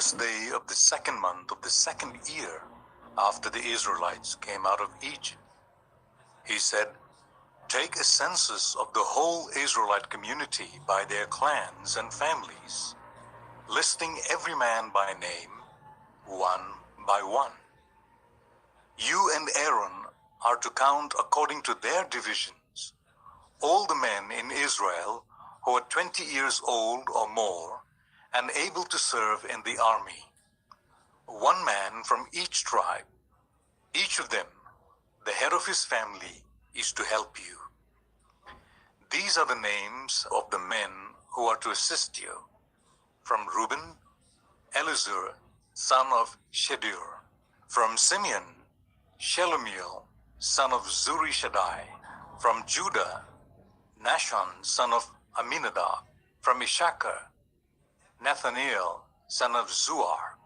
first day of the second month of the second year after the Israelites came out of Egypt, he said, "Take a census of the whole Israelite community by their clans and families, listing every man by name, one by one. You and Aaron are to count according to their divisions all the men in Israel who are 20 years old or more and able to serve in the army, one man from each tribe. Each of them, the head of his family, is to help you. These are the names of the men who are to assist you. From Reuben, Elizur, son of Shedur. From Simeon, Shelumiel, son of Zurishaddai. From Judah, Nashon, son of Aminadab. From Issachar, Nathaniel, son of Zuar.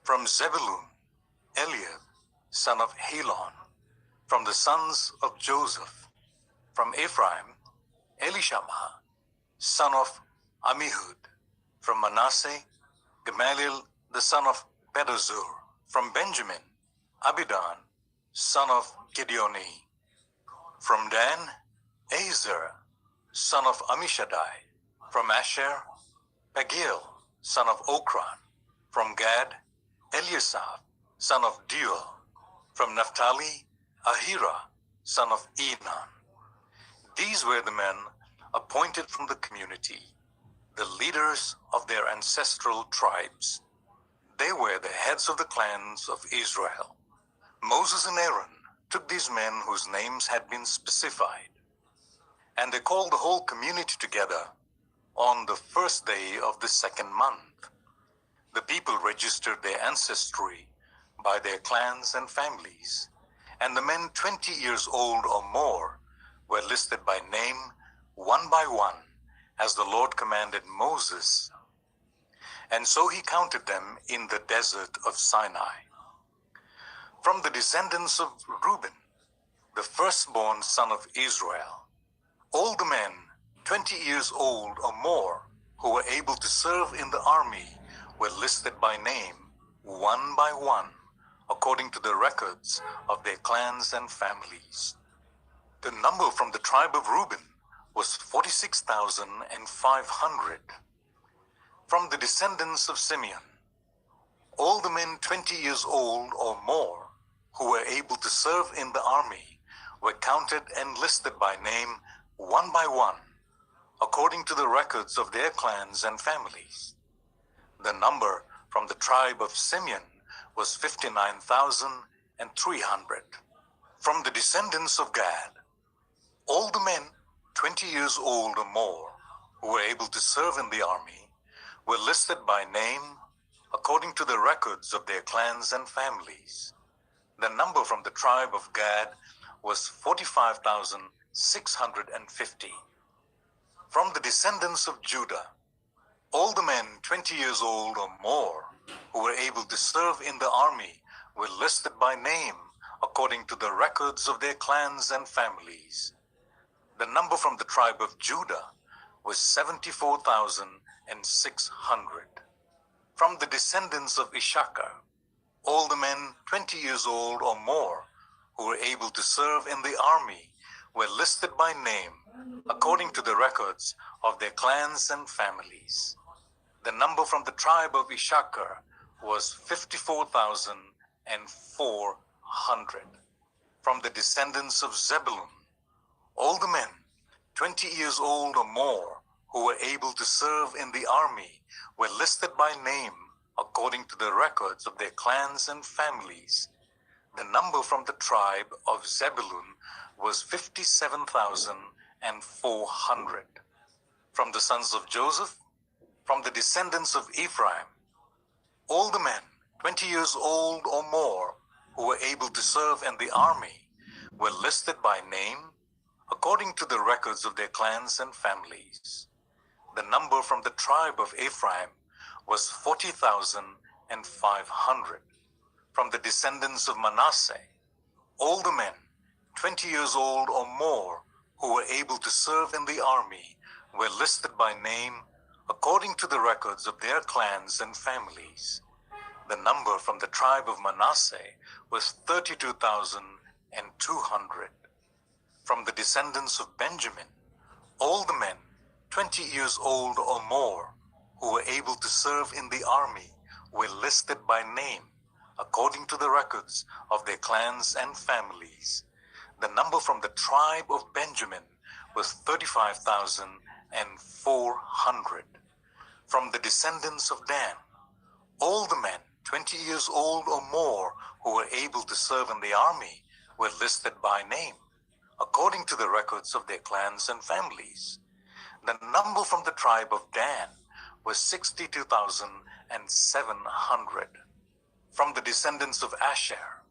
From Zebulun, Eliab, son of Helon. From the sons of Joseph. From Ephraim, Elishama, son of Ammihud. From Manasseh, Gamaliel, the son of Pedazur. From Benjamin, Abidan, son of Gideoni. From Dan, Azer, son of Ammishaddai. From Asher, Pagiel, son of Okran. From Gad, Eliasaph, son of Deuel. From Naphtali, Ahira, son of Enan. These were the men appointed from the community, the leaders of their ancestral tribes. They were the heads of the clans of Israel. Moses and Aaron took these men whose names had been specified, and they called the whole community together on the first day of the second month. The people registered their ancestry by their clans and families, and the men 20 years old or more were listed by name, one by one, as the Lord commanded Moses. And so he counted them in the desert of Sinai. From the descendants of Reuben, the firstborn son of Israel, all the men 20 years old or more who were able to serve in the army were listed by name, one by one, according to the records of their clans and families. The number from the tribe of Reuben was 46,500. From the descendants of Simeon, all the men 20 years old or more who were able to serve in the army were counted and listed by name, one by one, according to the records of their clans and families. The number from the tribe of Simeon was 59,300. From the descendants of Gad, all the men 20 years old or more who were able to serve in the army were listed by name according to the records of their clans and families. The number from the tribe of Gad was 45,650. From the descendants of Judah, all the men 20 years old or more who were able to serve in the army were listed by name according to the records of their clans and families. The number from the tribe of Judah was 74,600. From the descendants of Issachar, all the men 20 years old or more who were able to serve in the army were listed by name according to the records of their clans and families. The number from the tribe of Issachar was 54,400. From the descendants of Zebulun, all the men 20 years old or more who were able to serve in the army were listed by name according to the records of their clans and families. The number from the tribe of Zebulun was 57,400. From the sons of Joseph, from the descendants of Ephraim, all the men 20 years old or more who were able to serve in the army were listed by name according to the records of their clans and families. The number from the tribe of Ephraim was 40,500. From the descendants of Manasseh, all the men 20 years old or more who were able to serve in the army were listed by name according to the records of their clans and families. The number from the tribe of Manasseh was 32,200. From the descendants of Benjamin, all the men 20 years old or more who were able to serve in the army were listed by name according to the records of their clans and families. The number from the tribe of Benjamin was 35,400. From the descendants of Dan, all the men 20 years old or more who were able to serve in the army were listed by name according to the records of their clans and families. The number from the tribe of Dan was 62,700. From the descendants of Asher,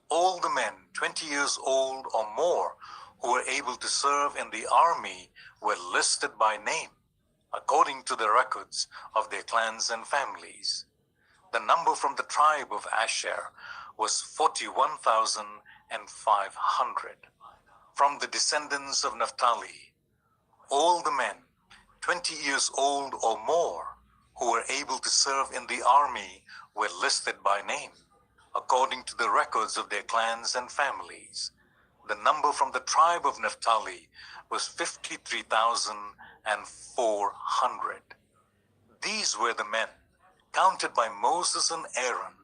all the men 20 years old or more who were able to serve in the army were listed by name according to the records of their clans and families. The number from the tribe of Asher was 41,500. From the descendants of Naphtali, all the men 20 years old or more who were able to serve in the army were listed by name according to the records of their clans and families. The number from the tribe of Naphtali was 53,400. These were the men counted by Moses and Aaron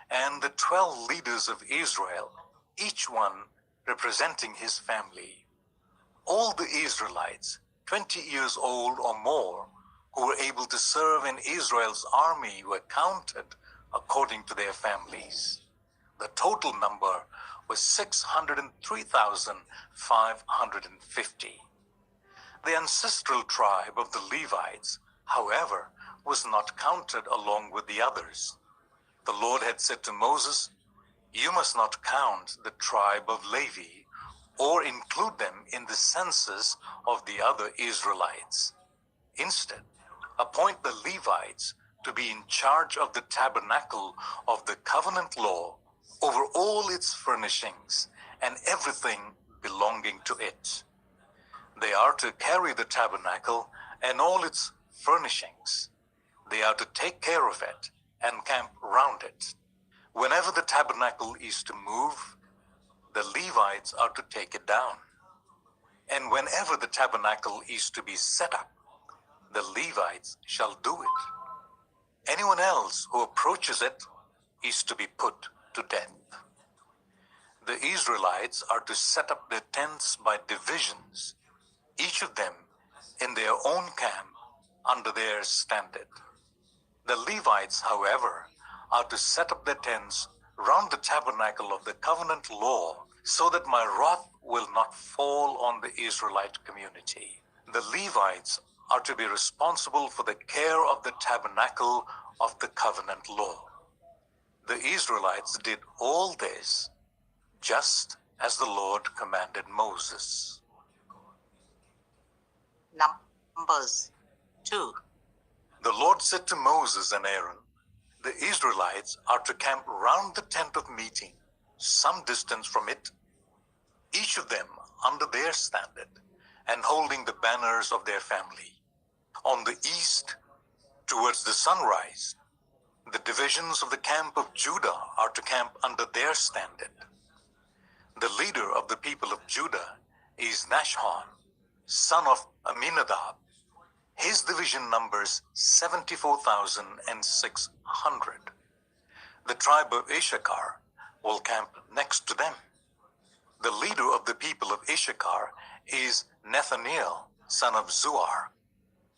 and the 12 leaders of Israel, each one representing his family. All the Israelites 20 years old or more who were able to serve in Israel's army were counted according to their families. The total number was 603,550. The ancestral tribe of the Levites, however, was not counted along with the others. The Lord had said to Moses, "You must not count the tribe of Levi or include them in the census of the other Israelites. Instead, appoint the Levites to be in charge of the tabernacle of the covenant law over all its furnishings and everything belonging to it. They are to carry the tabernacle and all its furnishings. They are to take care of it and camp round it. Whenever the tabernacle is to move, the Levites are to take it down. And whenever the tabernacle is to be set up, the Levites shall do it. Anyone else who approaches it is to be put to death." The Israelites are to set up their tents by divisions, each of them in their own camp under their standard. The Levites, however, are to set up their tents round the tabernacle of the covenant law so that my wrath will not fall on the Israelite community. The Levites are to be responsible for the care of the tabernacle of the covenant law. The Israelites did all this just as the Lord commanded Moses. Numbers 2. The Lord said to Moses and Aaron, "The Israelites are to camp round the tent of meeting, some distance from it, each of them under their standard, and holding the banners of their family. On the east, towards the sunrise, the divisions of the camp of Judah are to camp under their standard. The leader of the people of Judah is Nashon, son of Aminadab. His division numbers 74,600. The tribe of Issachar will camp next to them. The leader of the people of Issachar is Nathaniel, son of Zuar.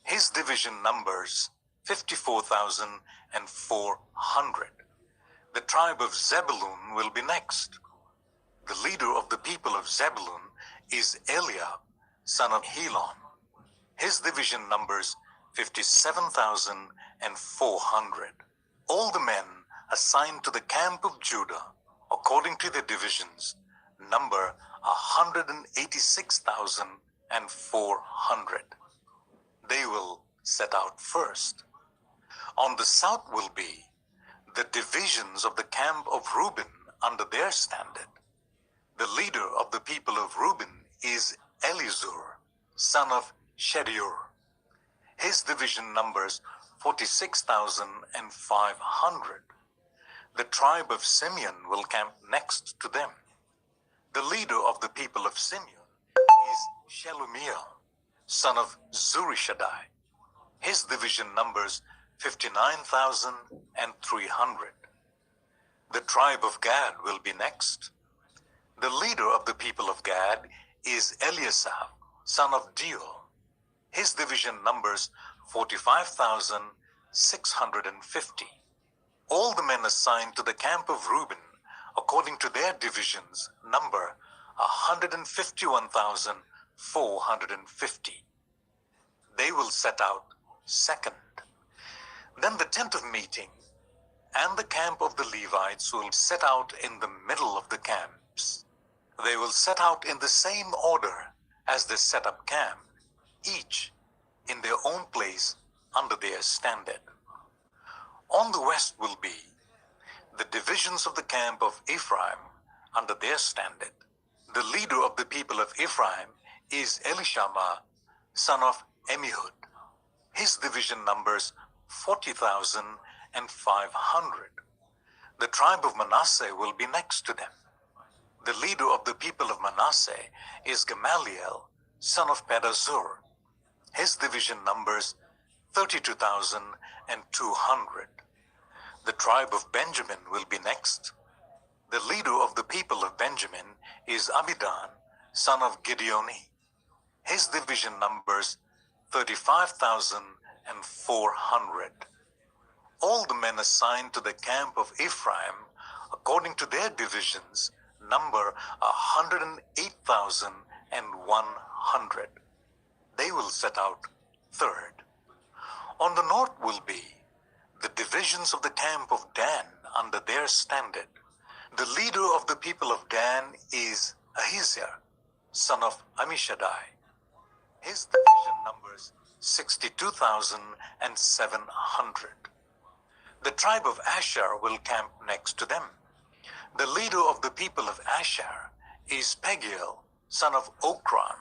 His division numbers 54,400. The tribe of Zebulun will be next. The leader of the people of Zebulun is Eliab, son of Helon. His division numbers 57,400. All the men assigned to the camp of Judah, according to their divisions, number 186,400. They will set out first. On the south will be the divisions of the camp of Reuben under their standard. The leader of the people of Reuben is Elizur, son of Shedeur. His division numbers 46,500. The tribe of Simeon will camp next to them. The leader of the people of Simeon is Shelumiel, son of Zurishaddai. His division numbers 59,300. The tribe of Gad will be next. The leader of the people of Gad is Eliasaph, son of Deo. His division numbers 45,650. All the men assigned to the camp of Reuben, according to their divisions, number 151,450. They will set out second. Then the tent of meeting and the camp of the Levites will set out in the middle of the camps. They will set out in the same order as they set up camp, each in their own place under their standard. On the west will be the divisions of the camp of Ephraim under their standard. The leader of the people of Ephraim is Elishama, son of Amihud. His division numbers 40,500. The tribe of Manasseh will be next to them. The leader of the people of Manasseh is Gamaliel, son of Pedazur. His division numbers 32,200. The tribe of Benjamin will be next. The leader of the people of Benjamin is Abidan, son of Gideoni. His division numbers 35,400. All the men assigned to the camp of Ephraim, according to their divisions, number 108,100. They will set out third. On the north will be the divisions of the camp of Dan under their standard. The leader of the people of Dan is Ahiezer, son of Ammishaddai. His division numbers 62,700. The tribe of Asher will camp next to them. The leader of the people of Asher is Pagiel, son of Okran.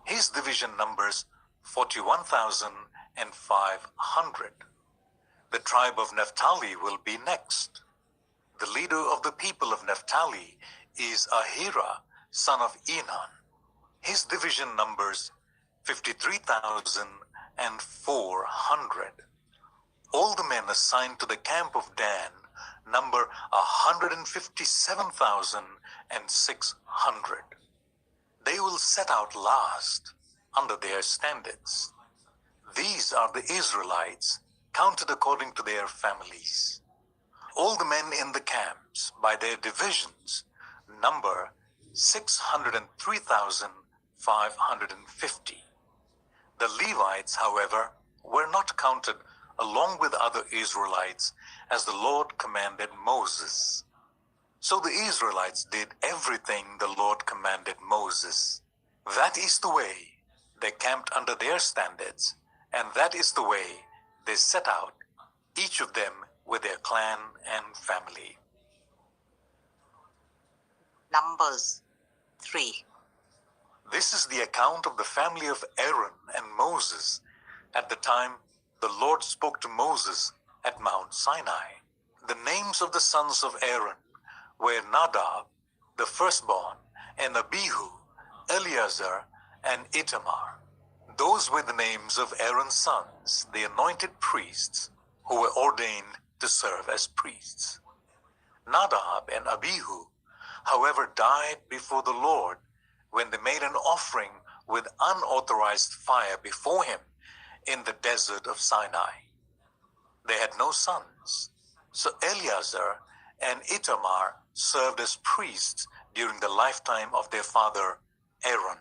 His division numbers 41,500. The tribe of Naphtali will be next. The leader of the people of Naphtali is Ahira, son of Enan. His division numbers 53,400. All the men assigned to the camp of Dan number 157,600. They will set out last under their standards. These are the Israelites, counted according to their families. All the men in the camps by their divisions number 603,550. The Levites, however, were not counted along with other Israelites as the Lord commanded Moses. So the Israelites did everything the Lord commanded Moses. That is the way they camped under their standards, and that is the way they set out, each of them with their clan and family. Numbers 3. This is the account of the family of Aaron and Moses at the time the Lord spoke to Moses at Mount Sinai. The names of the sons of Aaron were Nadab, the firstborn, and Abihu, Eleazar, and Itamar. Those were the names of Aaron's sons, the anointed priests, who were ordained to serve as priests. Nadab and Abihu, however, died before the Lord when they made an offering with unauthorized fire before him in the desert of Sinai. They had no sons, so Eleazar and Itamar served as priests during the lifetime of their father Aaron.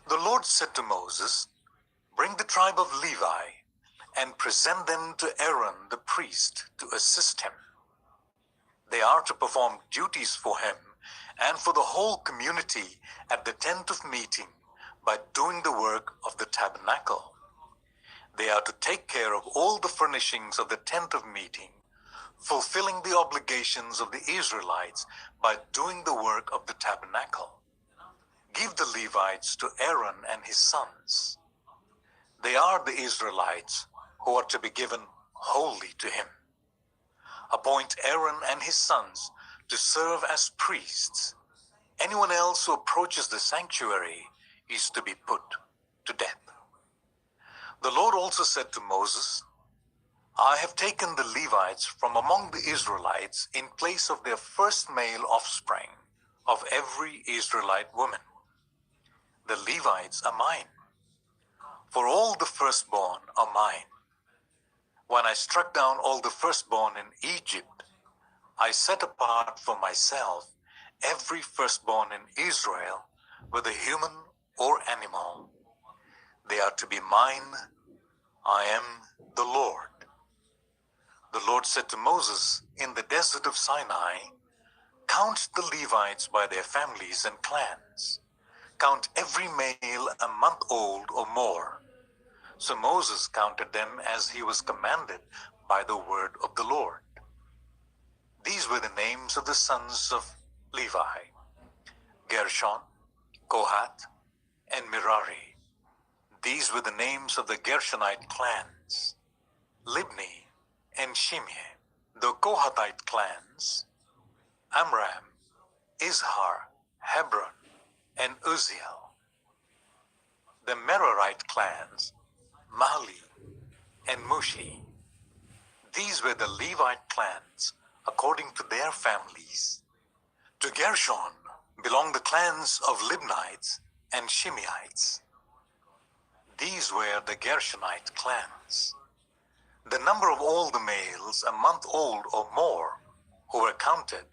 The Lord said to Moses, "Bring the tribe of Levi and present them to Aaron the priest to assist him. They are to perform duties for him and for the whole community at the tent of meeting by doing the work of the tabernacle. They are to take care of all the furnishings of the tent of meeting, fulfilling the obligations of the Israelites by doing the work of the tabernacle. Give the Levites to Aaron and his sons. They are the Israelites who are to be given wholly to him. Appoint Aaron and his sons to serve as priests. Anyone else who approaches the sanctuary is to be put to death. The Lord also said to Moses, I have taken the Levites from among the Israelites in place of their first male offspring of every Israelite woman. The Levites are mine, for all the firstborn are mine. When I struck down all the firstborn in Egypt, I set apart for myself every firstborn in Israel, whether human or animal. They are to be mine. I am the Lord. The Lord said to Moses in the desert of Sinai, count the Levites by their families and clans. Count every male a month old or more. So Moses counted them as he was commanded by the word of the Lord. These were the names of the sons of Levi: Gershon, Kohath, and Merari. These were the names of the Gershonite clans: Libni and Shimei. The Kohathite clans: Amram, Izhar, Hebron, and Uzziel. The Merarite clans: Mahli and Mushi. These were the Levite clans according to their families. To Gershon belonged the clans of Libnites and Shimeites. These were the Gershonite clans. The number of all the males a month old or more who were counted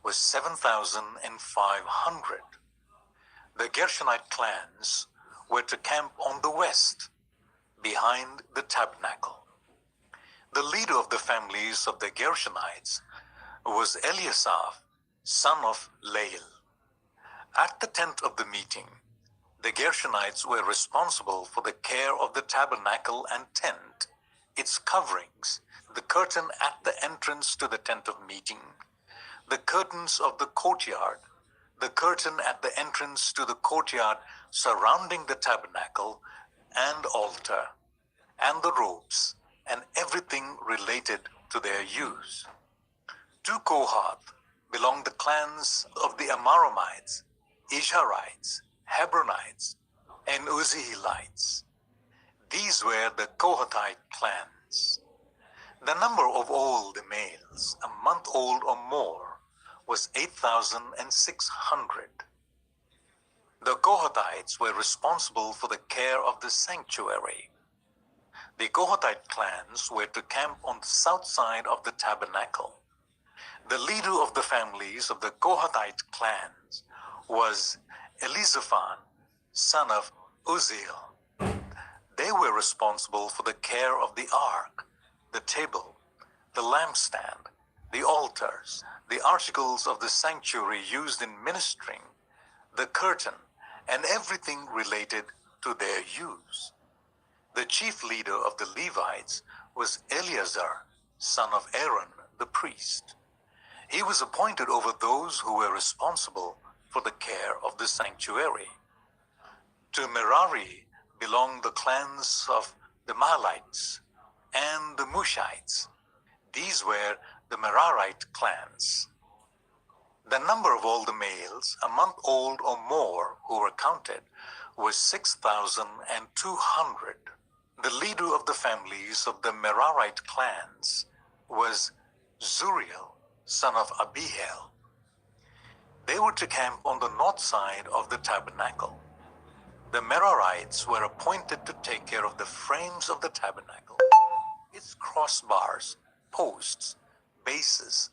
was 7,500. The Gershonite clans were to camp on the west, behind the tabernacle. The leader of the families of the Gershonites was Eliasaph, son of Lael. At the tent of the meeting, the Gershonites were responsible for the care of the tabernacle and tent, its coverings, the curtain at the entrance to the tent of meeting, the curtains of the courtyard, the curtain at the entrance to the courtyard surrounding the tabernacle and altar, and the ropes, and everything related to their use. To Kohath belonged the clans of the Amramites, Isharites, Hebronites, and Uzzielites. These were the Kohathite clans. The number of all the males a month old or more was 8,600. The Kohathites were responsible for the care of the sanctuary. The Kohathite clans were to camp on the south side of the tabernacle. The leader of the families of the Kohathite clans was Elizaphan, son of Uzziel. They were responsible for the care of the ark, the table, the lampstand, the altars, the articles of the sanctuary used in ministering, the curtain, and everything related to their use. The chief leader of the Levites was Eleazar, son of Aaron, the priest. He was appointed over those who were responsible for the care of the sanctuary. To Merari belonged the clans of the Mahlites and the Mushites. These were the Merarite clans. The number of all the males a month old or more who were counted was 6,200. The leader of the families of the Merarite clans was Zuriel, son of Abihail. They were to camp on the north side of the tabernacle. The Merarites were appointed to take care of the frames of the tabernacle, its crossbars, posts, bases,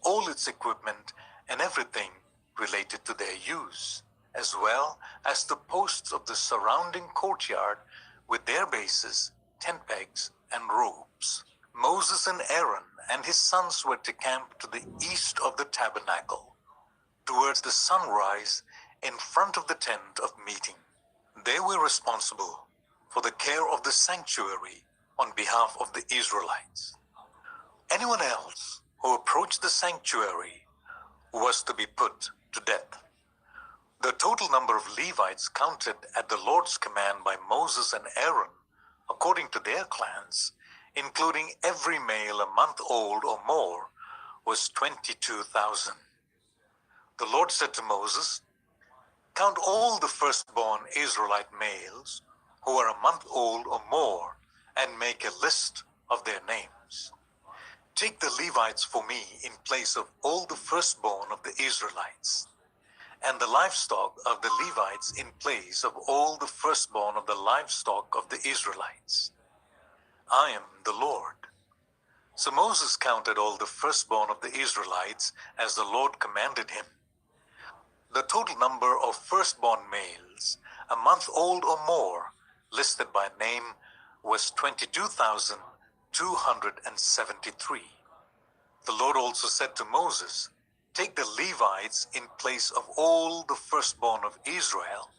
all its equipment, and everything related to their use, as well as the posts of the surrounding courtyard with their bases, tent pegs, and ropes. Moses and Aaron and his sons were to camp to the east of the tabernacle, towards the sunrise in front of the tent of meeting. They were responsible for the care of the sanctuary on behalf of the Israelites. Anyone else who approached the sanctuary was to be put to death. The total number of Levites counted at the Lord's command by Moses and Aaron, according to their clans, including every male a month old or more, was 22,000. The Lord said to Moses, "Count all the firstborn Israelite males who are a month old or more, and make a list of their names. Take the Levites for me in place of all the firstborn of the Israelites, and the livestock of the Levites in place of all the firstborn of the livestock of the Israelites. I am the Lord." So Moses counted all the firstborn of the Israelites as the Lord commanded him. The total number of firstborn males, a month old or more, listed by name, was 22,273. The Lord also said to Moses, "Take the Levites in place of all the firstborn of Israel,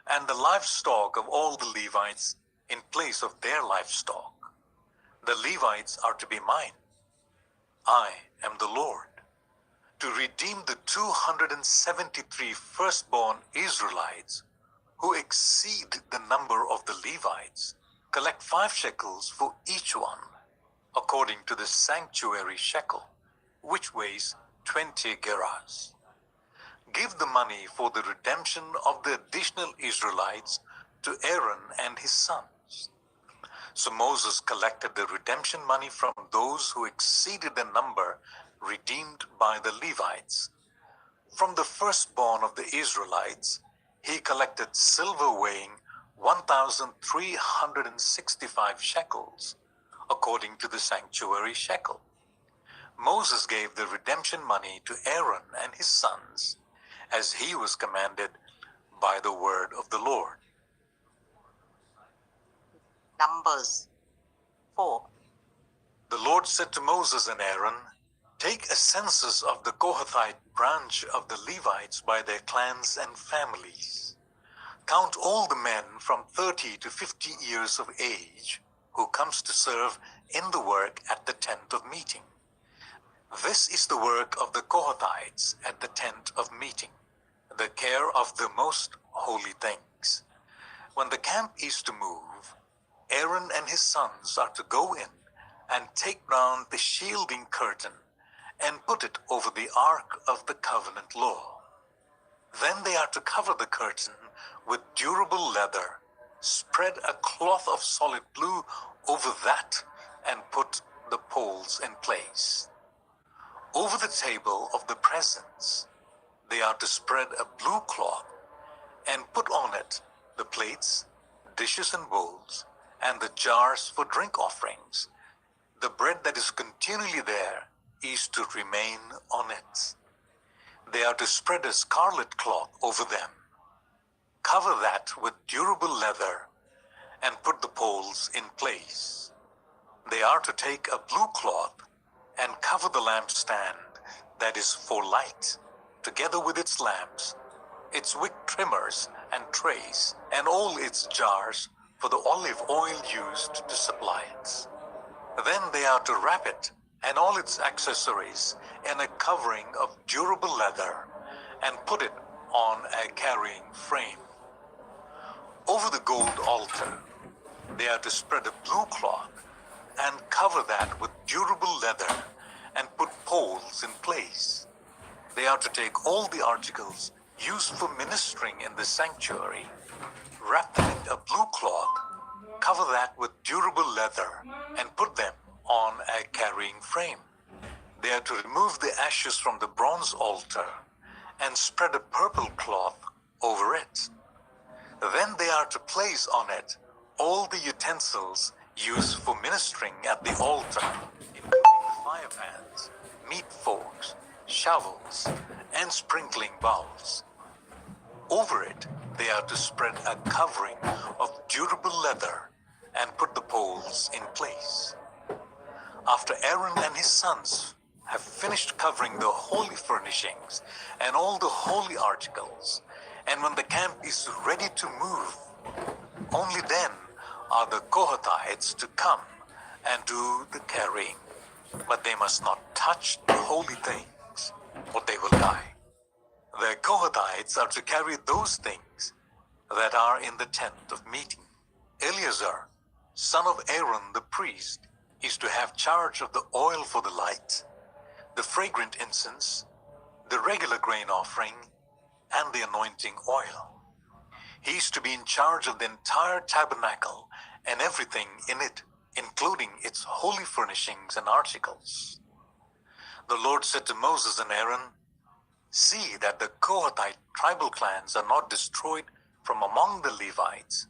and the livestock of all the Levites in place of their livestock. The Levites are to be mine. I am the Lord. To redeem the 273 firstborn Israelites who exceed the number of the Levites, collect 5 shekels for each one, according to the sanctuary shekel, which weighs 20 gerahs. Give the money for the redemption of the additional Israelites to Aaron and his sons." So Moses collected the redemption money from those who exceeded the number redeemed by the Levites. From the firstborn of the Israelites, he collected silver weighing 1,365 shekels, according to the sanctuary shekel. Moses gave the redemption money to Aaron and his sons, as he was commanded by the word of the Lord. Numbers 4. The Lord said to Moses and Aaron, "Take a census of the Kohathite branch of the Levites by their clans and families. Count all the men from 30 to 50 years of age who comes to serve in the work at the tent of meeting. This is the work of the Kohathites at the tent of meeting, the care of the most holy things. When the camp is to move, Aaron and his sons are to go in and take down the shielding curtain and put it over the ark of the covenant law. Then they are to cover the curtain with durable leather, spread a cloth of solid blue over that, and put the poles in place. Over the table of the presence, they are to spread a blue cloth and put on it the plates, dishes and bowls, and the jars for drink offerings. The bread that is continually there is to remain on it. They are to spread a scarlet cloth over them. Cover that with durable leather and put the poles in place. They are to take a blue cloth and cover the lampstand that is for light, together with its lamps, its wick trimmers and trays, and all its jars for the olive oil used to supply it. Then they are to wrap it and all its accessories in a covering of durable leather and put it on a carrying frame. Over the gold altar, they are to spread a blue cloth and cover that with durable leather and put poles in place. They are to take all the articles used for ministering in the sanctuary, wrap them in a blue cloth, cover that with durable leather, and put them on a carrying frame. They are to remove the ashes from the bronze altar and spread a purple cloth over it. Then they are to place on it all the utensils used for ministering at the altar, including fire pans, meat forks, shovels, and sprinkling bowls. Over it, they are to spread a covering of durable leather and put the poles in place. After Aaron and his sons have finished covering the holy furnishings and all the holy articles, and when the camp is ready to move, only then are the Kohathites to come and do the carrying. But they must not touch the holy things, or they will die. The Kohathites are to carry those things that are in the tent of meeting. Eleazar, son of Aaron the priest, is to have charge of the oil for the light, the fragrant incense, the regular grain offering, and the anointing oil. He is to be in charge of the entire tabernacle and everything in it, including its holy furnishings and articles. The Lord said to Moses and Aaron, "See that the Kohathite tribal clans are not destroyed from among the Levites,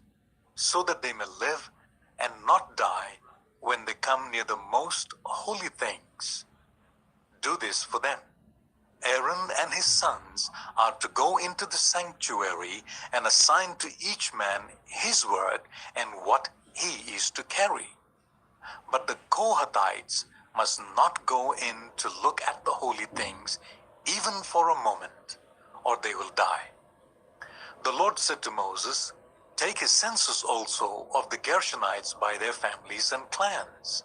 so that they may live and not die when they come near the most holy things. Do this for them. Aaron and his sons are to go into the sanctuary and assign to each man his work and what he is to carry. But the Kohathites must not go in to look at the holy things even for a moment, or they will die." The Lord said to Moses, "Take a census also of the Gershonites by their families and clans.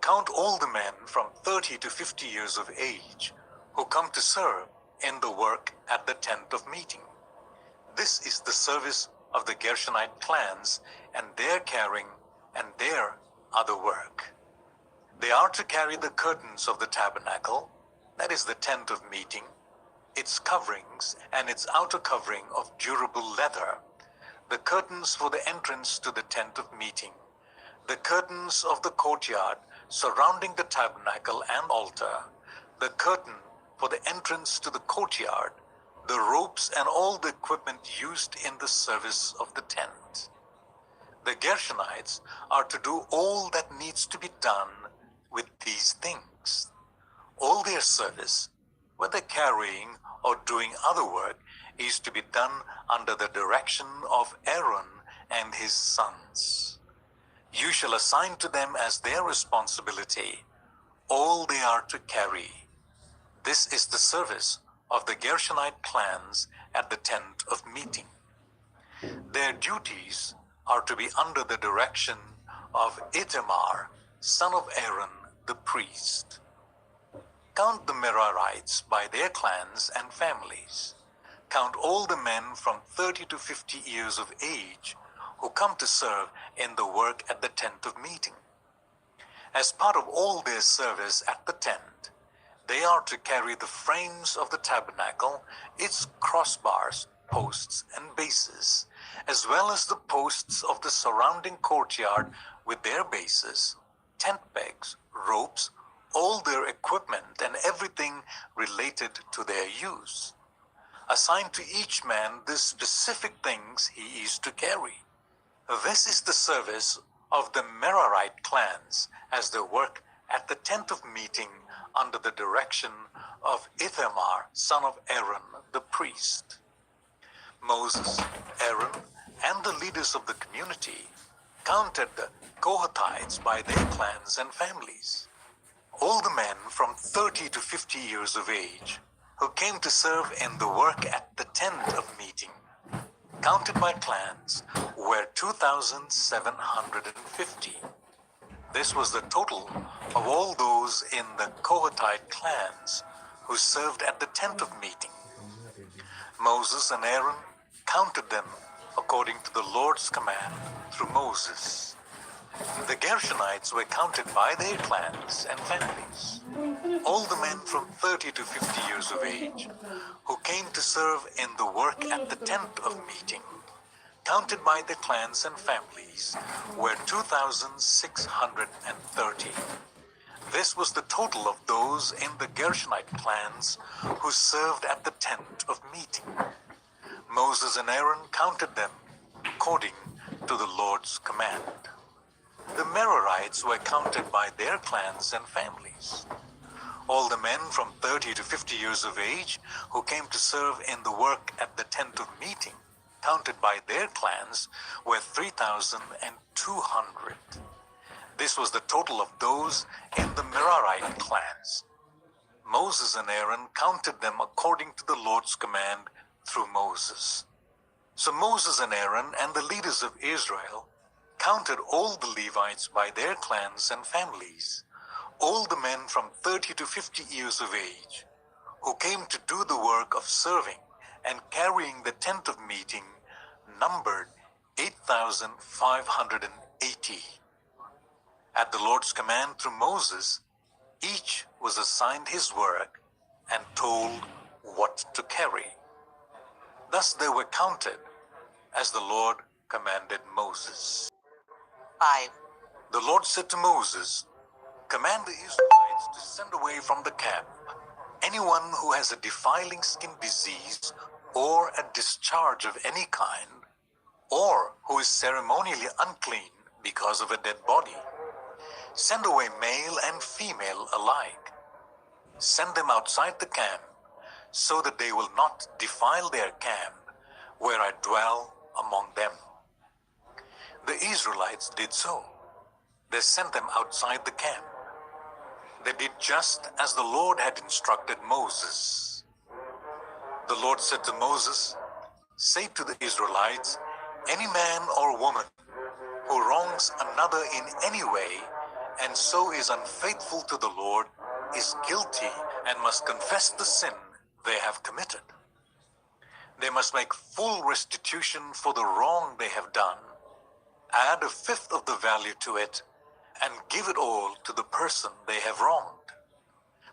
Count all the men from 30 to 50 years of age who come to serve in the work at the tent of meeting. This is the service of the Gershonite clans and their carrying and their other work. They are to carry the curtains of the tabernacle, that is the tent of meeting, its coverings and its outer covering of durable leather, the curtains for the entrance to the tent of meeting, the curtains of the courtyard surrounding the tabernacle and altar, the curtain for the entrance to the courtyard, the ropes and all the equipment used in the service of the tent. The Gershonites are to do all that needs to be done with these things. All their service, whether carrying or doing other work, is to be done under the direction of Aaron and his sons. You shall assign to them as their responsibility all they are to carry. This is the service of the Gershonite clans at the tent of meeting. Their duties are to be under the direction of Ithamar, son of Aaron, the priest. Count the Merarites by their clans and families. Count all the men from 30 to 50 years of age who come to serve in the work at the tent of meeting. As part of all their service at the tent, they are to carry the frames of the tabernacle, its crossbars, posts, and bases, as well as the posts of the surrounding courtyard with their bases, tent pegs, ropes, all their equipment, and everything related to their use. Assign to each man the specific things he is to carry. This is the service of the Merarite clans as they work at the tent of meeting under the direction of Ithamar, son of Aaron, the priest. Moses, Aaron, and the leaders of the community counted the Kohathites by their clans and families. All the men from 30 to 50 years of age who came to serve in the work at the tent of meeting, counted by clans, were 2,750. This was the total of all those in the Kohathite clans who served at the tent of meeting. Moses and Aaron counted them according to the Lord's command through Moses. The Gershonites were counted by their clans and families. All the men from 30 to 50 years of age who came to serve in the work at the tent of meeting, counted by their clans and families, were 2,630. This was the total of those in the Gershonite clans who served at the tent of meeting. Moses and Aaron counted them according to the Lord's command. The Merarites were counted by their clans and families. All the men from 30 to 50 years of age who came to serve in the work at the tent of meeting, counted by their clans, were 3,200. This was the total of those in the Merarite clans. Moses and Aaron counted them according to the Lord's command through Moses. So Moses and Aaron and the leaders of Israel counted all the Levites by their clans and families, all the men from 30 to 50 years of age, who came to do the work of serving and carrying the tent of meeting, numbered 8,580. At the Lord's command through Moses, Each was assigned his work and told what to carry. Thus they were counted as the Lord commanded Moses. 5. The Lord said to Moses, "Command the Israelites to send away from the camp anyone who has a defiling skin disease or a discharge of any kind, or who is ceremonially unclean because of a dead body. Send away male and female alike. Send them outside the camp, so that they will not defile their camp, where I dwell among them." The Israelites did so. They sent them outside the camp. They did just as the Lord had instructed Moses. The Lord said to Moses, "Say to the Israelites, any man or woman who wrongs another in any way and so is unfaithful to the Lord is guilty and must confess the sin they have committed. They must make full restitution for the wrong they have done, add a fifth of the value to it, and give it all to the person they have wronged.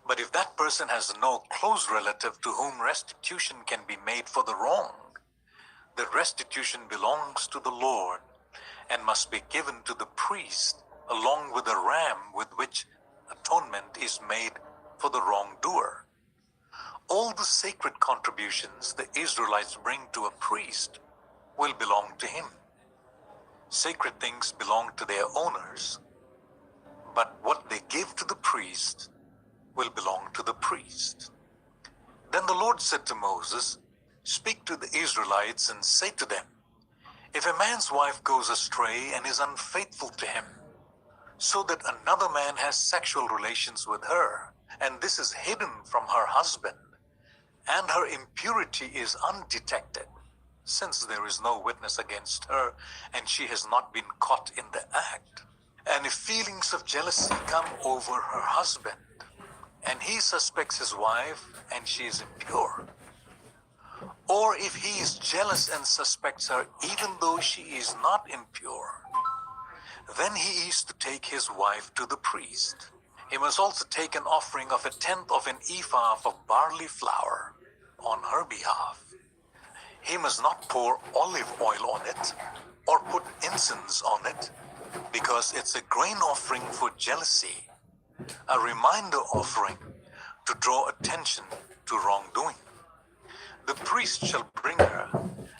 But if that person has no close relative to whom restitution can be made for the wrong, the restitution belongs to the Lord and must be given to the priest along with a ram with which atonement is made for the wrongdoer. All the sacred contributions the Israelites bring to a priest will belong to him. Sacred things belong to their owners, but what they give to the priest will belong to the priest." Then the Lord said to Moses, "Speak to the Israelites and say to them, if a man's wife goes astray and is unfaithful to him, so that another man has sexual relations with her, and this is hidden from her husband, and her impurity is undetected, since there is no witness against her, and she has not been caught in the act, and if feelings of jealousy come over her husband, and he suspects his wife, and she is impure, or if he is jealous and suspects her even though she is not impure, then he is to take his wife to the priest. He must also take an offering of 1/10 of an ephah of barley flour on her behalf. He must not pour olive oil on it or put incense on it, because it's a grain offering for jealousy, a reminder offering to draw attention to wrongdoing. The priest shall bring her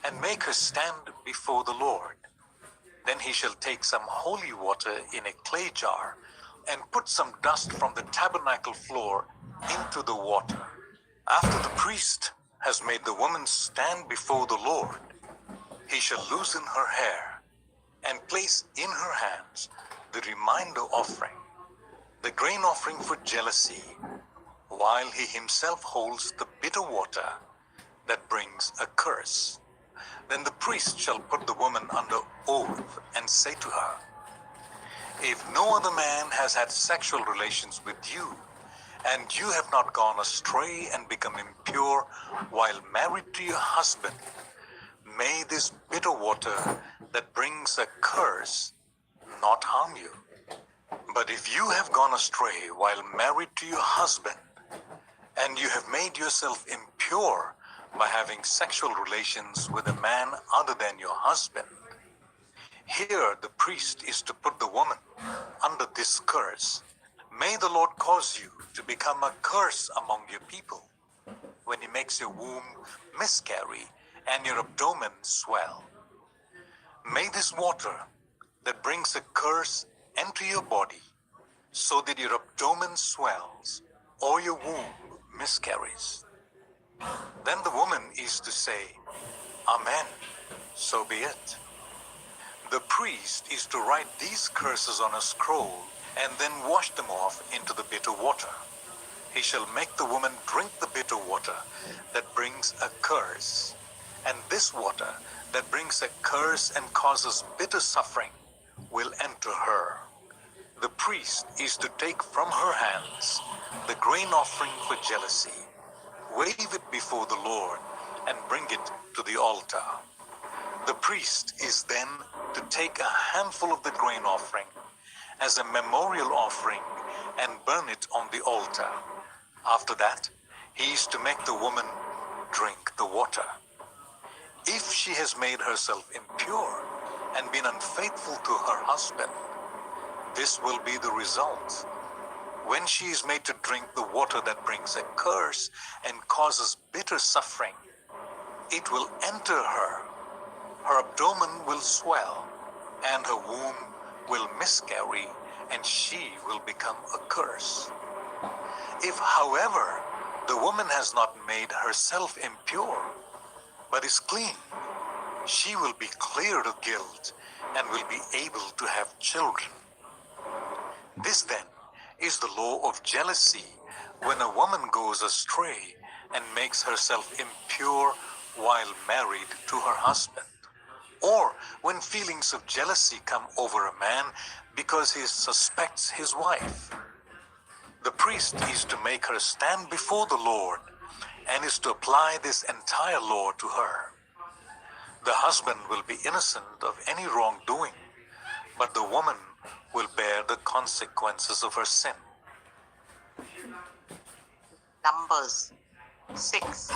and make her stand before the Lord. Then he shall take some holy water in a clay jar and put some dust from the tabernacle floor into the water. After the priest has made the woman stand before the Lord, he shall loosen her hair and place in her hands the reminder offering, the grain offering for jealousy, while he himself holds the bitter water that brings a curse. Then the priest shall put the woman under oath and say to her, if no other man has had sexual relations with you, and you have not gone astray and become impure while married to your husband, may this bitter water that brings a curse not harm you. But if you have gone astray while married to your husband, and you have made yourself impure by having sexual relations with a man other than your husband, here the priest is to put the woman under this curse. May the Lord cause you to become a curse among your people, when he makes your womb miscarry and your abdomen swell. May this water that brings a curse enter your body, so that your abdomen swells or your womb miscarries. Then the woman is to say, Amen, so be it. The priest is to write these curses on a scroll and then wash them off into the bitter water. He shall make the woman drink the bitter water that brings a curse, and this water that brings a curse and causes bitter suffering will enter her. The priest is to take from her hands the grain offering for jealousy, wave it before the Lord, and bring it to the altar. The priest is then to take a handful of the grain offering as a memorial offering and burn it on the altar. After that, he is to make the woman drink the water. If she has made herself impure and been unfaithful to her husband, this will be the result. When she is made to drink the water that brings a curse and causes bitter suffering, it will enter her. Her abdomen will swell, and her womb will miscarry, and she will become a curse. If, however, the woman has not made herself impure, but is clean, she will be cleared of guilt and will be able to have children. This then is the law of jealousy when a woman goes astray and makes herself impure while married to her husband, or when feelings of jealousy come over a man because he suspects his wife. The priest is to make her stand before the Lord and is to apply this entire law to her. The husband will be innocent of any wrongdoing, but the woman will bear the consequences of her sin. Numbers 6.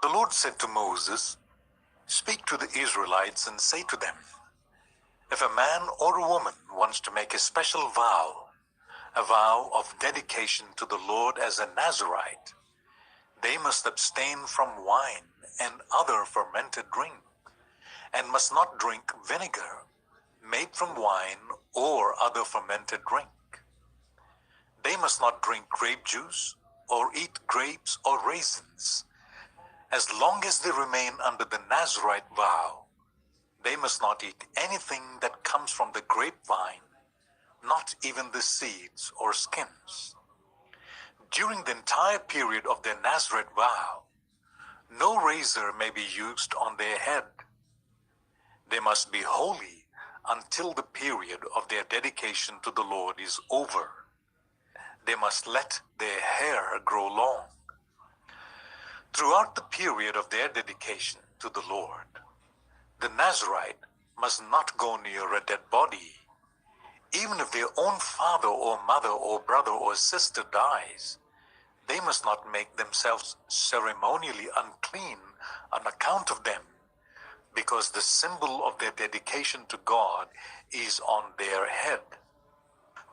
The Lord said to Moses, "Speak to the Israelites and say to them, if a man or a woman wants to make a special vow, a vow of dedication to the Lord as a Nazirite, they must abstain from wine and other fermented drink, and must not drink vinegar made from wine or other fermented drink. They must not drink grape juice or eat grapes or raisins. As long as they remain under the Nazirite vow, they must not eat anything that comes from the grapevine, not even the seeds or skins. During the entire period of their Nazirite vow, no razor may be used on their head. They must be holy until the period of their dedication to the Lord is over. They must let their hair grow long. Throughout the period of their dedication to the Lord, the Nazirite must not go near a dead body. Even if their own father or mother or brother or sister dies, they must not make themselves ceremonially unclean on account of them, because the symbol of their dedication to God is on their head.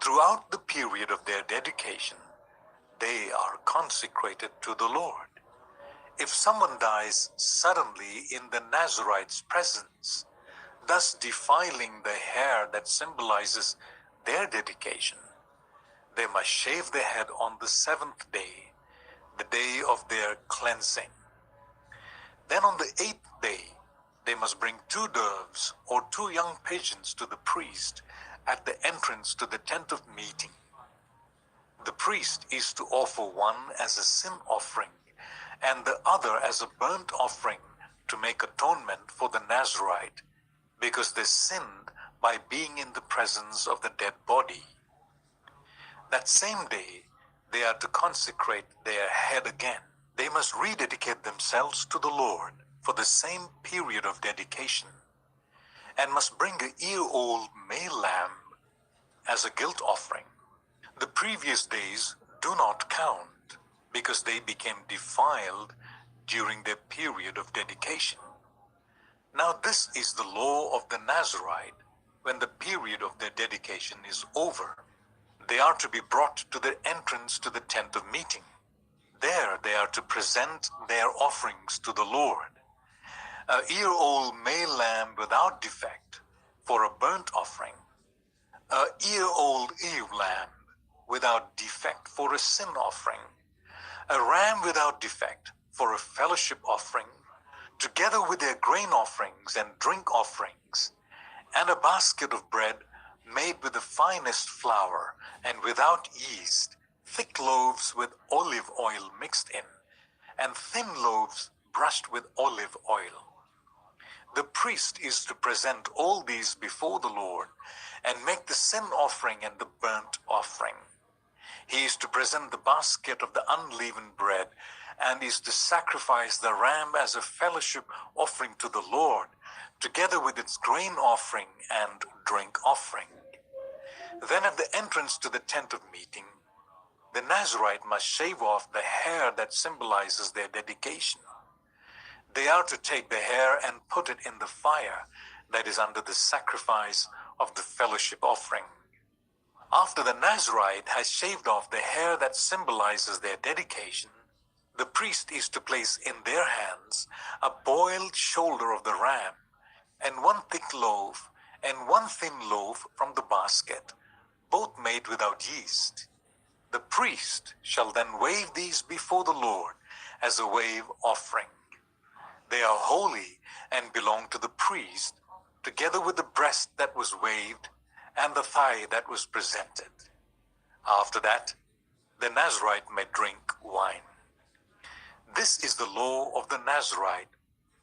Throughout the period of their dedication, they are consecrated to the Lord. If someone dies suddenly in the Nazirite's presence, thus defiling the hair that symbolizes their dedication, they must shave their head on the 7th day, the day of their cleansing. Then on the 8th day, they must bring 2 doves or 2 young pigeons to the priest at the entrance to the tent of meeting. The priest is to offer one as a sin offering and the other as a burnt offering to make atonement for the Nazirite, because they sinned by being in the presence of the dead body. That same day, they are to consecrate their head again. They must rededicate themselves to the Lord for the same period of dedication, and must bring a year-old male lamb as a guilt offering. The previous days do not count, because they became defiled during their period of dedication. Now this is the law of the Nazirite when the period of their dedication is over. They are to be brought to the entrance to the tent of meeting. There they are to present their offerings to the Lord: a year-old male lamb without defect for a burnt offering, a year-old ewe lamb without defect for a sin offering, a ram without defect for a fellowship offering, together with their grain offerings and drink offerings, and a basket of bread made with the finest flour and without yeast, thick loaves with olive oil mixed in, and thin loaves brushed with olive oil. The priest is to present all these before the Lord and make the sin offering and the burnt offering. He is to present the basket of the unleavened bread and is to sacrifice the ram as a fellowship offering to the Lord, together with its grain offering and drink offering. Then at the entrance to the tent of meeting, the Nazirite must shave off the hair that symbolizes their dedication. They are to take the hair and put it in the fire that is under the sacrifice of the fellowship offering. After the Nazirite has shaved off the hair that symbolizes their dedication, the priest is to place in their hands a boiled shoulder of the ram, and one thick loaf and one thin loaf from the basket, both made without yeast. The priest shall then wave these before the Lord as a wave offering. They are holy and belong to the priest, together with the breast that was waved and the thigh that was presented. After that, the Nazirite may drink wine. This is the law of the Nazirite,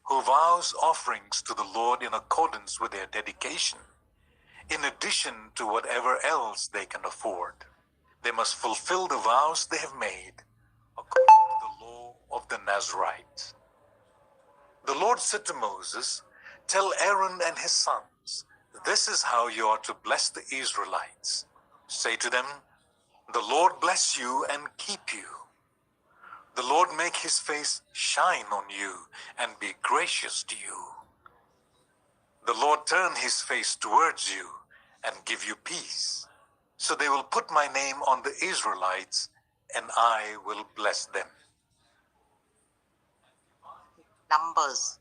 who vows offerings to the Lord in accordance with their dedication, in addition to whatever else they can afford. They must fulfill the vows they have made, according to the law of the Nazirite. The Lord said to Moses, "Tell Aaron and his sons, this is how you are to bless the Israelites. Say to them, the Lord bless you and keep you. The Lord make his face shine on you and be gracious to you. The Lord turn his face towards you and give you peace. So they will put my name on the Israelites, and I will bless them." Numbers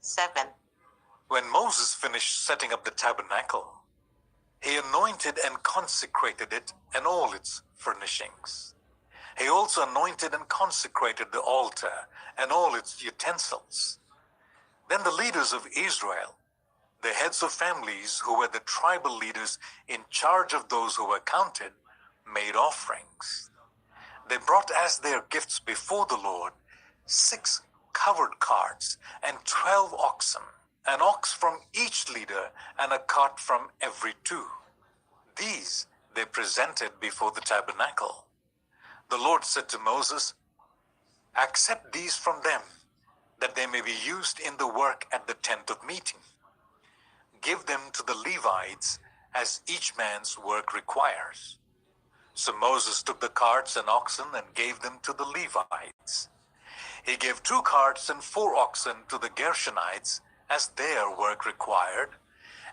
7. When Moses finished setting up the tabernacle, he anointed and consecrated it and all its furnishings. He also anointed and consecrated the altar and all its utensils. Then the leaders of Israel, the heads of families who were the tribal leaders in charge of those who were counted, made offerings. They brought as their gifts before the Lord 6 covered carts and 12 oxen, an ox from each leader and a cart from every 2. These they presented before the tabernacle. The Lord said to Moses, "Accept these from them, that they may be used in the work at the tent of meeting. Give them to the Levites as each man's work requires." So Moses took the carts and oxen and gave them to the Levites. He gave 2 carts and 4 oxen to the Gershonites as their work required,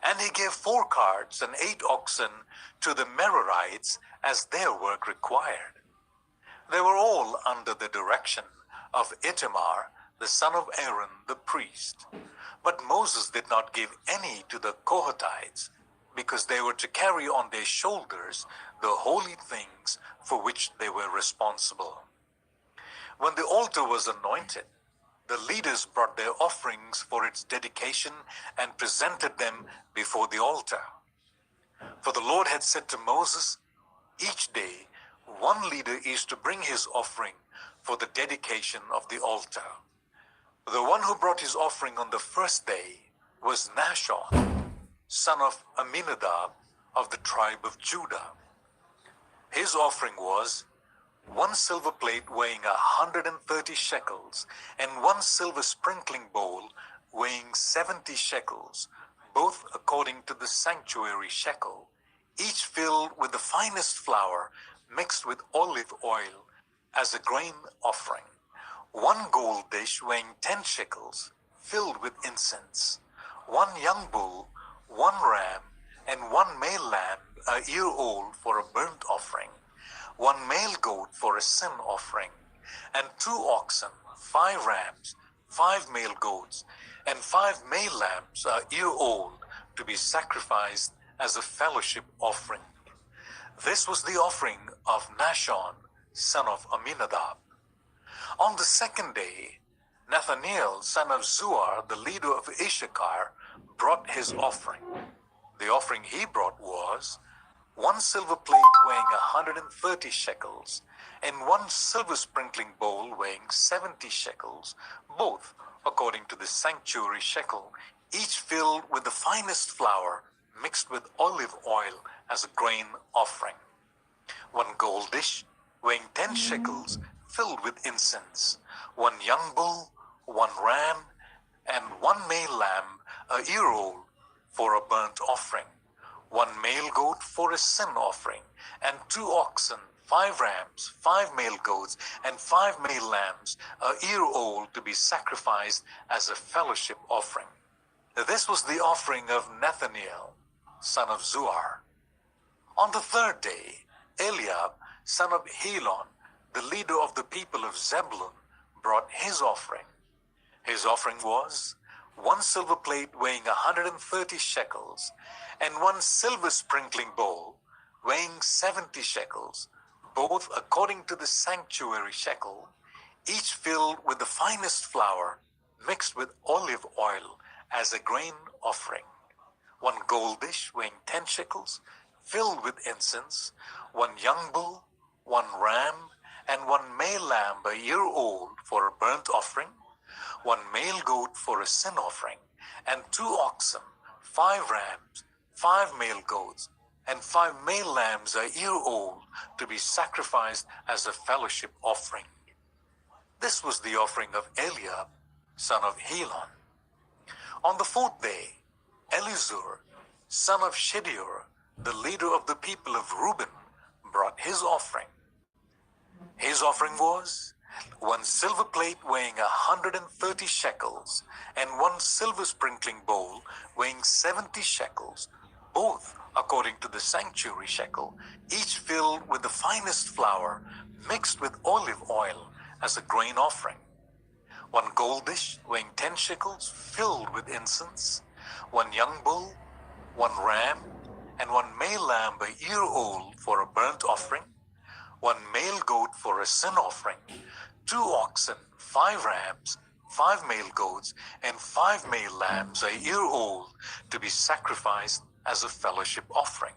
and he gave 4 carts and 8 oxen to the Merarites as their work required. They were all under the direction of Ithamar, the son of Aaron, the priest. But Moses did not give any to the Kohathites, because they were to carry on their shoulders the holy things for which they were responsible. When the altar was anointed, the leaders brought their offerings for its dedication and presented them before the altar. For the Lord had said to Moses, "Each day one leader is to bring his offering for the dedication of the altar." The one who brought his offering on the first day was Nashon, son of Amminadab of the tribe of Judah. His offering was 1 silver plate weighing 130 shekels, and 1 silver sprinkling bowl weighing 70 shekels, both according to the sanctuary shekel, each filled with the finest flour mixed with olive oil as a grain offering. 1 gold dish weighing 10 shekels, filled with incense. 1 young bull, 1 ram, and 1 male lamb a year old for a burnt offering. 1 male goat for a sin offering, and 2 oxen, 5 rams, 5 male goats, and 5 male lambs a year old to be sacrificed as a fellowship offering. This was the offering of Nashon, son of Amminadab. On the second day, Nathaniel, son of Zuar, the leader of Issachar, brought his offering. The offering he brought was 1 silver plate weighing 130 shekels, and 1 silver sprinkling bowl weighing 70 shekels, both according to the sanctuary shekel, each filled with the finest flour mixed with olive oil as a grain offering. 1 gold dish weighing 10 shekels, filled with incense. 1 young bull, 1 ram, and 1 male lamb a year old for a burnt offering. one male goat for a sin offering, and 2 oxen, 5 rams, 5 male goats, and 5 male lambs, a year old, to be sacrificed as a fellowship offering. This was the offering of Nathaniel, son of Zuar. On the 3rd day, Eliab, son of Helon, the leader of the people of Zebulun, brought his offering. His offering was 1 silver plate weighing 130 shekels, and 1 silver sprinkling bowl weighing 70 shekels, both according to the sanctuary shekel, each filled with the finest flour mixed with olive oil as a grain offering. 1 gold dish weighing 10 shekels, filled with incense, 1 young bull, 1 ram, and 1 male lamb a year old for a burnt offering, 1 male goat for a sin offering, and 2 oxen, 5 rams, 5 male goats, and 5 male lambs a year old to be sacrificed as a fellowship offering. This was the offering of Eliab, son of Helon. On the 4th day, Elizur, son of Shedeur, the leader of the people of Reuben, brought his offering. His offering was 1 silver plate weighing 130 shekels, and 1 silver sprinkling bowl weighing 70 shekels, both according to the sanctuary shekel, each filled with the finest flour mixed with olive oil as a grain offering. 1 gold dish weighing 10 shekels filled with incense, 1 young bull, 1 ram, and 1 male lamb a year old for a burnt offering, 1 male goat for a sin offering, 2 oxen, 5 rams, 5 male goats, and 5 male lambs a year old to be sacrificed as a fellowship offering.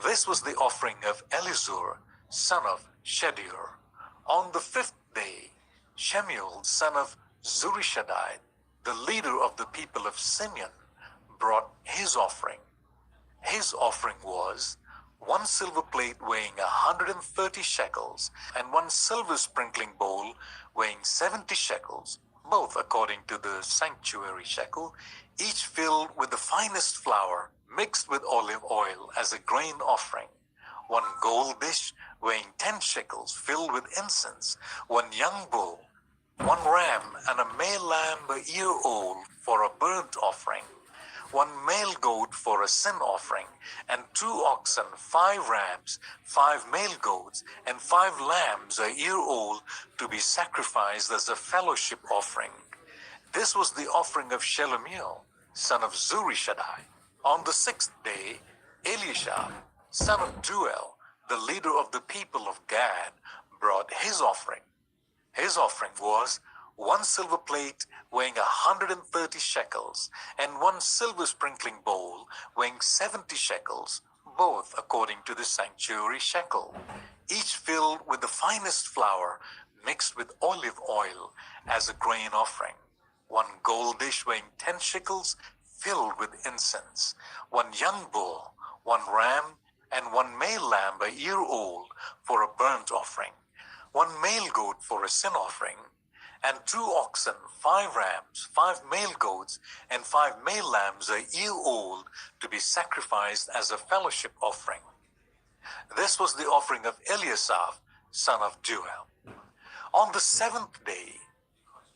This was the offering of Elizur, son of Shedeur. On the 5th day, Shemuel, son of Zurishaddai, the leader of the people of Simeon, brought his offering. His offering was 1 silver plate weighing 130 shekels, and 1 silver sprinkling bowl weighing 70 shekels, both according to the sanctuary shekel, each filled with the finest flour mixed with olive oil as a grain offering. 1 gold dish weighing 10 shekels filled with incense, 1 young bull, 1 ram, and a male lamb a year old for a burnt offering, 1 male goat for a sin offering, and 2 oxen, 5 rams, 5 male goats, and 5 lambs a year old to be sacrificed as a fellowship offering. This was the offering of Shelumiel, son of Zurishaddai. On the 6th day, Elisha, son of Duel, the leader of the people of Gad, brought his offering. His offering was 1 silver plate weighing 130 shekels, and 1 silver sprinkling bowl weighing 70 shekels, both according to the sanctuary shekel, each filled with the finest flour mixed with olive oil as a grain offering. 1 gold dish weighing 10 shekels filled with incense, 1 young bull, 1 ram, and 1 male lamb a year old for a burnt offering, 1 male goat for a sin offering, and 2 oxen, 5 rams, 5 male goats, and 5 male lambs a year old to be sacrificed as a fellowship offering. This was the offering of Eliasaph, son of Duel. On the 7th day,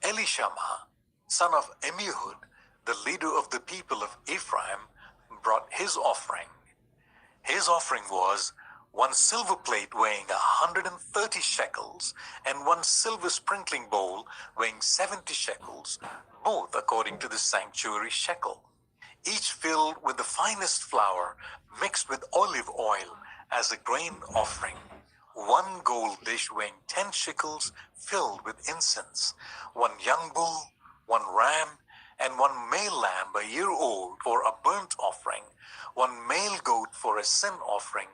Elishama, son of Amihud, the leader of the people of Ephraim, brought his offering. His offering was 1 silver plate weighing 130 shekels, and 1 silver sprinkling bowl weighing 70 shekels, both according to the sanctuary shekel, each filled with the finest flour mixed with olive oil as a grain offering. 1 gold dish weighing 10 shekels filled with incense, 1 young bull, 1 ram, and 1 male lamb a year old for a burnt offering, 1 male goat for a sin offering,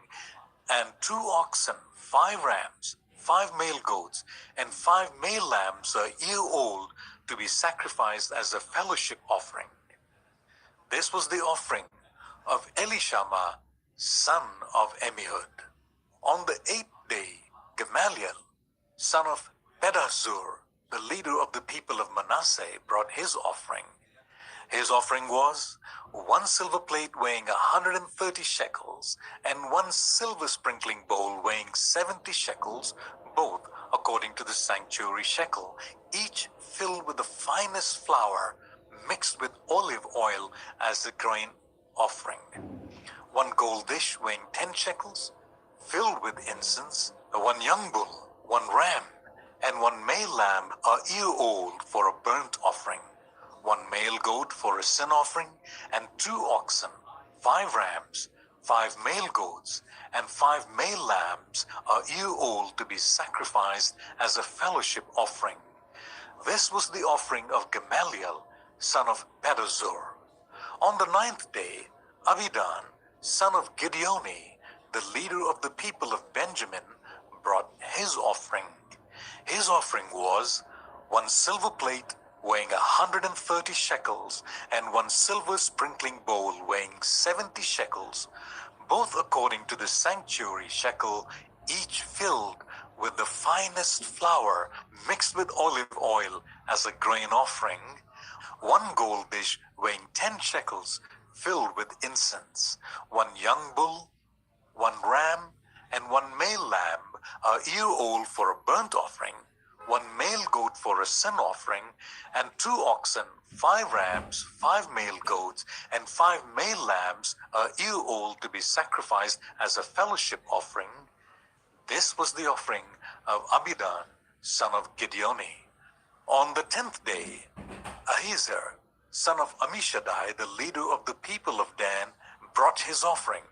and 2 oxen, 5 rams, 5 male goats, and 5 male lambs a year old to be sacrificed as a fellowship offering. This was the offering of Elishama, son of Amihud. On the 8th day, Gamaliel, son of Pedahzur, the leader of the people of Manasseh, brought his offering. His offering was 1 silver plate weighing 130 shekels and 1 silver sprinkling bowl weighing 70 shekels, both according to the sanctuary shekel, each filled with the finest flour mixed with olive oil as a grain offering. 1 gold dish weighing 10 shekels, filled with incense, 1 young bull, 1 ram, and 1 male lamb a year old for a burnt offering, 1 male goat for a sin offering, and 2 oxen, 5 rams, 5 male goats, and 5 male lambs a year old to be sacrificed as a fellowship offering. This was the offering of Gamaliel, son of Pedazur. On the 9th day, Abidan, son of Gideoni, the leader of the people of Benjamin, brought his offering. His offering was 1 silver plate weighing 130 shekels and 1 silver sprinkling bowl weighing 70 shekels, both according to the sanctuary shekel, each filled with the finest flour mixed with olive oil as a grain offering, 1 gold dish weighing 10 shekels filled with incense, 1 young bull, 1 ram, and 1 male lamb a year old for a burnt offering, 1 male goat for a sin offering, and 2 oxen, 5 rams, 5 male goats, and 5 male lambs a year old to be sacrificed as a fellowship offering. This was the offering of Abidan, son of Gideoni. On the 10th day, Ahiezer, son of Ammishaddai, the leader of the people of Dan, brought his offering.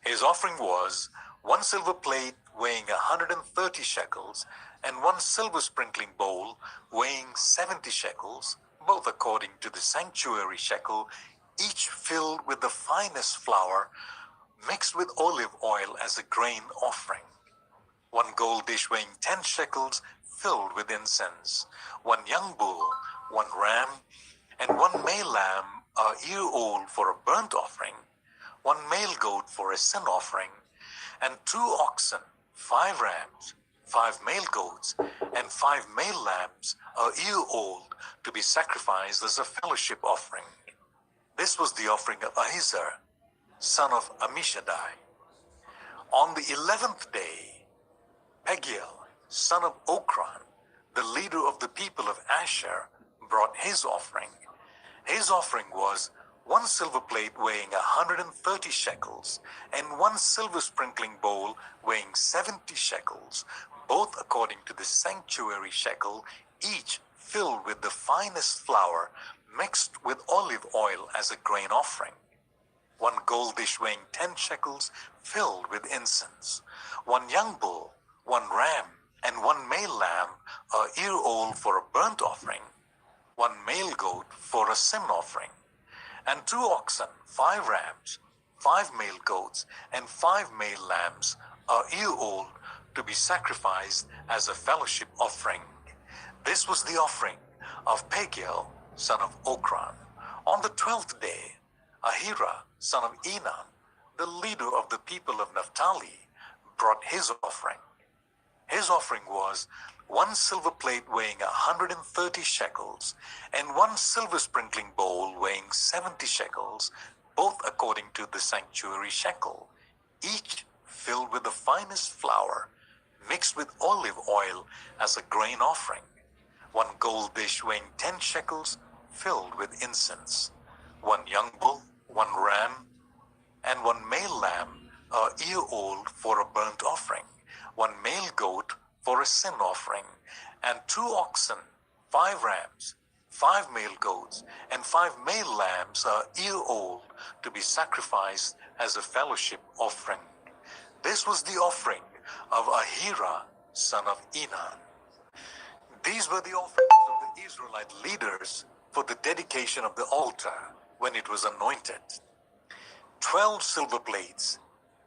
His offering was 1 silver plate weighing 130 shekels and 1 silver sprinkling bowl weighing 70 shekels, both according to the sanctuary shekel, each filled with the finest flour mixed with olive oil as a grain offering. 1 gold dish weighing 10 shekels filled with incense, 1 young bull, 1 ram, and 1 male lamb a year old for a burnt offering, 1 male goat for a sin offering, and 2 oxen, 5 rams, 5 male goats, and 5 male lambs a year old to be sacrificed as a fellowship offering. This was the offering of Ahiezer, son of Ammishaddai. On the 11th day, Pagiel, son of Okran, the leader of the people of Asher, brought his offering. His offering was 1 silver plate weighing 130 shekels, and 1 silver sprinkling bowl weighing 70 shekels, both according to the sanctuary shekel, each filled with the finest flour mixed with olive oil as a grain offering. 1 gold dish weighing 10 shekels filled with incense, 1 young bull, 1 ram, and 1 male lamb a year old for a burnt offering, 1 male goat for a sin offering, and 2 oxen, 5 rams, 5 male goats, and 5 male lambs a year old to be sacrificed as a fellowship offering. This was the offering of Pagiel, son of Okran. On the 12th day, Ahira, son of Enan, the leader of the people of Naphtali, brought his offering. His offering was 1 silver plate weighing 130 shekels, and 1 silver sprinkling bowl weighing 70 shekels, both according to the sanctuary shekel, each filled with the finest flour, mixed with olive oil as a grain offering. 1 gold dish weighing 10 shekels, filled with incense. 1 young bull, 1 ram, and 1 male lamb a year old for a burnt offering. 1 male goat for a sin offering, and 2 oxen, 5 rams, 5 male goats, and 5 male lambs a year old to be sacrificed as a fellowship offering. This was the offering of Ahira, son of Enan. These were the offerings of the Israelite leaders for the dedication of the altar when it was anointed. 12 silver plates,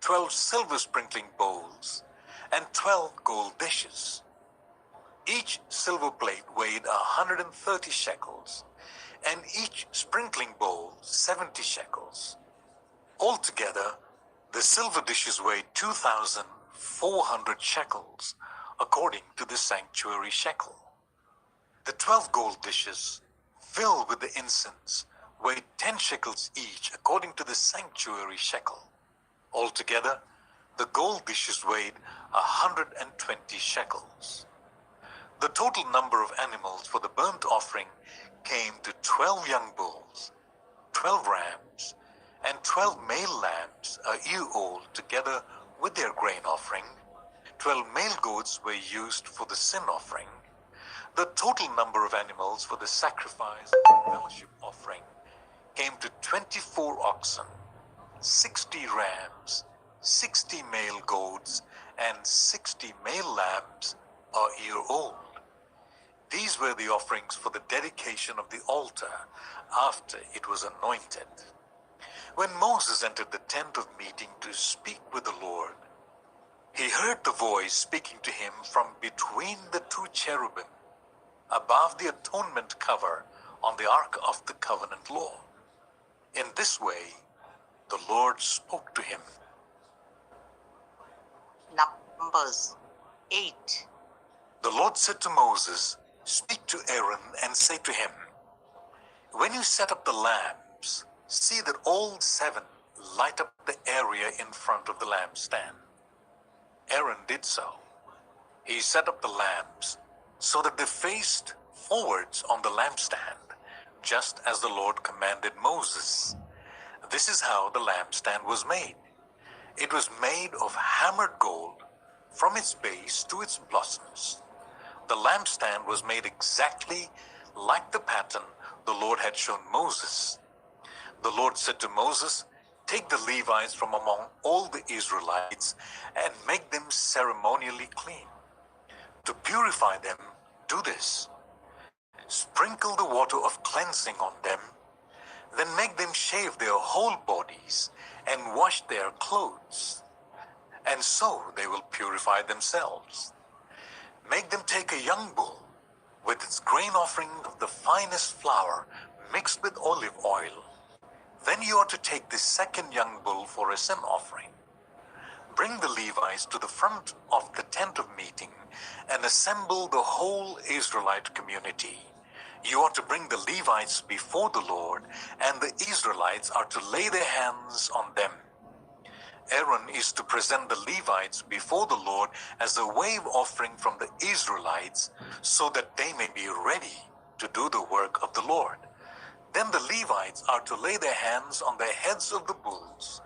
12 silver sprinkling bowls, and 12 gold dishes. Each silver plate weighed 130 shekels, and each sprinkling bowl 70 shekels. Altogether, the silver dishes weighed 2,400 shekels, according to the sanctuary shekel. The 12 gold dishes, filled with the incense, weighed 10 shekels each according to the sanctuary shekel. Altogether, the gold dishes weighed 120 shekels. The total number of animals for the burnt offering came to 12 young bulls, 12 rams, and 12 male lambs a year old, together with their grain offering. 12 male goats were used for the sin offering. The total number of animals for the sacrifice and fellowship offering came to 24 oxen, 60 rams, 60 male goats, and 60 male lambs a year old. These were the offerings for the dedication of the altar after it was anointed. When Moses entered the tent of meeting to speak with the Lord, he heard the voice speaking to him from between the two cherubim above the atonement cover on the Ark of the Covenant law. In this way, the Lord spoke to him. Numbers 8. The Lord said to Moses, "Speak to Aaron and say to him, when you set up the lamps, see that all 7 light up the area in front of the lampstand." Aaron did so. He set up the lamps so that they faced forwards on the lampstand, just as the Lord commanded Moses. This is how the lampstand was made. It was made of hammered gold from its base to its blossoms. The lampstand was made exactly like the pattern the Lord had shown Moses. The Lord said to Moses, "Take the Levites from among all the Israelites and make them ceremonially clean. To purify them, do this. Sprinkle the water of cleansing on them, then make them shave their whole bodies and wash their clothes, and so they will purify themselves. Make them take a young bull with its grain offering of the finest flour mixed with olive oil. Then you are to take the second young bull for a sin offering. Bring the Levites to the front of the tent of meeting and assemble the whole Israelite community. You are to bring the Levites before the Lord, and the Israelites are to lay their hands on them. Aaron is to present the Levites before the Lord as a wave offering from the Israelites, so that they may be ready to do the work of the Lord. Then the Levites are to lay their hands on the heads of the bulls,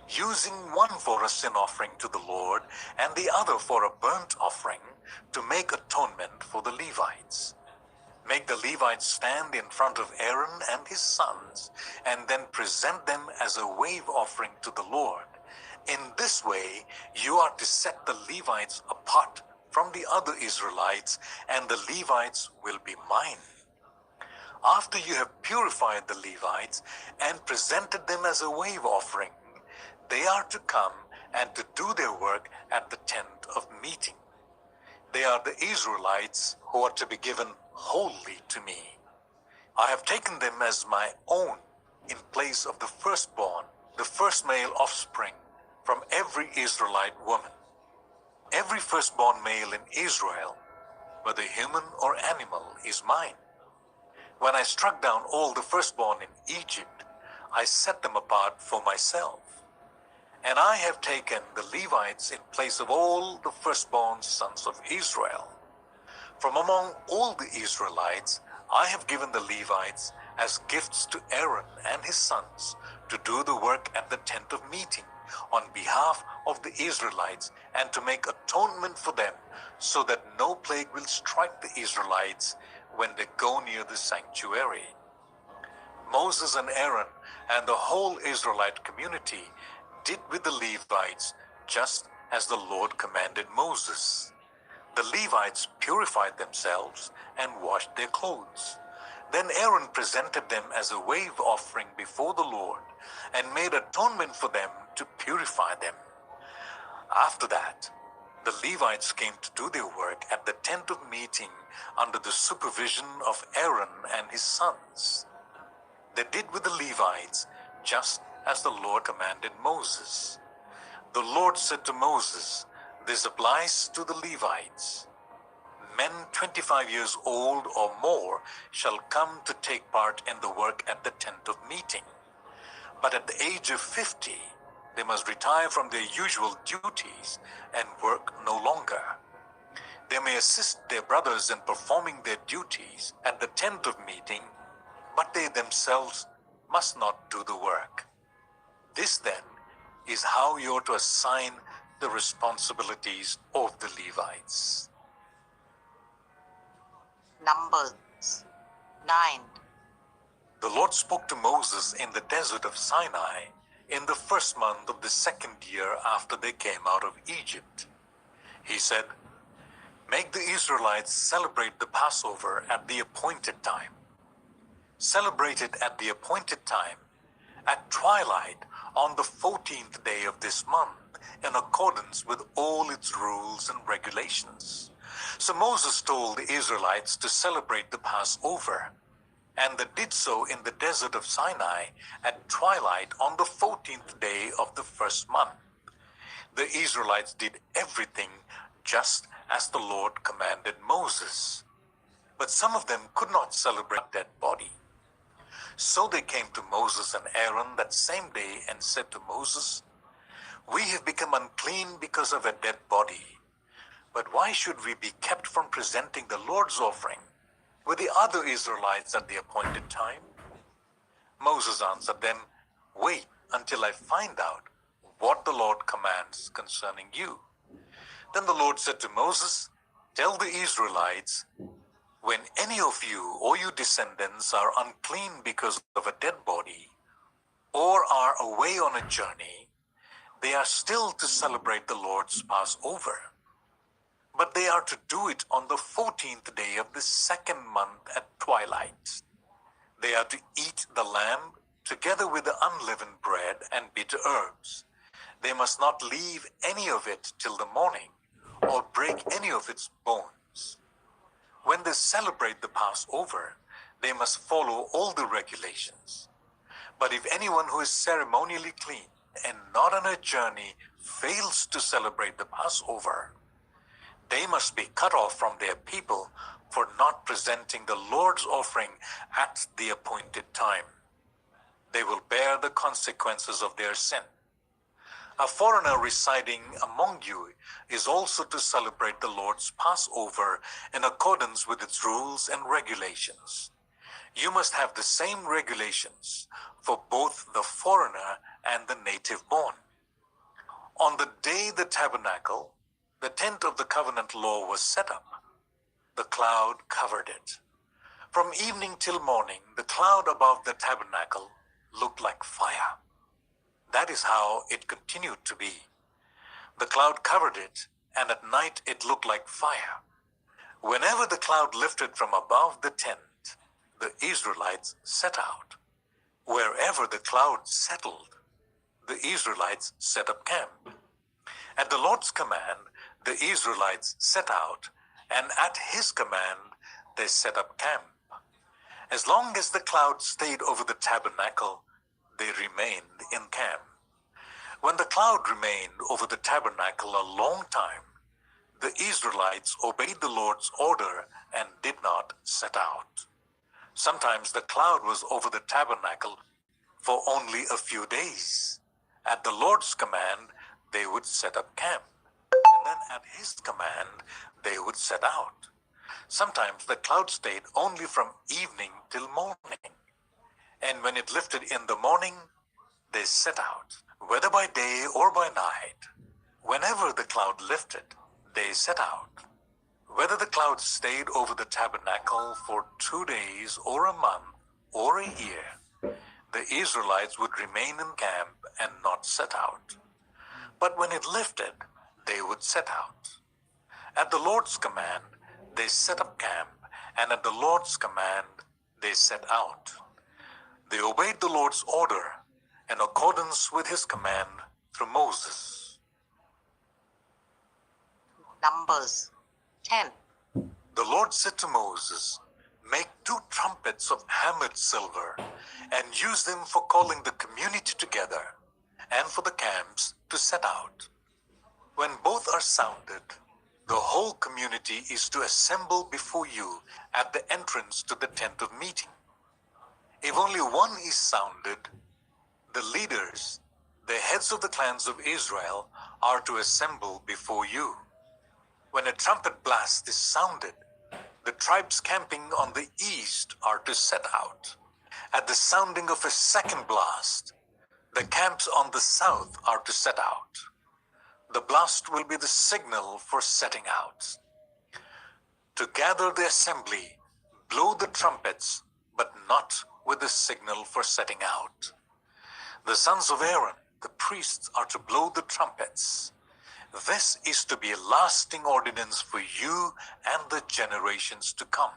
using one for a sin offering to the Lord and the other for a burnt offering, to make atonement for the Levites. Make the Levites stand in front of Aaron and his sons, and then present them as a wave offering to the Lord. In this way, you are to set the Levites apart from the other Israelites, and the Levites will be mine. After you have purified the Levites and presented them as a wave offering, they are to come and to do their work at the tent of meeting. They are the Israelites who are to be given wholly to me. I have taken them as my own in place of the firstborn, the first male offspring from every Israelite woman. Every firstborn male in Israel, whether human or animal, is mine. When I struck down all the firstborn in Egypt, I set them apart for myself. And I have taken the Levites in place of all the firstborn sons of Israel. From among all the Israelites, I have given the Levites as gifts to Aaron and his sons to do the work at the tent of meeting on behalf of the Israelites, and to make atonement for them, so that no plague will strike the Israelites when they go near the sanctuary. Moses and Aaron and the whole Israelite community did with the Levites just as the Lord commanded Moses. The Levites purified themselves and washed their clothes. Then Aaron presented them as a wave offering before the Lord and made atonement for them to purify them. After that, the Levites came to do their work at the tent of meeting under the supervision of Aaron and his sons. They did with the Levites just as the Lord commanded Moses. The Lord said to Moses, "This applies to the Levites. Men 25 years old or more shall come to take part in the work at the tent of meeting. But at the age of 50, they must retire from their usual duties and work no longer. They may assist their brothers in performing their duties at the tent of meeting, but they themselves must not do the work. This then is how you are to assign the responsibilities of the Levites. Numbers 9. The Lord spoke to Moses in the desert of Sinai in the first month of the second year after they came out of Egypt. He said, "Make the Israelites celebrate the Passover at the appointed time. Celebrate it at the appointed time, at twilight on the 14th day of this month, in accordance with all its rules and regulations." So Moses told the Israelites to celebrate the Passover, and they did so in the desert of Sinai at twilight on the 14th day of the first month. The Israelites did everything just as the Lord commanded Moses. But some of them could not celebrate that body. So they came to Moses and Aaron that same day and said to Moses, "We have become unclean because of a dead body. But why should we be kept from presenting the Lord's offering with the other Israelites at the appointed time?" Moses answered them, "Wait until I find out what the Lord commands concerning you." Then the Lord said to Moses, "Tell the Israelites, when any of you or your descendants are unclean because of a dead body, or are away on a journey, they are still to celebrate the Lord's Passover. But they are to do it on the 14th day of the second month at twilight. They are to eat the lamb together with the unleavened bread and bitter herbs. They must not leave any of it till the morning, or break any of its bones. When they celebrate the Passover, they must follow all the regulations. But if anyone who is ceremonially clean and not on a journey fails to celebrate the Passover, they must be cut off from their people for not presenting the Lord's offering at the appointed time. They will bear the consequences of their sin. A foreigner residing among you is also to celebrate the Lord's Passover in accordance with its rules and regulations. You must have the same regulations for both the foreigner and the native born. On the day the tabernacle, the tent of the covenant law, was set up, the cloud covered it. From evening till morning, the cloud above the tabernacle looked like fire. That is how it continued to be. The cloud covered it, and at night it looked like fire. Whenever the cloud lifted from above the tent, the Israelites set out. Wherever the cloud settled, the Israelites set up camp. At the Lord's command, the Israelites set out, and at his command, they set up camp. As long as the cloud stayed over the tabernacle, they remained in camp. When the cloud remained over the tabernacle a long time, the Israelites obeyed the Lord's order and did not set out. Sometimes the cloud was over the tabernacle for only a few days. At the Lord's command, they would set up camp. And then at his command, they would set out. Sometimes the cloud stayed only from evening till morning. And when it lifted in the morning, they set out. Whether by day or by night, whenever the cloud lifted, they set out. Whether the cloud stayed over the tabernacle for 2 days or a month or a year, the Israelites would remain in camp and not set out. But when it lifted, they would set out. At the Lord's command, they set up camp, and at the Lord's command, they set out. They obeyed the Lord's order in accordance with his command through Moses. Numbers 10. The Lord said to Moses, "Make 2 trumpets of hammered silver and use them for calling the community together and for the camps to set out. When both are sounded, The whole community is to assemble before you at the entrance to the tent of meeting. If only one is sounded, the leaders, the heads of the clans of Israel, are to assemble before you. When a trumpet blast is sounded, the tribes camping on the east are to set out. At the sounding of a second blast, the camps on the south are to set out. The blast will be the signal for setting out. To gather the assembly, blow the trumpets, but not with the signal for setting out. The sons of Aaron, the priests, are to blow the trumpets. This is to be a lasting ordinance for you and the generations to come.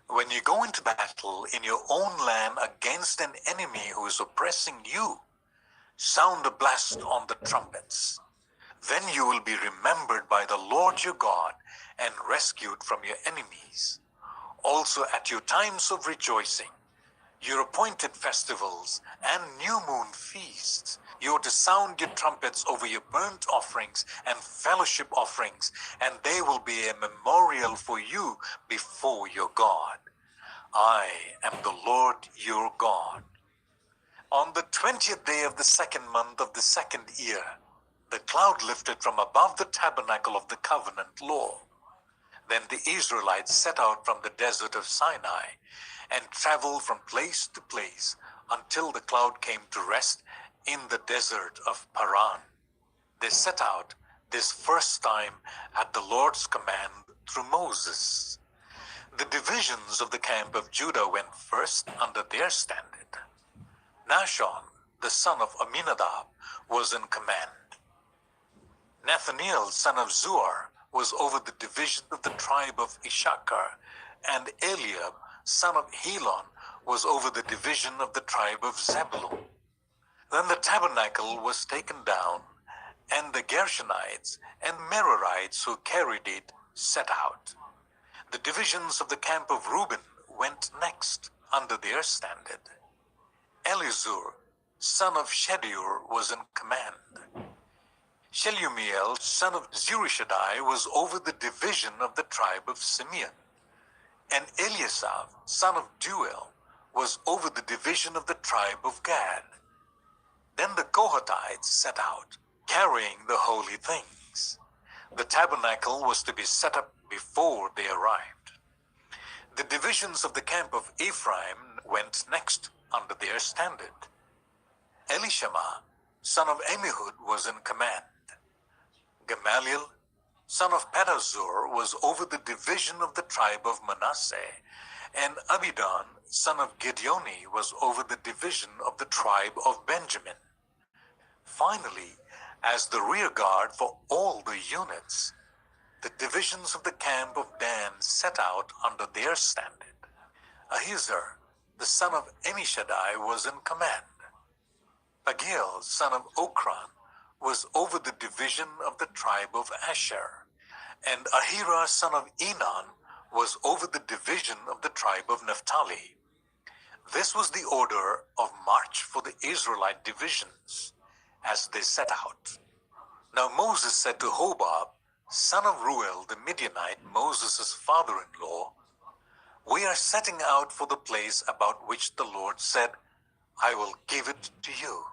When you go into battle in your own land against an enemy who is oppressing you, sound a blast on the trumpets. Then you will be remembered by the Lord your God and rescued from your enemies. Also at your times of rejoicing, your appointed festivals and new moon feasts, you are to sound your trumpets over your burnt offerings and fellowship offerings, and they will be a memorial for you before your God. I am the Lord your God. On the 20th day of the second month of the second year, the cloud lifted from above the tabernacle of the covenant law. Then the Israelites set out from the desert of Sinai and traveled from place to place until the cloud came to rest in the desert of Paran. They set out this first time at the Lord's command through Moses. The divisions of the camp of Judah went first under their standard. Nahshon, the son of Amminadab, was in command. Nathaniel, son of Zuar, was over the division of the tribe of Issachar, and Eliab, son of Helon, was over the division of the tribe of Zebulun. Then the tabernacle was taken down, and the Gershonites and Merarites who carried it set out. The divisions of the camp of Reuben went next under their standard. Elizur, son of Shedeur, was in command. Shelumiel, son of Zurishaddai, was over the division of the tribe of Simeon. And Eliasaph, son of Duel, was over the division of the tribe of Gad. Then the Kohathites set out, carrying the holy things. The tabernacle was to be set up before they arrived. The divisions of the camp of Ephraim went next under their standard. Elishama, son of Amihud, was in command. Gamaliel, son of Pedazur, was over the division of the tribe of Manasseh, and Abidan, son of Gideoni, was over the division of the tribe of Benjamin. Finally, as the rear guard for all the units, the divisions of the camp of Dan set out under their standard. Ahiezer, the son of Ammishaddai, was in command. Pagiel, son of Okran, was over the division of the tribe of Asher, and Ahira, son of Enan, was over the division of the tribe of Naphtali. This was the order of march for the Israelite divisions as they set out. Now Moses said to Hobab, son of Ruel the Midianite, Moses' father-in-law, "We are setting out for the place about which the Lord said, 'I will give it to you.'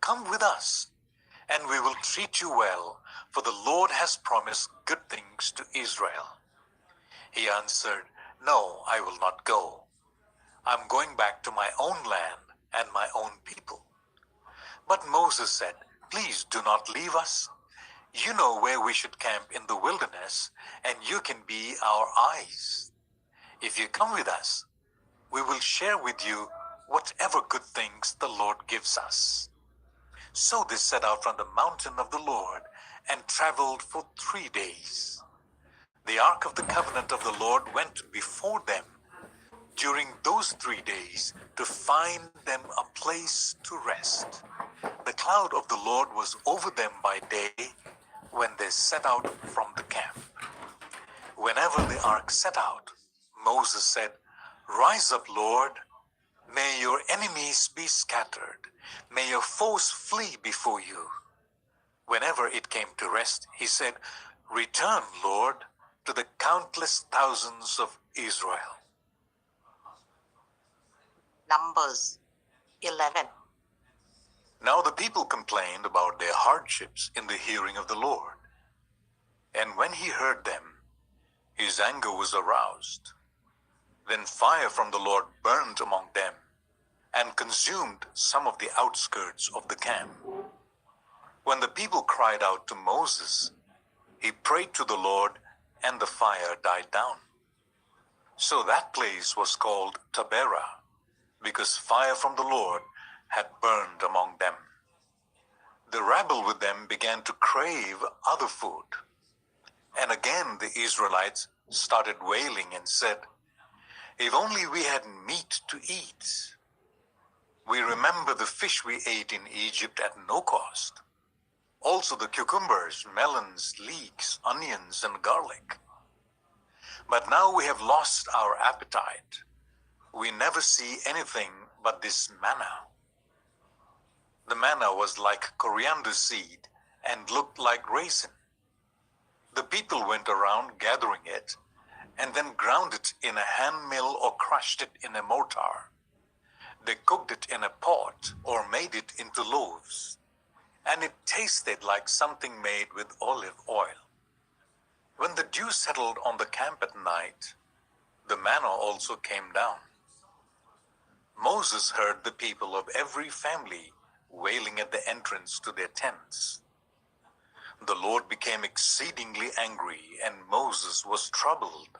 Come with us, and we will treat you well, for the Lord has promised good things to Israel." He answered, "No, I will not go. I'm going back to my own land and my own people." But Moses said, "Please do not leave us. You know where we should camp in the wilderness, and you can be our eyes. If you come with us, we will share with you whatever good things the Lord gives us." So they set out from the mountain of the Lord and traveled for 3 days. The ark of the covenant of the Lord went before them during those 3 days to find them a place to rest. The cloud of the Lord was over them by day when they set out from the camp. Whenever the ark set out, Moses said, "Rise up, Lord. May your enemies be scattered. May your foes flee before you." Whenever it came to rest, he said, Return, Lord, to the countless thousands of Israel. Numbers 11. Now the people complained about their hardships in the hearing of the Lord. And when he heard them, his anger was aroused. Then fire from the Lord burned among them and consumed some of the outskirts of the camp. When the people cried out to Moses, he prayed to the Lord, and the fire died down. So that place was called Taberah, because fire from the Lord had burned among them. The rabble with them began to crave other food. And again the Israelites started wailing and said, "If only we had meat to eat. We remember the fish we ate in Egypt at no cost. Also the cucumbers, melons, leeks, onions, and garlic. But now we have lost our appetite. We never see anything but this manna." The manna was like coriander seed and looked like raisin. The people went around gathering it and then ground it in a hand mill or crushed it in a mortar. They cooked it in a pot or made it into loaves, and it tasted like something made with olive oil. When the dew settled on the camp at night, the manna also came down. Moses heard the people of every family wailing at the entrance to their tents. The Lord became exceedingly angry, and Moses was troubled.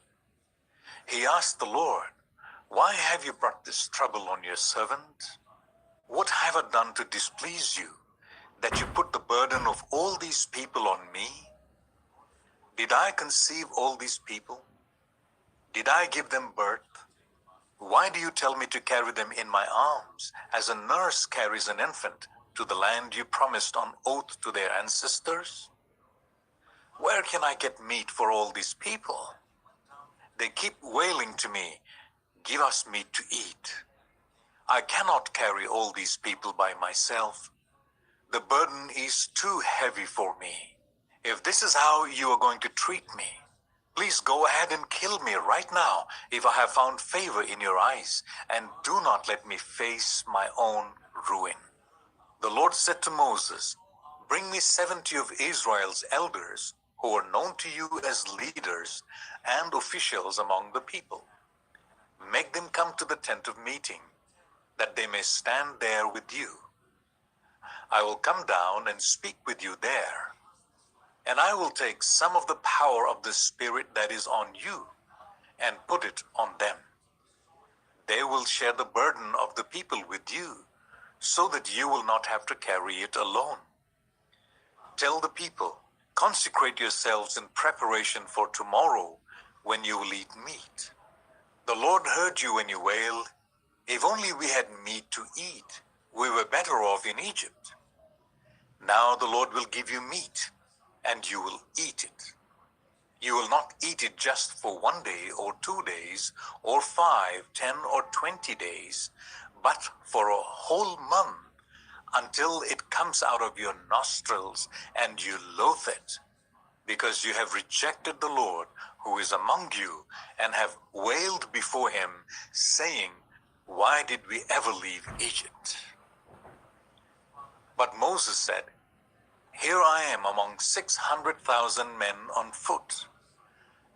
He asked the Lord, "Why have you brought this trouble on your servant? What have I done to displease you, that you put the burden of all these people on me? Did I conceive all these people? Did I give them birth? Why do you tell me to carry them in my arms, as a nurse carries an infant, to the land you promised on oath to their ancestors? Where can I get meat for all these people? They keep wailing to me, 'Give us meat to eat.' I cannot carry all these people by myself. The burden is too heavy for me. If this is how you are going to treat me, please go ahead and kill me right now if I have found favor in your eyes, and do not let me face my own ruin." The Lord said to Moses, "Bring me 70 of Israel's elders who are known to you as leaders and officials among the people. Make them come to the tent of meeting, that they may stand there with you. I will come down and speak with you there, and I will take some of the power of the Spirit that is on you and put it on them. They will share the burden of the people with you, so that you will not have to carry it alone. Tell the people, 'Consecrate yourselves in preparation for tomorrow, when you will eat meat.' The Lord heard you when you wailed, 'If only we had meat to eat. We were better off in Egypt.' Now the Lord will give you meat, and you will eat it. You will not eat it just for 1 day or 2 days, or 5, 10, or 20 days, but for a whole month, until it comes out of your nostrils and you loathe it, because you have rejected the Lord who is among you, and have wailed before him, saying, 'Why did we ever leave Egypt?' But Moses said, 'Here I am among 600,000 men on foot,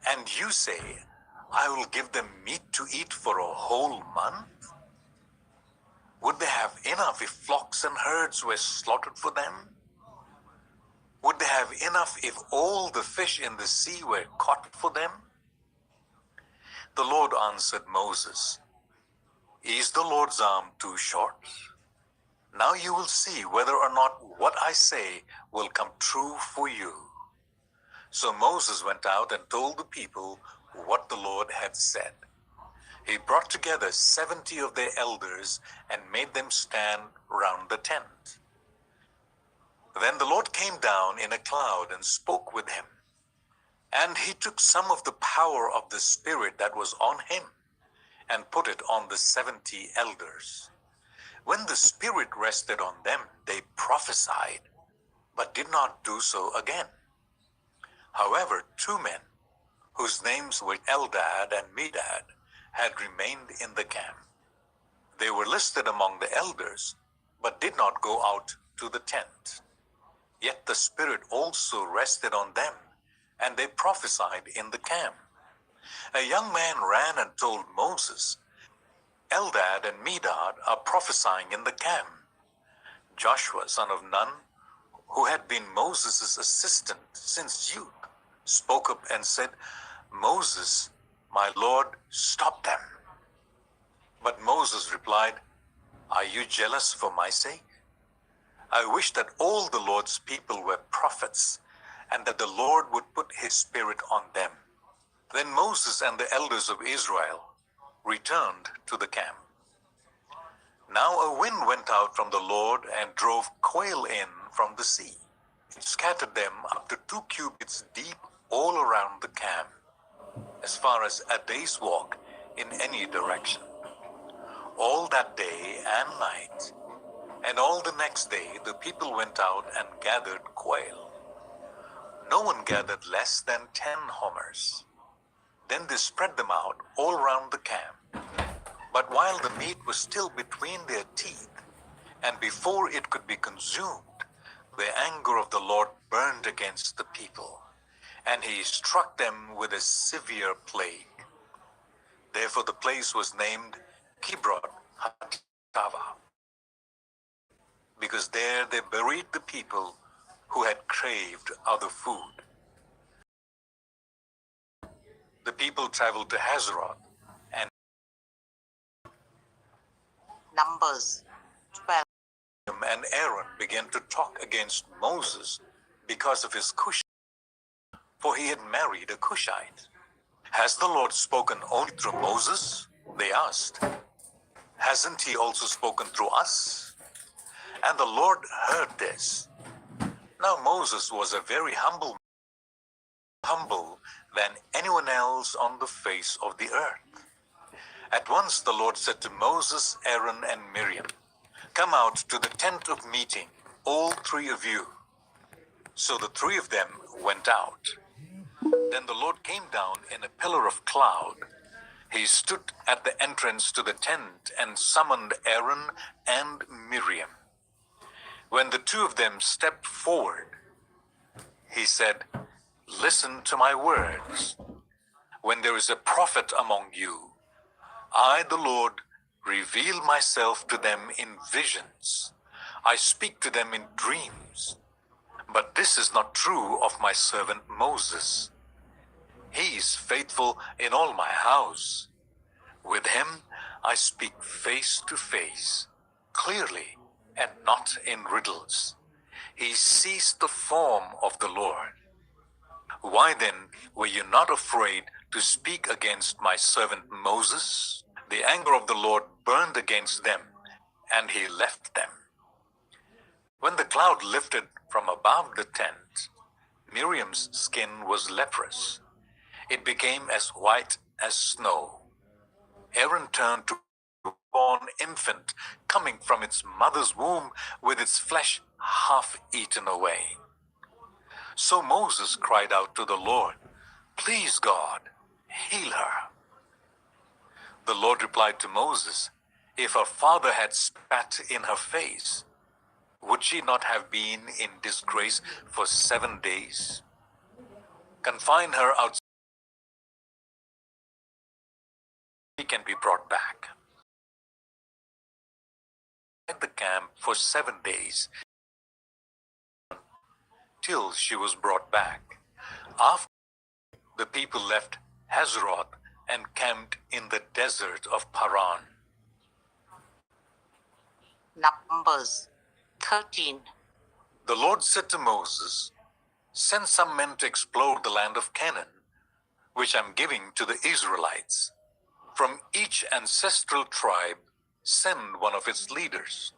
and you say, I will give them meat to eat for a whole month? Would they have enough if flocks and herds were slaughtered for them? Would they have enough if all the fish in the sea were caught for them?' The Lord answered Moses, 'Is the Lord's arm too short? Now you will see whether or not what I say will come true for you.' So Moses went out and told the people what the Lord had said. He brought together 70 of their elders and made them stand round the tent. Then the Lord came down in a cloud and spoke with him. And he took some of the power of the Spirit that was on him and put it on the 70 elders. When the Spirit rested on them, they prophesied, but did not do so again. However, two men, whose names were Eldad and Medad, had remained in the camp. They were listed among the elders, but did not go out to the tent. Yet the Spirit also rested on them, and they prophesied in the camp. A young man ran and told Moses, Eldad and Medad are prophesying in the camp. Joshua, son of Nun, who had been Moses' assistant since youth, spoke up and said, Moses, my Lord, stop them. But Moses replied, Are you jealous for my sake? I wish that all the Lord's people were prophets, and that the Lord would put his Spirit on them. Then Moses and the elders of Israel returned to the camp. Now a wind went out from the Lord and drove quail in from the sea. It scattered them up to 2 cubits deep all around the camp, as far as a day's walk in any direction. All that day and night, and all the next day, the people went out and gathered quail. No one gathered less than 10 homers. Then they spread them out all around the camp. But while the meat was still between their teeth, and before it could be consumed, the anger of the Lord burned against the people, and he struck them with a severe plague. Therefore the place was named Kibroth Hattaavah, because there they buried the people who had craved other food. The people traveled to Hazeroth, and Numbers 12. and Aaron began to talk against Moses because of his Cush, for he had married a Cushite. Has the Lord spoken only through Moses? They asked. Hasn't he also spoken through us? And the Lord heard this. Now Moses was a very humble than anyone else on the face of the earth. At once the Lord said to Moses, Aaron, and Miriam, Come out to the tent of meeting, all 3 of you. So the 3 of them went out. Then the Lord came down in a pillar of cloud. He stood at the entrance to the tent and summoned Aaron and Miriam. When the 2 of them stepped forward, he said, Listen to my words. When there is a prophet among you, I, the Lord, reveal myself to them in visions. I speak to them in dreams. But this is not true of my servant Moses. He is faithful in all my house. With him I speak face to face, clearly and not in riddles. He sees the form of the Lord. Why then were you not afraid to speak against my servant Moses? The anger of the Lord burned against them, and he left them. When the cloud lifted from above the tent, Miriam's skin was leprous. It became as white as snow. Aaron turned to a born infant coming from its mother's womb with its flesh half eaten away. So Moses cried out to the Lord, Please, God, heal her. The Lord replied to Moses, If her father had spat in her face, would she not have been in disgrace for 7 days? Confine her outside, she can be brought back. At the camp for 7 days, till she was brought back. After the people left Hazeroth and camped in the desert of Paran. Numbers 13. The Lord said to Moses, Send some men to explore the land of Canaan, which I'm giving to the Israelites. From each ancestral tribe, send one of its leaders.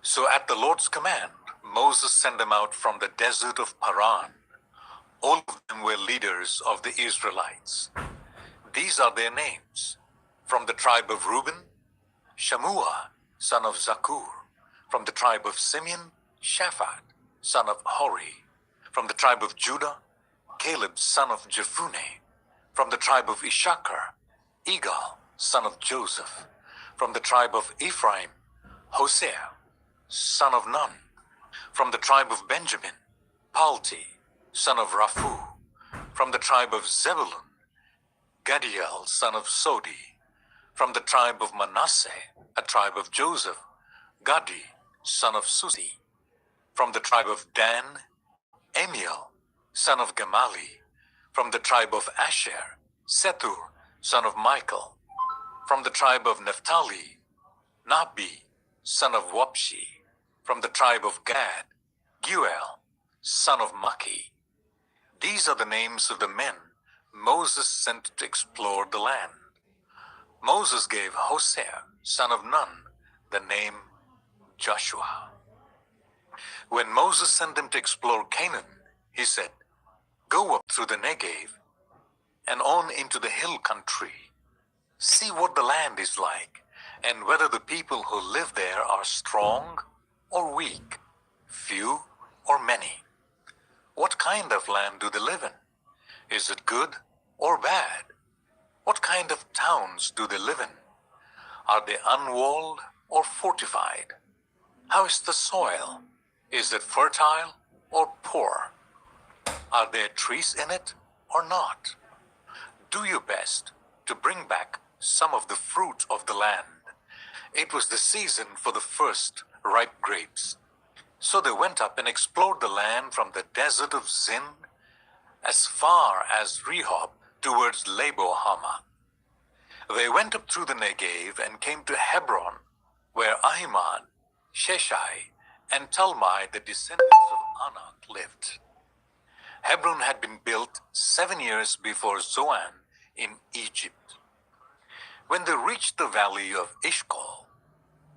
So at the Lord's command, Moses sent them out from the desert of Paran. All of them were leaders of the Israelites. These are their names. From the tribe of Reuben, Shammua, son of Zakur. From the tribe of Simeon, Shaphat, son of Hori. From the tribe of Judah, Caleb son of Jephunneh. From the tribe of Issachar, Egal son of Joseph. From the tribe of Ephraim, Hosea son of Nun. From the tribe of Benjamin, Palti son of Raphu. From the tribe of Zebulun, Gadiel son of Sodi. From the tribe of Manasseh, a tribe of Joseph, Gadi son of Susi. From the tribe of Dan, Amiel son of Gamali. From the tribe of Asher, Sethur son of Michael. From the tribe of Naphtali, Nabi son of Wapshi. From the tribe of Gad, Guel son of Maki. These are the names of the men Moses sent to explore the land. Moses gave Hosea son of Nun the name Joshua. When Moses sent them to explore Canaan, he said, "Go up through the Negev and on into the hill country. See what the land is like, and whether the people who live there are strong or weak, few or many. What kind of land do they live in? Is it good or bad? What kind of towns do they live in? Are they unwalled or fortified? How is the soil? Is it fertile or poor? Are there trees in it or not? Do your best to bring back some of the fruit of the land." It was the season for the first ripe grapes. So they went up and explored the land from the desert of Zin as far as Rehob towards Labo Hamath. They went up through the Negev and came to Hebron, where Ahiman, Sheshai, and Talmai, the descendants of Anak, lived. Hebron had been built 7 years before Zoan in Egypt. When they reached the valley of Eshcol,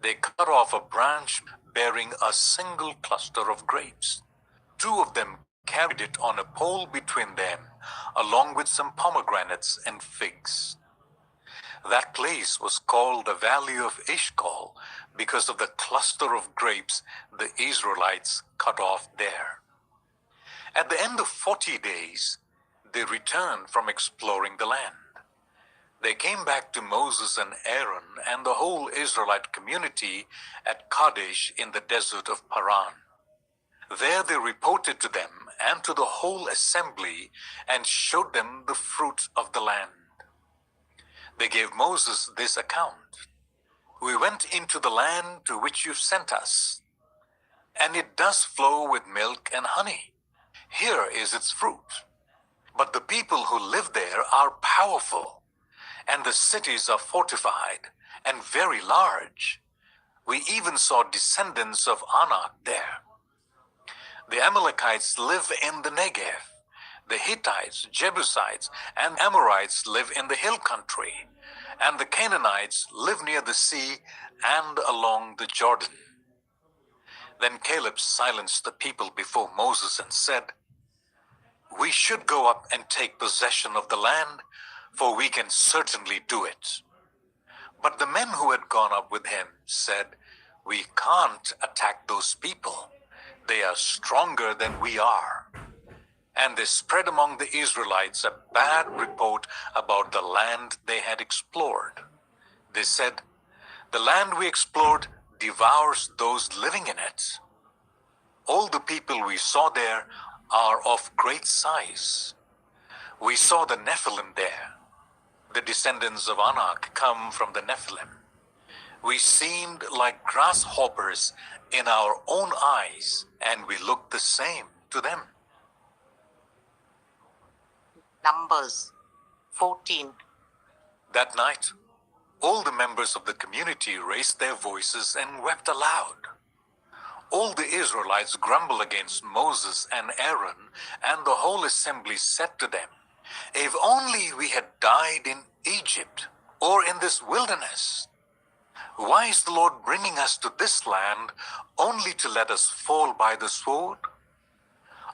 they cut off a branch bearing a single cluster of grapes. 2 of them carried it on a pole between them, along with some pomegranates and figs. That place was called the Valley of Eshcol because of the cluster of grapes the Israelites cut off there. At the end of 40 days, they returned from exploring the land. They came back to Moses and Aaron and the whole Israelite community at Kadesh in the desert of Paran. There they reported to them and to the whole assembly and showed them the fruit of the land. They gave Moses this account: "We went into the land to which you sent us, and it does flow with milk and honey. Here is its fruit. But the people who live there are powerful, and the cities are fortified and very large. We even saw descendants of Anak there. The Amalekites live in the Negev. The Hittites, Jebusites, and Amorites live in the hill country, and the Canaanites live near the sea and along the Jordan." Then Caleb silenced the people before Moses and said, "We should go up and take possession of the land, for we can certainly do it." But the men who had gone up with him said, "We can't attack those people. They are stronger than we are." And they spread among the Israelites a bad report about the land they had explored. They said, "The land we explored devours those living in it. All the people we saw there are of great size. We saw the Nephilim there. The descendants of Anak come from the Nephilim. We seemed like grasshoppers in our own eyes, and we looked the same to them." Numbers 14. That night, all the members of the community raised their voices and wept aloud. All the Israelites grumbled against Moses and Aaron, and the whole assembly said to them, "If only we had died in Egypt or in this wilderness. Why is the Lord bringing us to this land only to let us fall by the sword?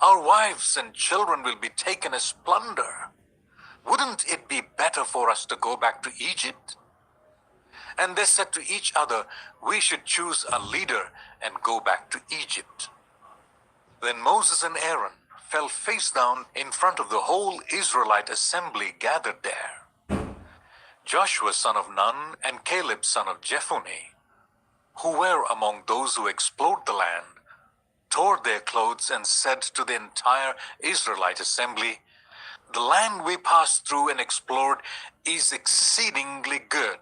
Our wives and children will be taken as plunder. Wouldn't it be better for us to go back to Egypt?" And they said to each other, "We should choose a leader and go back to Egypt." Then Moses and Aaron fell face down in front of the whole Israelite assembly gathered there. Joshua son of Nun and Caleb son of Jephunneh, who were among those who explored the land, tore their clothes and said to the entire Israelite assembly, "The land we passed through and explored is exceedingly good.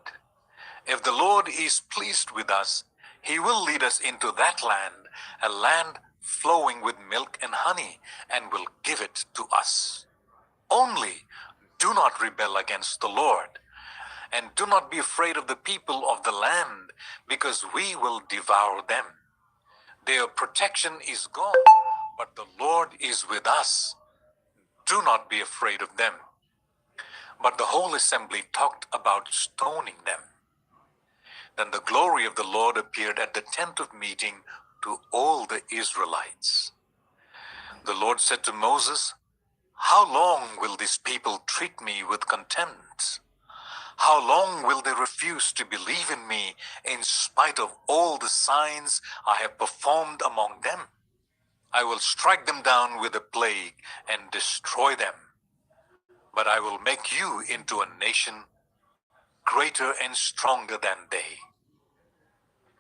If the Lord is pleased with us, he will lead us into that land, a land flowing with milk and honey, and will give it to us. Only do not rebel against the Lord, and do not be afraid of the people of the land, because we will devour them. Their protection is gone, but the Lord is with us. Do not be afraid of them." But the whole assembly talked about stoning them. Then the glory of the Lord appeared at the tent of meeting to all the Israelites. The Lord said to Moses, "How long will this people treat me with contempt? How long will they refuse to believe in me in spite of all the signs I have performed among them? I will strike them down with a plague and destroy them. But I will make you into a nation greater and stronger than they."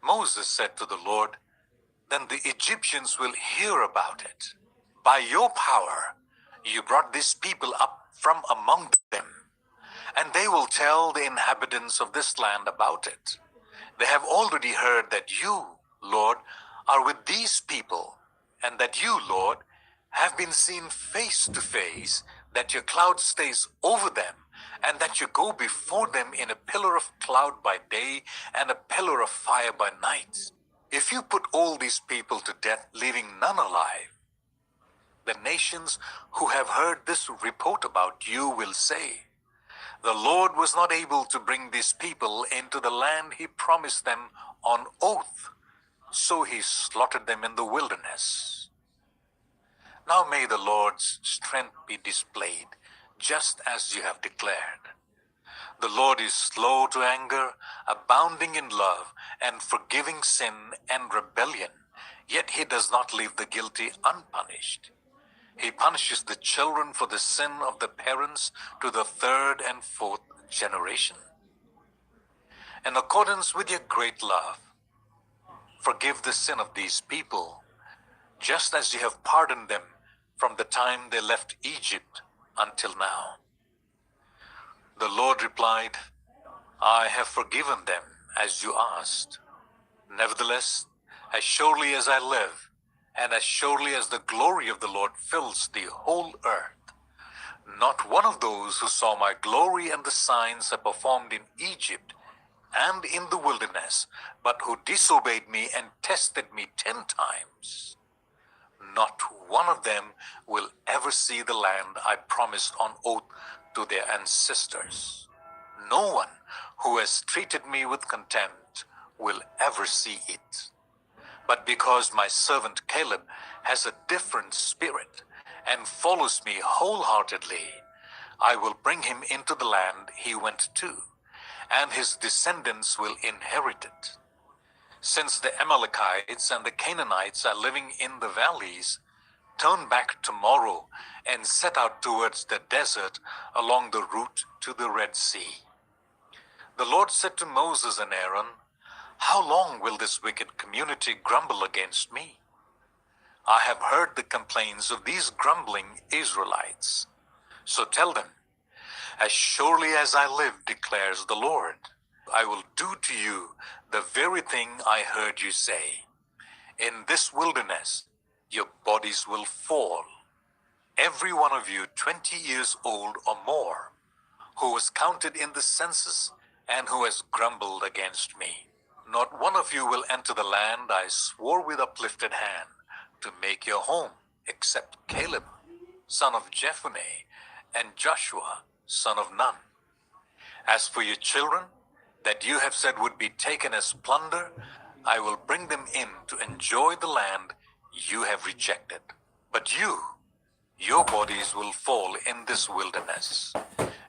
Moses said to the Lord, "Then the Egyptians will hear about it. By your power, you brought these people up from among them, and they will tell the inhabitants of this land about it. They have already heard that you, Lord, are with these people, and that you, Lord, have been seen face to face, that your cloud stays over them, and that you go before them in a pillar of cloud by day and a pillar of fire by night. If you put all these people to death, leaving none alive, the nations who have heard this report about you will say, 'The Lord was not able to bring these people into the land he promised them on oath, so he slaughtered them in the wilderness.' Now may the Lord's strength be displayed, just as you have declared. The Lord is slow to anger, abounding in love, and forgiving sin and rebellion, yet he does not leave the guilty unpunished. He punishes the children for the sin of the parents to the third and fourth generation. In accordance with your great love, forgive the sin of these people, just as you have pardoned them from the time they left Egypt until now." The Lord replied, "I have forgiven them as you asked. Nevertheless, as surely as I live, and as surely as the glory of the Lord fills the whole earth, not one of those who saw my glory and the signs I performed in Egypt and in the wilderness, but who disobeyed me and tested me 10 times, not one of them will ever see the land I promised on oath to their ancestors. No one who has treated me with contempt will ever see it. But because my servant Caleb has a different spirit and follows me wholeheartedly, I will bring him into the land he went to, and his descendants will inherit it. Since the Amalekites and the Canaanites are living in the valleys, turn back tomorrow and set out towards the desert along the route to the Red Sea." The Lord said to Moses and Aaron, "How long will this wicked community grumble against me? I have heard the complaints of these grumbling Israelites. So tell them, as surely as I live, declares the Lord, I will do to you the very thing I heard you say. In this wilderness, your bodies will fall. Every one of you 20 years old or more, who was counted in the census and who has grumbled against me. Not one of you will enter the land I swore with uplifted hand to make your home, except Caleb, son of Jephunneh, and Joshua, son of Nun. As for your children, that you have said would be taken as plunder, I will bring them in to enjoy the land you have rejected. But your bodies will fall in this wilderness.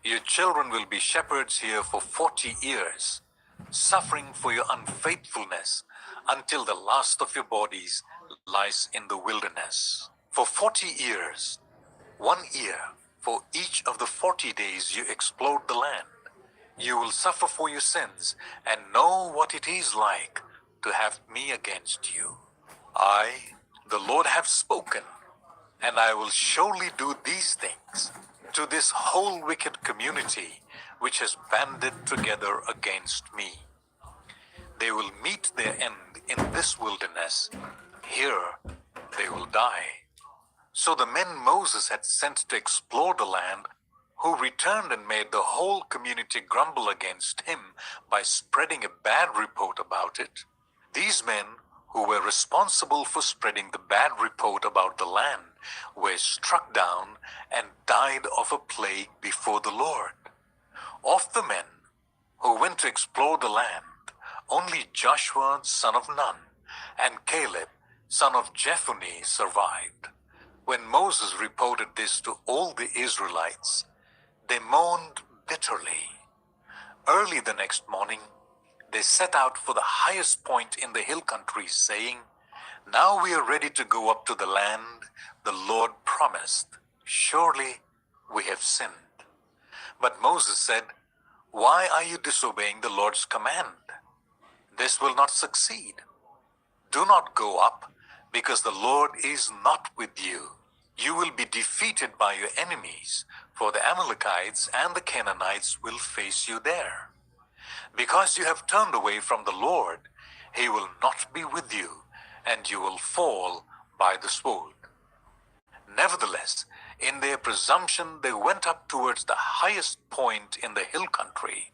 Your children will be shepherds here for 40 years, suffering for your unfaithfulness until the last of your bodies lies in the wilderness. For 40 years, 1 year for each of the 40 days you explored the land, you will suffer for your sins and know what it is like to have me against you. I, the Lord, have spoken, and I will surely do these things to this whole wicked community which has banded together against me. They will meet their end in this wilderness. Here they will die. So the men Moses had sent to explore the land, who returned and made the whole community grumble against him by spreading a bad report about it, these men who were responsible for spreading the bad report about the land were struck down and died of a plague before the Lord. Of the men who went to explore the land, only Joshua son of Nun and Caleb son of Jephunneh survived. When Moses reported this to all the Israelites, they mourned bitterly. Early the next morning, they set out for the highest point in the hill country, saying, "Now we are ready to go up to the land the Lord promised. Surely we have sinned." But Moses said, "Why are you disobeying the Lord's command? This will not succeed. Do not go up, because the Lord is not with you. You will be defeated by your enemies, for the Amalekites and the Canaanites will face you there. Because you have turned away from the Lord, he will not be with you, and you will fall by the sword." Nevertheless, in their presumption they went up towards the highest point in the hill country,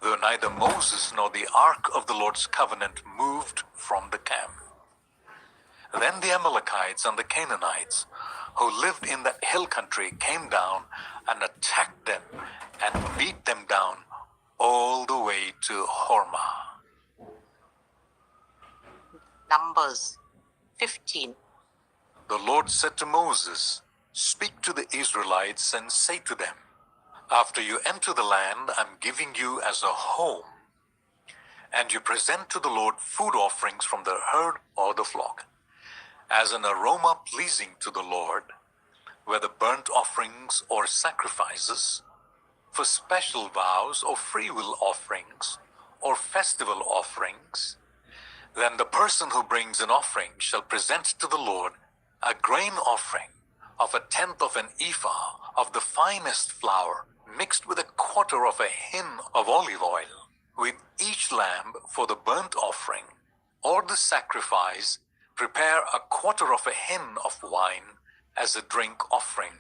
though neither Moses nor the ark of the Lord's covenant moved from the camp. Then the Amalekites and the Canaanites, who lived in that hill country, came down and attacked them and beat them down all the way to Hormah. Numbers 15. The Lord said to Moses, "Speak to the Israelites and say to them, after you enter the land I'm giving you as a home, and you present to the Lord food offerings from the herd or the flock, as an aroma pleasing to the Lord, whether burnt offerings or sacrifices, for special vows or freewill offerings or festival offerings, then the person who brings an offering shall present to the Lord a grain offering of 1/10 of an ephah of the finest flour mixed with 1/4 of a hin of olive oil. With each lamb for the burnt offering or the sacrifice, prepare 1/4 of a hin of wine as a drink offering.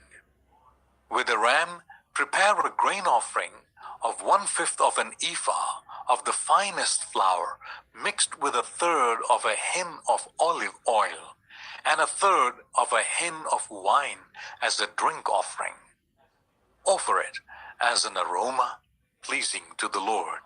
With the ram, prepare a grain offering of 1/5 of an ephah of the finest flour mixed with 1/3 of a hin of olive oil and 1/3 of a hin of wine as a drink offering. Offer it as an aroma pleasing to the Lord.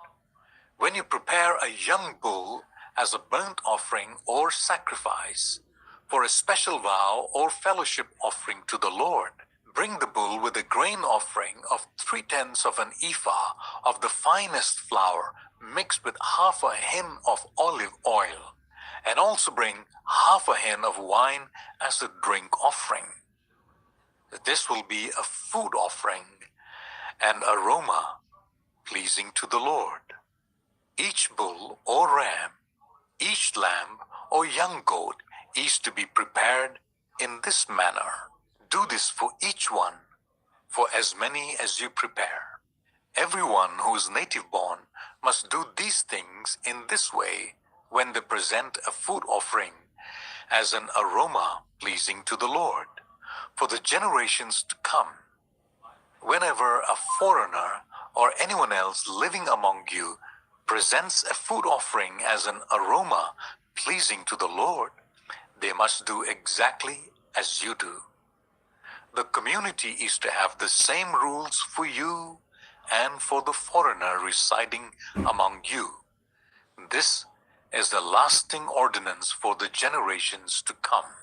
When you prepare a young bull as a burnt offering or sacrifice, for a special vow or fellowship offering to the Lord, bring the bull with a grain offering of 3/10 of an ephah of the finest flour mixed with 1/2 a hin of olive oil, and also bring 1/2 a hin of wine as a drink offering. This will be a food offering, an aroma pleasing to the Lord. Each bull or ram, each lamb or young goat is to be prepared in this manner. Do this for each one, for as many as you prepare. Everyone who is native born must do these things in this way when they present a food offering as an aroma pleasing to the Lord, for the generations to come. Whenever a foreigner or anyone else living among you presents a food offering as an aroma pleasing to the Lord, they must do exactly as you do. The community is to have the same rules for you and for the foreigner residing among you. This is the lasting ordinance for the generations to come.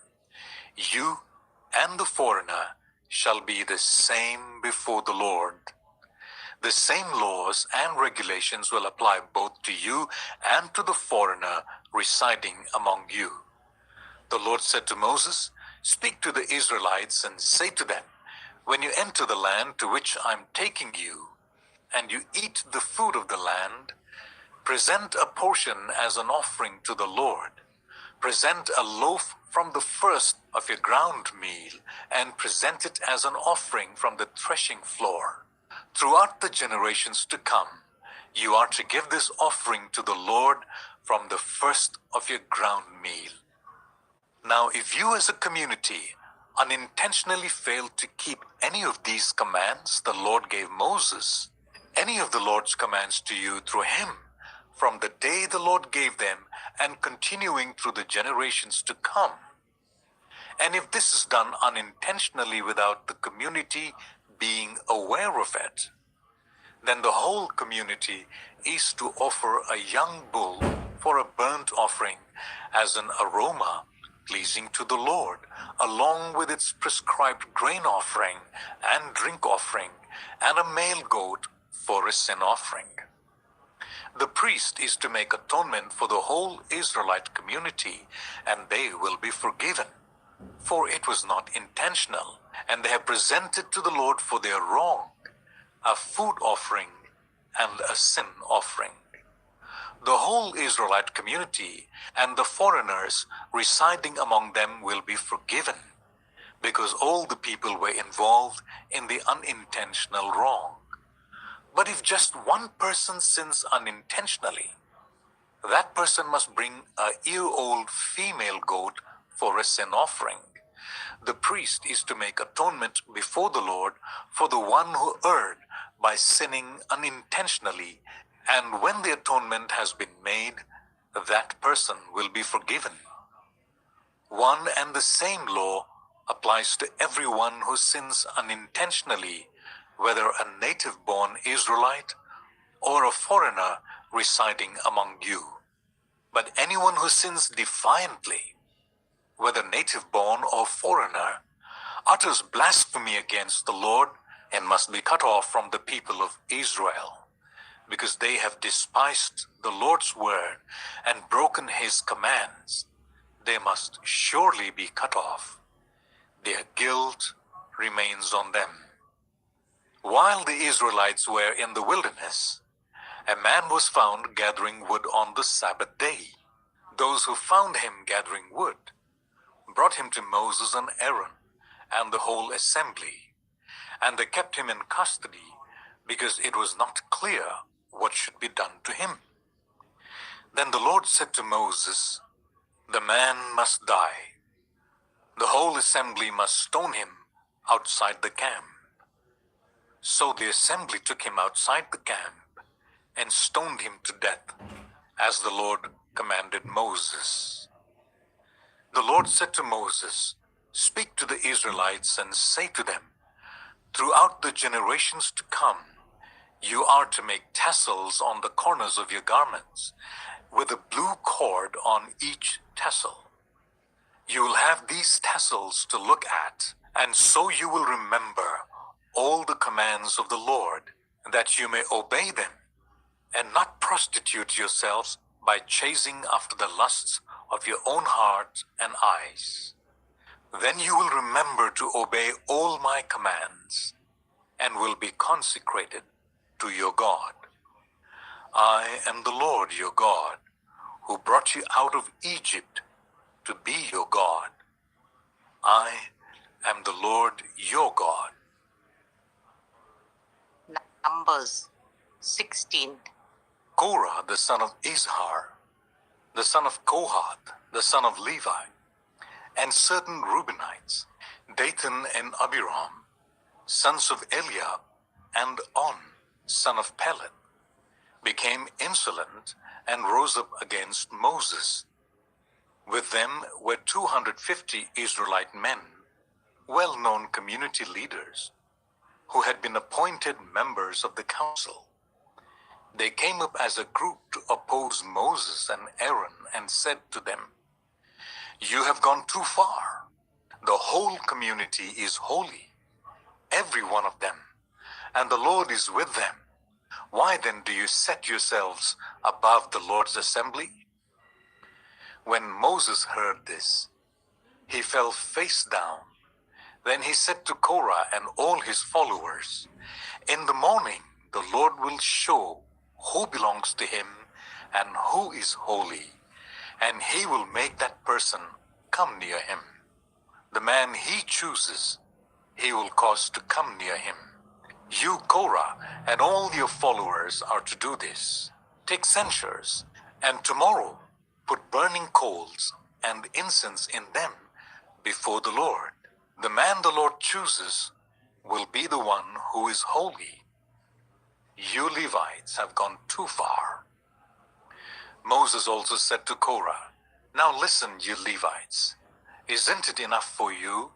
You and the foreigner shall be the same before the Lord. The same laws and regulations will apply both to you and to the foreigner residing among you. The Lord said to Moses, Speak to the Israelites and say to them, when you enter the land to which I'm taking you, and you eat the food of the land, present a portion as an offering to the Lord. Present a loaf from the first of your ground meal, and present it as an offering from the threshing floor. Throughout the generations to come, you are to give this offering to the Lord from the first of your ground meal. Now, if you as a community unintentionally fail to keep any of these commands the Lord gave Moses, any of the Lord's commands to you through him, from the day the Lord gave them and continuing through the generations to come, and if this is done unintentionally without the community being aware of it, then the whole community is to offer a young bull for a burnt offering as an aroma pleasing to the Lord, along with its prescribed grain offering and drink offering, and a male goat for a sin offering. The priest is to make atonement for the whole Israelite community, and they will be forgiven, for it was not intentional, and they have presented to the Lord for their wrong a food offering and a sin offering. The whole Israelite community and the foreigners residing among them will be forgiven, because all the people were involved in the unintentional wrong. But if just one person sins unintentionally, that person must bring a year-old female goat for a sin offering. The priest is to make atonement before the Lord for the one who erred by sinning unintentionally, and when the atonement has been made, that person will be forgiven. One and the same law applies to everyone who sins unintentionally, whether a native-born Israelite or a foreigner residing among you. But anyone who sins defiantly, whether native-born or foreigner, utters blasphemy against the Lord and must be cut off from the people of Israel, because they have despised the Lord's word and broken his commands. They must surely be cut off. Their guilt remains on them. While the Israelites were in the wilderness, a man was found gathering wood on the Sabbath day. Those who found him gathering wood brought him to Moses and Aaron and the whole assembly, and they kept him in custody because it was not clear what should be done to him. Then the Lord said to Moses, "The man must die. The whole assembly must stone him outside the camp." So the assembly took him outside the camp and stoned him to death, as the Lord commanded Moses. The Lord said to Moses, "Speak to the Israelites and say to them, throughout the generations to come, you are to make tassels on the corners of your garments, with a blue cord on each tassel. You will have these tassels to look at, and so you will remember all the commands of the Lord, that you may obey them, and not prostitute yourselves by chasing after the lusts of your own heart and eyes. Then you will remember to obey all my commands, and will be consecrated to your God. I am the Lord your God, who brought you out of Egypt to be your God. I am the Lord your God." Numbers 16. Korah, the son of Izhar, the son of Kohath, the son of Levi, and certain Reubenites, Dathan and Abiram, sons of Eliab, and On, son of Peleth, became insolent and rose up against Moses. With them were 250 Israelite men, well-known community leaders, who had been appointed members of the council. They came up as a group to oppose Moses and Aaron and said to them, "You have gone too far. The whole community is holy, every one of them, and the Lord is with them. Why then do you set yourselves above the Lord's assembly?" When Moses heard this, he fell face down. Then he said to Korah and all his followers, "In the morning the Lord will show who belongs to him and who is holy, and he will make that person come near him. The man he chooses, he will cause to come near him. You, Korah, and all your followers are to do this. Take censers, and tomorrow put burning coals and incense in them before the Lord. The man the Lord chooses will be the one who is holy. You Levites have gone too far." Moses also said to Korah, "Now listen, you Levites. Isn't it enough for you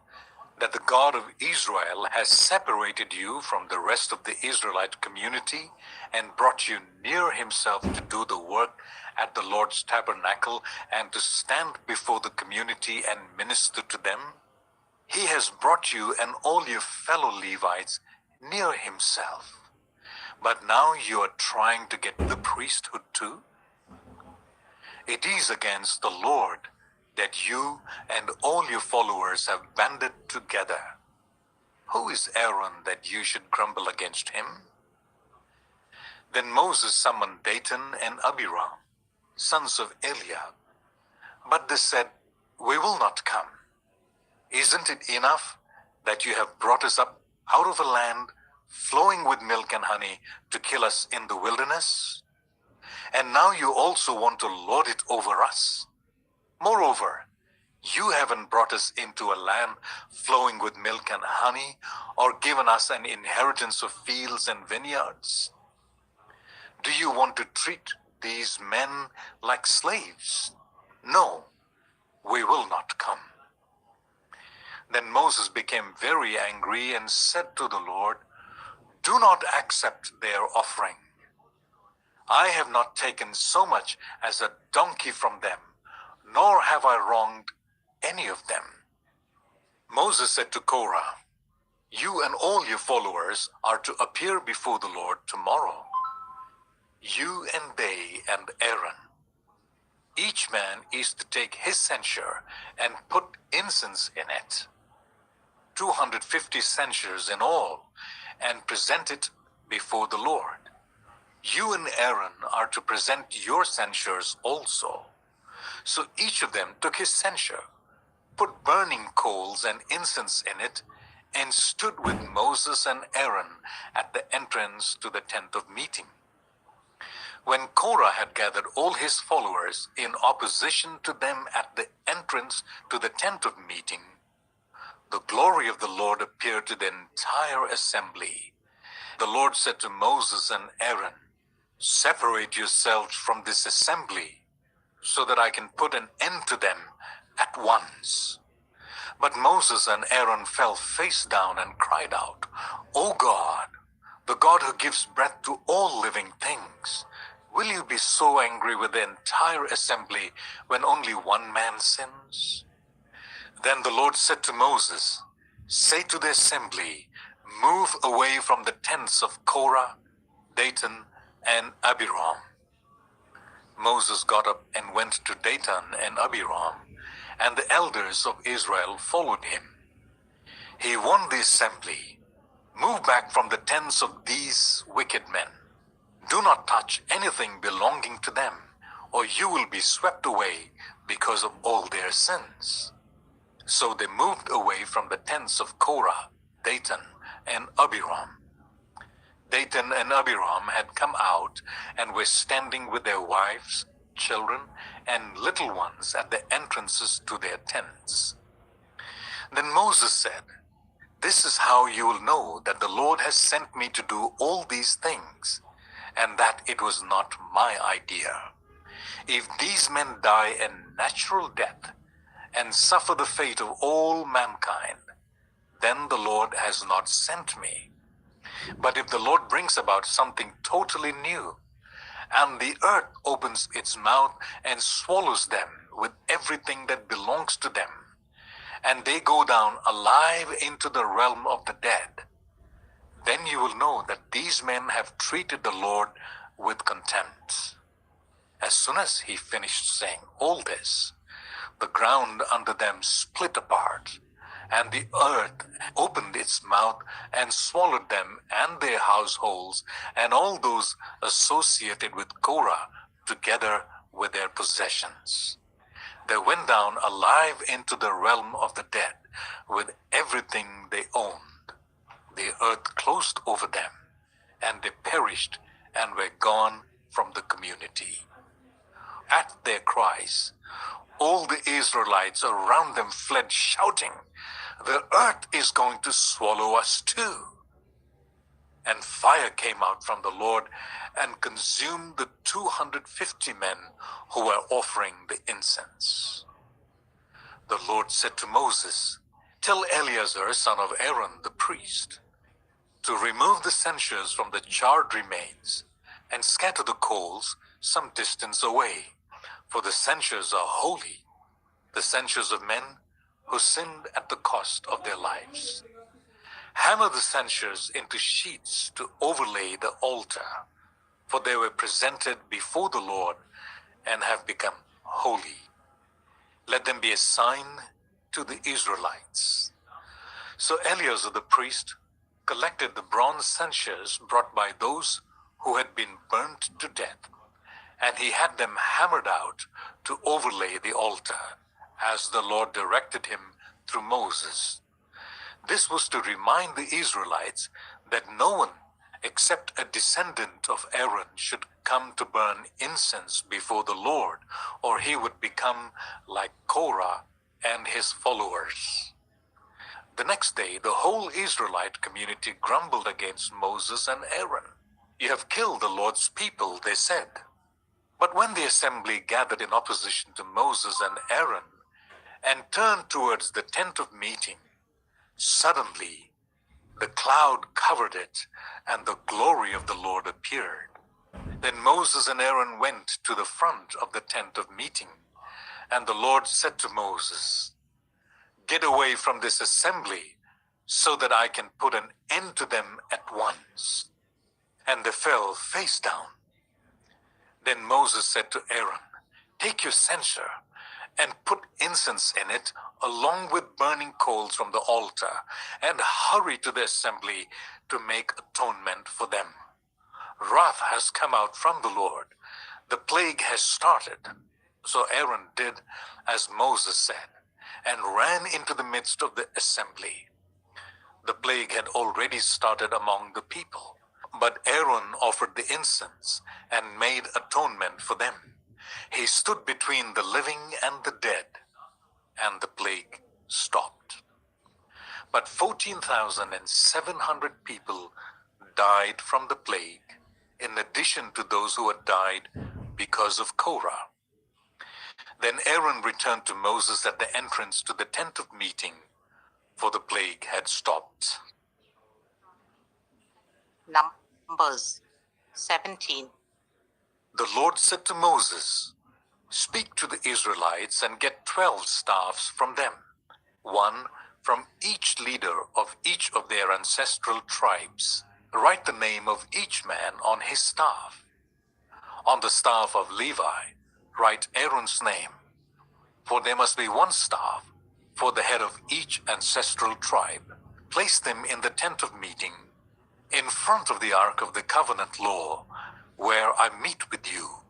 that the God of Israel has separated you from the rest of the Israelite community and brought you near himself to do the work at the Lord's tabernacle and to stand before the community and minister to them? He has brought you and all your fellow Levites near himself. But now you are trying to get the priesthood too? It is against the Lord that you and all your followers have banded together. Who is Aaron that you should grumble against him?" Then Moses summoned Dathan and Abiram, sons of Eliab. But they said, "We will not come. Isn't it enough that you have brought us up out of a land flowing with milk and honey to kill us in the wilderness? And now you also want to lord it over us? Moreover, you haven't brought us into a land flowing with milk and honey, or given us an inheritance of fields and vineyards. Do you want to treat these men like slaves? No, we will not come." Then Moses became very angry and said to the Lord, "Do not accept their offering. I have not taken so much as a donkey from them, nor have I wronged any of them." Moses said to Korah, "You and all your followers are to appear before the Lord tomorrow, you and they and Aaron. Each man is to take his censer and put incense in it, 250 censers in all, and present it before the Lord. You and Aaron are to present your censers also." So each of them took his censer, put burning coals and incense in it, and stood with Moses and Aaron at the entrance to the tent of meeting. When Korah had gathered all his followers in opposition to them at the entrance to the tent of meeting, the glory of the Lord appeared to the entire assembly. The Lord said to Moses and Aaron, "Separate yourselves from this assembly, so that I can put an end to them at once." But Moses and Aaron fell face down and cried out, "O God, the God who gives breath to all living things, will you be so angry with the entire assembly when only one man sins?" Then the Lord said to Moses, "Say to the assembly, move away from the tents of Korah, Dathan, and Abiram." Moses got up and went to Dathan and Abiram, and the elders of Israel followed him. He warned the assembly, "Move back from the tents of these wicked men. Do not touch anything belonging to them, or you will be swept away because of all their sins." So they moved away from the tents of Korah, Dathan, and Abiram. Dathan and Abiram had come out and were standing with their wives, children, and little ones at the entrances to their tents. Then Moses said, "This is how you will know that the Lord has sent me to do all these things, and that it was not my idea. If these men die a natural death and suffer the fate of all mankind, then the Lord has not sent me. But if the Lord brings about something totally new, and the earth opens its mouth and swallows them with everything that belongs to them, and they go down alive into the realm of the dead, then you will know that these men have treated the Lord with contempt." As soon as he finished saying all this, the ground under them split apart, and the earth opened its mouth and swallowed them and their households and all those associated with Korah, together with their possessions. They went down alive into the realm of the dead with everything they owned. The earth closed over them, and they perished and were gone from the community. At their cries, all the Israelites around them fled, shouting, "The earth is going to swallow us too." And fire came out from the Lord and consumed the 250 men who were offering the incense. The Lord said to Moses, "Tell Eleazar, son of Aaron the priest, to remove the censers from the charred remains and scatter the coals some distance away, for the censers are holy, the censers of men who sinned at the cost of their lives. Hammer the censers into sheets to overlay the altar, for they were presented before the Lord and have become holy. Let them be a sign to the Israelites." So Eleazar the priest collected the bronze censers brought by those who had been burnt to death, and he had them hammered out to overlay the altar, as the Lord directed him through Moses. This was to remind the Israelites that no one except a descendant of Aaron should come to burn incense before the Lord, or he would become like Korah and his followers. The next day, the whole Israelite community grumbled against Moses and Aaron. "You have killed the Lord's people," they said. But when the assembly gathered in opposition to Moses and Aaron and turned towards the tent of meeting, suddenly the cloud covered it, and the glory of the Lord appeared. Then Moses and Aaron went to the front of the tent of meeting, and the Lord said to Moses, "Get away from this assembly, so that I can put an end to them at once." And they fell face down. Then Moses said to Aaron, "Take your censer and put incense in it, along with burning coals from the altar, and hurry to the assembly to make atonement for them. Wrath has come out from the Lord. The plague has started." So Aaron did as Moses said, and ran into the midst of the assembly. The plague had already started among the people, but Aaron offered the incense and made atonement for them. He stood between the living and the dead, and the plague stopped. But 14,700 people died from the plague, in addition to those who had died because of Korah. Then Aaron returned to Moses at the entrance to the tent of meeting, for the plague had stopped. Numbers 17. The Lord said to Moses, "Speak to the Israelites and get 12 staffs from them, one from each leader of each of their ancestral tribes. Write the name of each man on his staff. On the staff of Levi, write Aaron's name, for there must be one staff for the head of each ancestral tribe. Place them in the tent of meeting, in front of the ark of the covenant law, where I meet with you.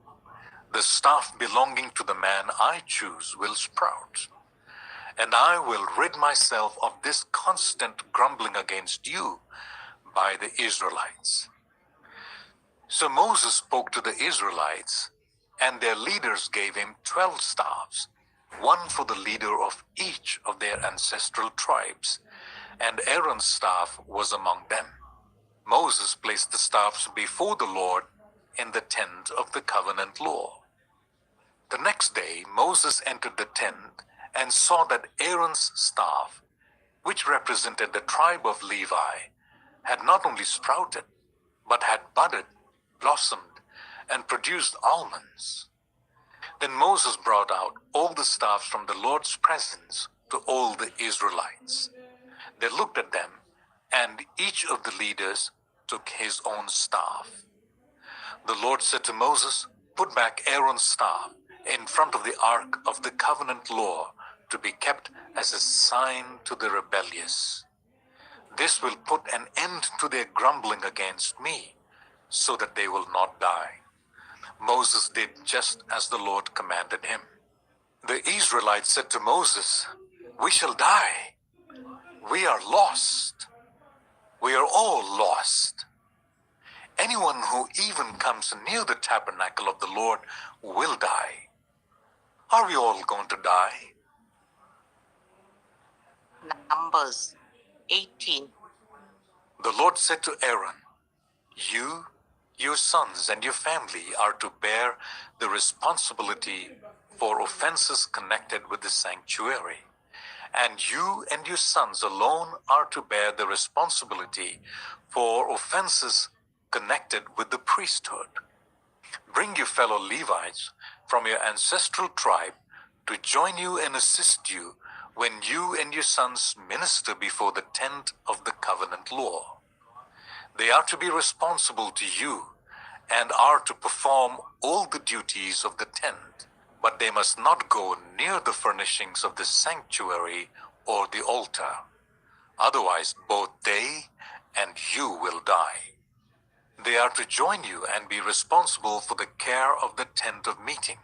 The staff belonging to the man I choose will sprout, and I will rid myself of this constant grumbling against you by the Israelites." So Moses spoke to the Israelites, and their leaders gave him 12 staffs, one for the leader of each of their ancestral tribes, and Aaron's staff was among them. Moses placed the staffs before the Lord in the tent of the covenant law. The next day Moses entered the tent and saw that Aaron's staff, which represented the tribe of Levi, had not only sprouted, but had budded, blossomed, and produced almonds. Then Moses brought out all the staffs from the Lord's presence to all the Israelites. They looked at them, and each of the leaders took his own staff. The Lord said to Moses, "Put back Aaron's staff in front of the ark of the covenant law, to be kept as a sign to the rebellious. This will put an end to their grumbling against me, so that they will not die." Moses did just as the Lord commanded him. The Israelites said to Moses, "We shall die. We are lost. We are all lost. Anyone who even comes near the tabernacle of the Lord will die. Are we all going to die?" Numbers 18. The Lord said to Aaron, "You, your sons, and your family are to bear the responsibility for offenses connected with the sanctuary. And you and your sons alone are to bear the responsibility for offenses connected with the priesthood. Bring your fellow Levites from your ancestral tribe to join you and assist you when you and your sons minister before the tent of the covenant law. They are to be responsible to you and are to perform all the duties of the tent, but they must not go near the furnishings of the sanctuary or the altar. Otherwise, both they and you will die. They are to join you and be responsible for the care of the tent of meeting,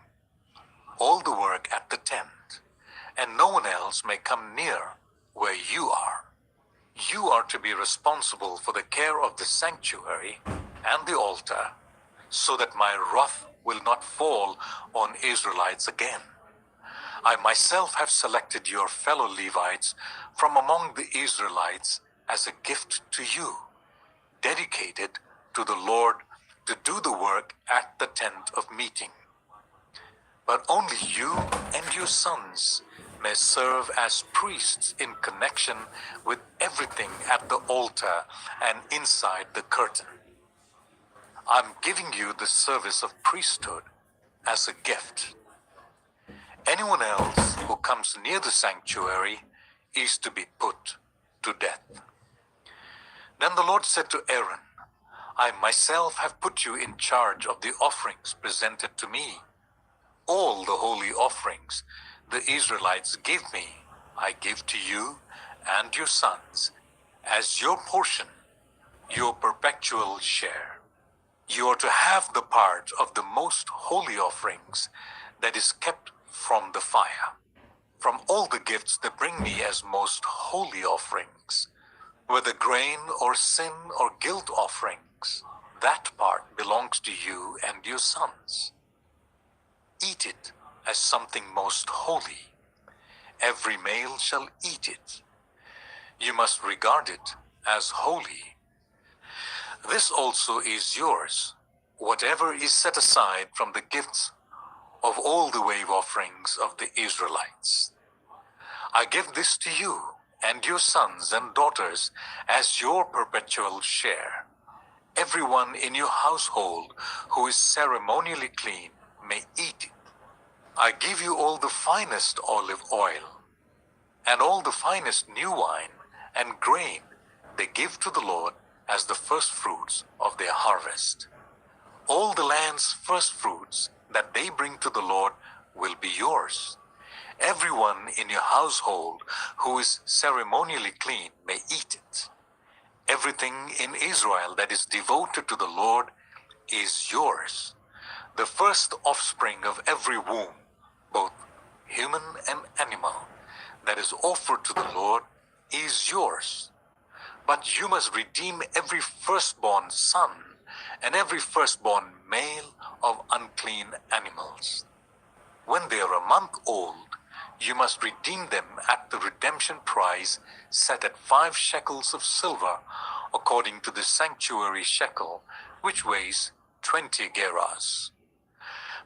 all the work at the tent, and no one else may come near where you are. You are to be responsible for the care of the sanctuary and the altar, so that my wrath will not fall on Israelites again. I myself have selected your fellow Levites from among the Israelites as a gift to you, dedicated to the Lord to do the work at the tent of meeting. But only you and your sons may serve as priests in connection with everything at the altar and inside the curtain. I'm giving you the service of priesthood as a gift. Anyone else who comes near the sanctuary is to be put to death." Then the Lord said to Aaron, "I myself have put you in charge of the offerings presented to me. All the holy offerings the Israelites give me, I give to you and your sons as your portion, your perpetual share. You are to have the part of the most holy offerings that is kept from the fire. From all the gifts they bring me as most holy offerings, whether grain or sin or guilt offerings, that part belongs to you and your sons. Eat it as something most holy. Every male shall eat it. You must regard it as holy. This also is yours, whatever is set aside from the gifts of all the wave offerings of the Israelites. I give this to you and your sons and daughters as your perpetual share. Everyone in your household who is ceremonially clean may eat it. I give you all the finest olive oil, and all the finest new wine and grain they give to the Lord as the first fruits of their harvest. All the land's first fruits that they bring to the Lord will be yours. Everyone in your household who is ceremonially clean may eat it. Everything in Israel that is devoted to the Lord is yours. The first offspring of every womb, both human and animal, that is offered to the Lord is yours. But you must redeem every firstborn son and every firstborn male of unclean animals. When they are a month old, you must redeem them at the redemption price set at 5 shekels of silver, according to the sanctuary shekel, which weighs 20 gerahs.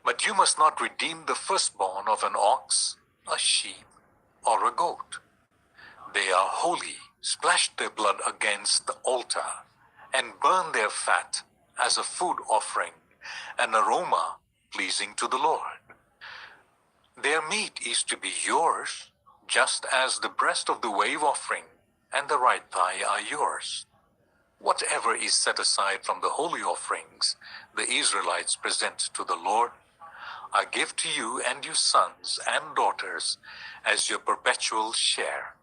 But you must not redeem the firstborn of an ox, a sheep, or a goat. They are holy. Splash their blood against the altar, and burn their fat as a food offering, an aroma pleasing to the Lord. Their meat is to be yours, just as the breast of the wave offering and the right thigh are yours. Whatever is set aside from the holy offerings the Israelites present to the Lord, I give to you and your sons and daughters as your perpetual share.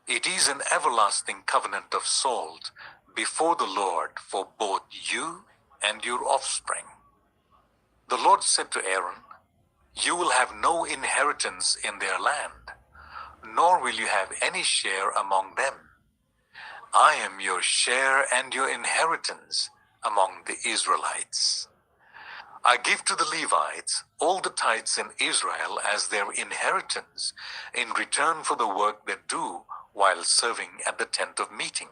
It is an everlasting covenant of salt before the Lord for both you and your offspring. The Lord said to Aaron, you will have no inheritance in their land, nor will you have any share among them. I am your share and your inheritance among the Israelites. I give to the Levites all the tithes in Israel as their inheritance in return for the work they do while serving at the tent of meeting.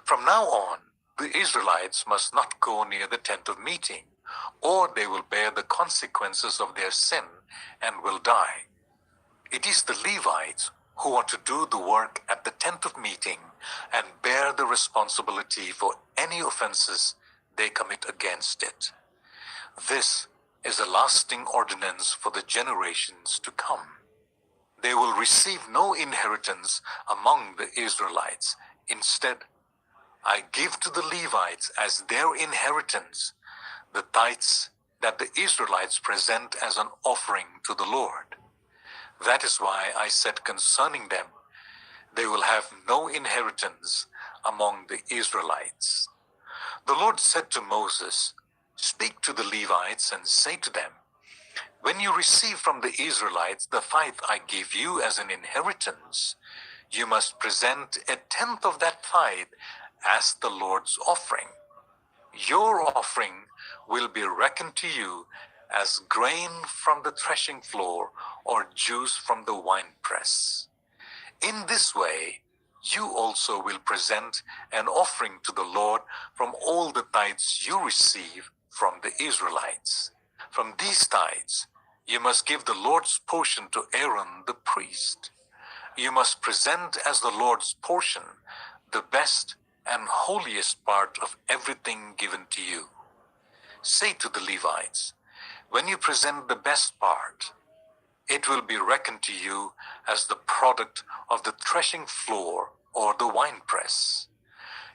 From now on, the Israelites must not go near the tent of meeting, or they will bear the consequences of their sin and will die. It is the Levites who are to do the work at the tent of meeting and bear the responsibility for any offenses they commit against it. This is a lasting ordinance for the generations to come. They will receive no inheritance among the Israelites. Instead, I give to the Levites as their inheritance the tithes that the Israelites present as an offering to the Lord. That is why I said concerning them, they will have no inheritance among the Israelites. The Lord said to Moses, speak to the Levites and say to them, when you receive from the Israelites the tithe I give you as an inheritance, you must present a tenth of that tithe as the Lord's offering. Your offering will be reckoned to you as grain from the threshing floor or juice from the winepress. In this way, you also will present an offering to the Lord from all the tithes you receive from the Israelites. From these tithes, you must give the Lord's portion to Aaron the priest. You must present as the Lord's portion the best and holiest part of everything given to you. Say to the Levites, when you present the best part, it will be reckoned to you as the product of the threshing floor or the winepress.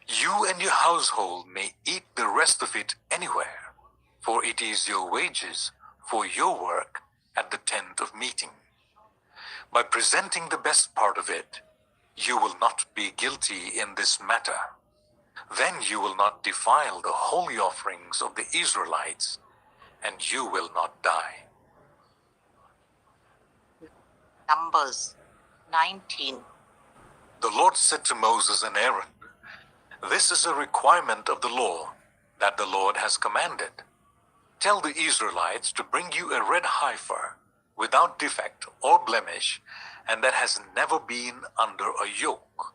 You and your household may eat the rest of it anywhere, for it is your wages for your work at the tent of meeting. By presenting the best part of it, you will not be guilty in this matter. Then you will not defile the holy offerings of the Israelites, and you will not die. Numbers 19. The Lord said to Moses and Aaron, this is a requirement of the law that the Lord has commanded. Tell the Israelites to bring you a red heifer without defect or blemish, and that has never been under a yoke.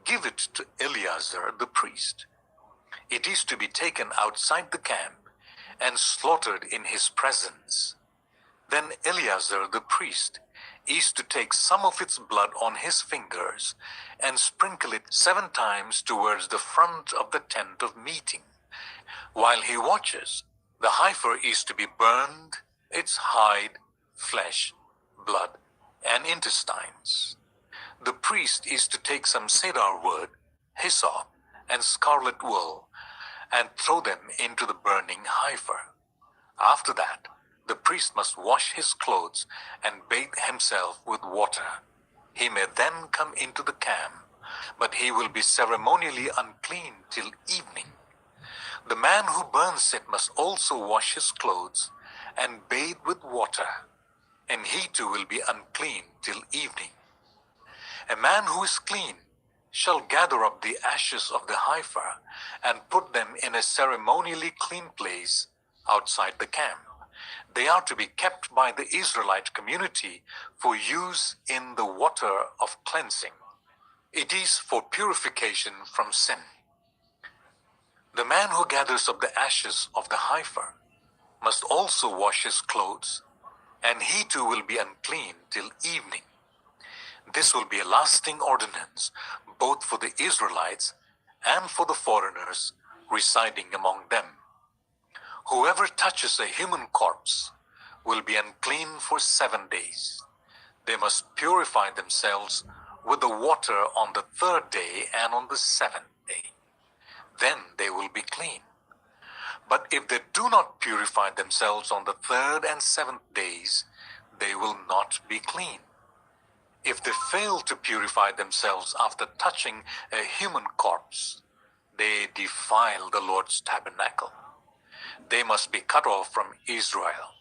Give it to Eleazar the priest. It is to be taken outside the camp and slaughtered in his presence. Then Eleazar the priest is to take some of its blood on his fingers and sprinkle it 7 times towards the front of the tent of meeting. While he watches, the heifer is to be burned, its hide, flesh, blood, and intestines. The priest is to take some cedar wood, hyssop, and scarlet wool, and throw them into the burning heifer. After that, the priest must wash his clothes and bathe himself with water. He may then come into the camp, but he will be ceremonially unclean till evening. The man who burns it must also wash his clothes and bathe with water, and he too will be unclean till evening. A man who is clean shall gather up the ashes of the heifer and put them in a ceremonially clean place outside the camp. They are to be kept by the Israelite community for use in the water of cleansing. It is for purification from sin. The man who gathers up the ashes of the heifer must also wash his clothes, and he too will be unclean till evening. This will be a lasting ordinance both for the Israelites and for the foreigners residing among them. Whoever touches a human corpse will be unclean for 7 days. They must purify themselves with the water on the 3rd day and on the 7th day. Then they will be clean. But if they do not purify themselves on the third and seventh days, they will not be clean. If they fail to purify themselves after touching a human corpse, they defile the Lord's tabernacle. They must be cut off from Israel.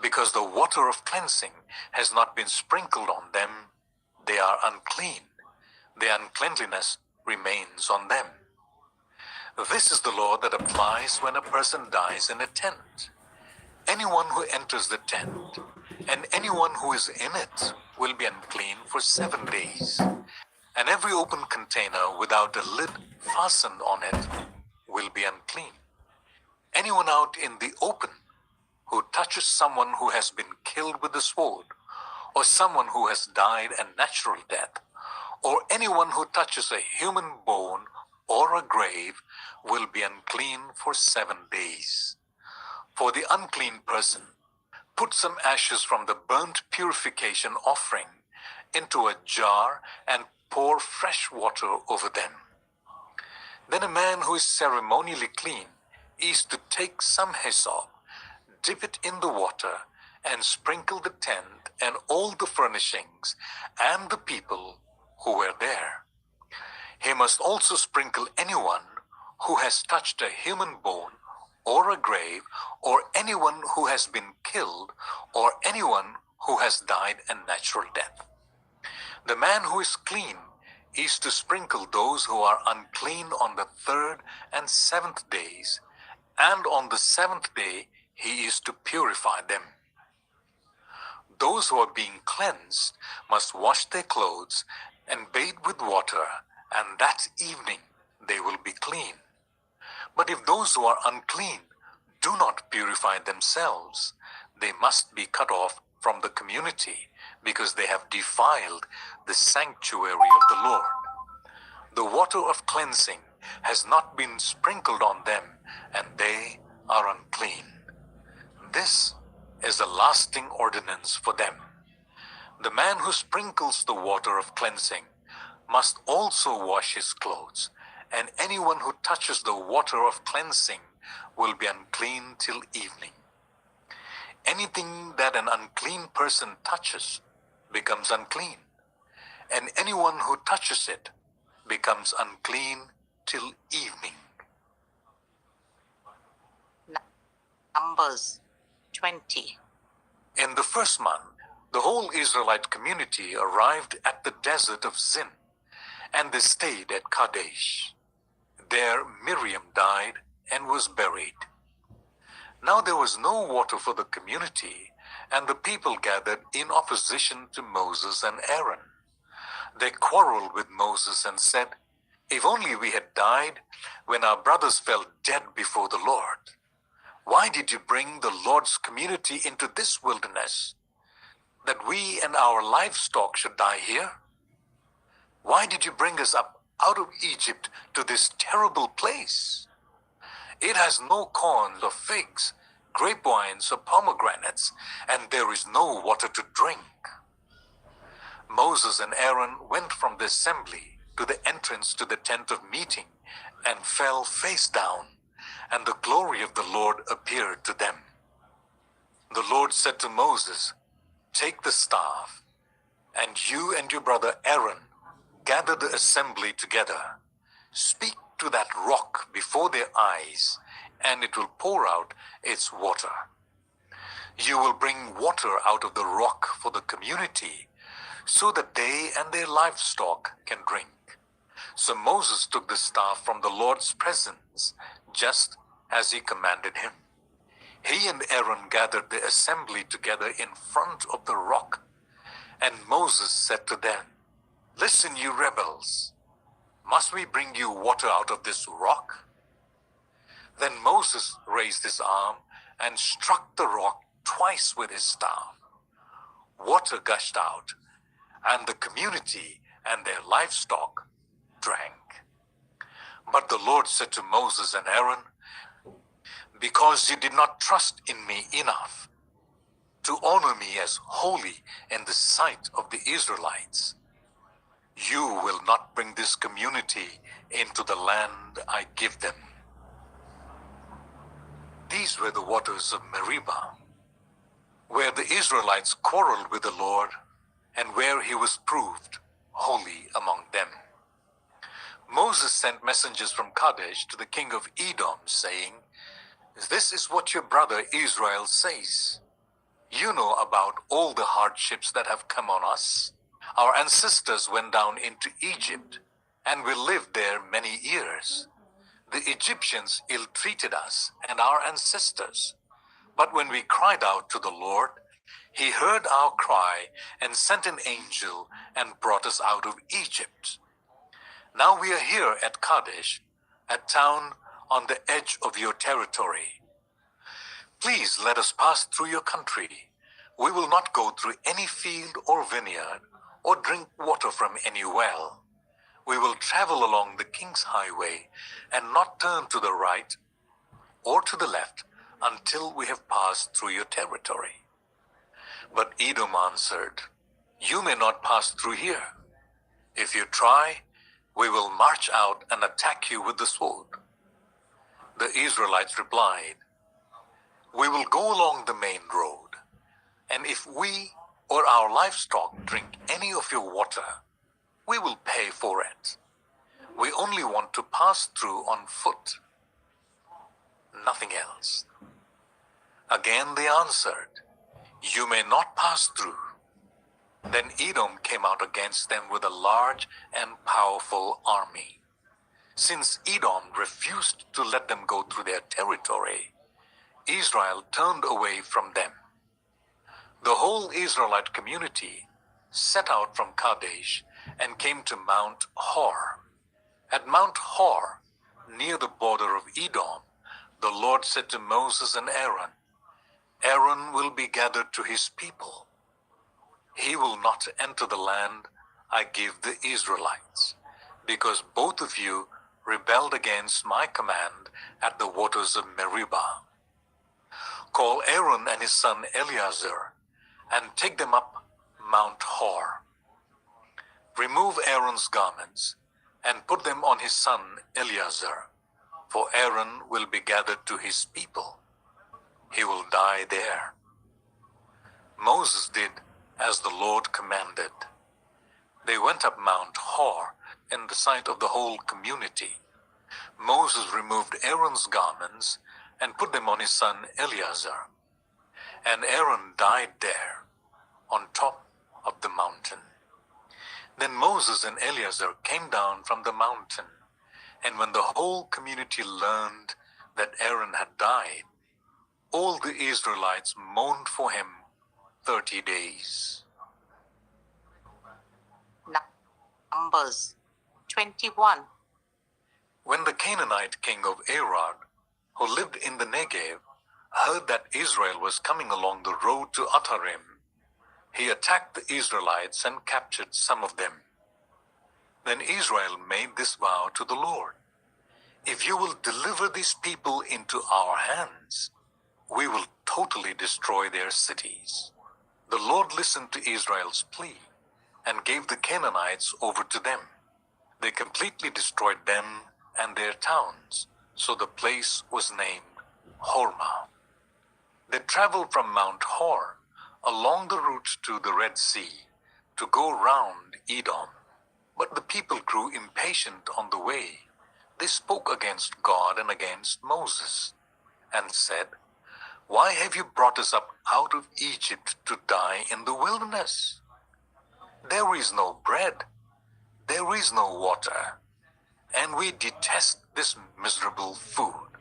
Because the water of cleansing has not been sprinkled on them, they are unclean. The uncleanliness remains on them. This is the law that applies when a person dies in a tent. Anyone who enters the tent and anyone who is in it will be unclean for 7 days. And every open container without a lid fastened on it will be unclean. Anyone out in the open who touches someone who has been killed with the sword, or someone who has died a natural death, or anyone who touches a human bone or a grave will be unclean for 7 days. For the unclean person, put some ashes from the burnt purification offering into a jar and pour fresh water over them. Then a man who is ceremonially clean is to take some hyssop, dip it in the water, and sprinkle the tent and all the furnishings and the people who were there. He must also sprinkle anyone who has touched a human bone or a grave, or anyone who has been killed, or anyone who has died a natural death. The man who is clean is to sprinkle those who are unclean on the third and seventh days, and on the seventh day he is to purify them. Those who are being cleansed must wash their clothes and bathe with water, and that evening they will be clean. But if those who are unclean do not purify themselves, they must be cut off from the community, because they have defiled the sanctuary of the Lord. The water of cleansing has not been sprinkled on them, and they are unclean. This is a lasting ordinance for them. The man who sprinkles the water of cleansing must also wash his clothes, and anyone who touches the water of cleansing will be unclean till evening. Anything that an unclean person touches becomes unclean, and anyone who touches it becomes unclean till evening. Numbers 20. In the first month, the whole Israelite community arrived at the desert of Zin, and they stayed at Kadesh. There Miriam died and was buried. Now there was no water for the community, and the people gathered in opposition to Moses and Aaron. They quarreled with Moses and said, "If only we had died when our brothers fell dead before the Lord. Why did you bring the Lord's community into this wilderness, that we and our livestock should die here? Why did you bring us up out of Egypt to this terrible place? It has no corns or figs, grape wines or pomegranates, and there is no water to drink." Moses and Aaron went from the assembly to the entrance to the tent of meeting and fell face down, and the glory of the Lord appeared to them. The Lord said to Moses, "Take the staff, and you and your brother Aaron gather the assembly together. Speak to that rock before their eyes, and it will pour out its water. You will bring water out of the rock for the community, so that they and their livestock can drink." So Moses took the staff from the Lord's presence, just as he commanded him. He and Aaron gathered the assembly together in front of the rock, and Moses said to them, "Listen, you rebels, must we bring you water out of this rock?" Then Moses raised his arm and struck the rock twice with his staff. Water gushed out, and the community and their livestock drank. But the Lord said to Moses and Aaron, "Because you did not trust in me enough to honor me as holy in the sight of the Israelites, you will not bring this community into the land I give them." These were the waters of Meribah, where the Israelites quarreled with the Lord, and where he was proved holy among them. Moses sent messengers from Kadesh to the king of Edom, saying, "This is what your brother Israel says. You know about all the hardships that have come on us. Our ancestors went down into Egypt, and we lived there many years. The Egyptians ill-treated us and our ancestors. But when we cried out to the Lord, he heard our cry and sent an angel and brought us out of Egypt. Now we are here at Kadesh, a town on the edge of your territory. Please let us pass through your country. We will not go through any field or vineyard or drink water from any well. We will travel along the king's highway and not turn to the right or to the left until we have passed through your territory." But Edom answered, "You may not pass through here. If you try, we will march out and attack you with the sword." The Israelites replied, "We will go along the main road, and if we or our livestock drink any of your water, we will pay for it. We only want to pass through on foot, nothing else." Again they answered, "You may not pass through." Then Edom came out against them with a large and powerful army. Since Edom refused to let them go through their territory, Israel turned away from them. The whole Israelite community set out from Kadesh and came to Mount Hor. At Mount Hor, near the border of Edom, the Lord said to Moses and Aaron, "Aaron will be gathered to his people. He will not enter the land I give the Israelites, because both of you rebelled against my command at the waters of Meribah. Call Aaron and his son Eleazar and take them up Mount Hor. Remove Aaron's garments and put them on his son Eleazar, for Aaron will be gathered to his people. He will die there." Moses did as the Lord commanded. They went up Mount Hor in the sight of the whole community. Moses removed Aaron's garments and put them on his son Eleazar, and Aaron died there on top of the mountain. Then Moses and Eleazar came down from the mountain, and when the whole community learned that Aaron had died, all the Israelites mourned for him 30 days. Numbers 21. When the Canaanite king of Arad, who lived in the Negev, heard that Israel was coming along the road to Atarim, he attacked the Israelites and captured some of them. Then Israel made this vow to the Lord, "If you will deliver these people into our hands, we will totally destroy their cities." The Lord listened to Israel's plea and gave the Canaanites over to them. They completely destroyed them and their towns, so the place was named Hormah. They traveled from Mount Hor along the route to the Red Sea to go round Edom. But the people grew impatient on the way. They spoke against God and against Moses and said, "Why have you brought us up out of Egypt to die in the wilderness? There is no bread, there is no water, and we detest this miserable food."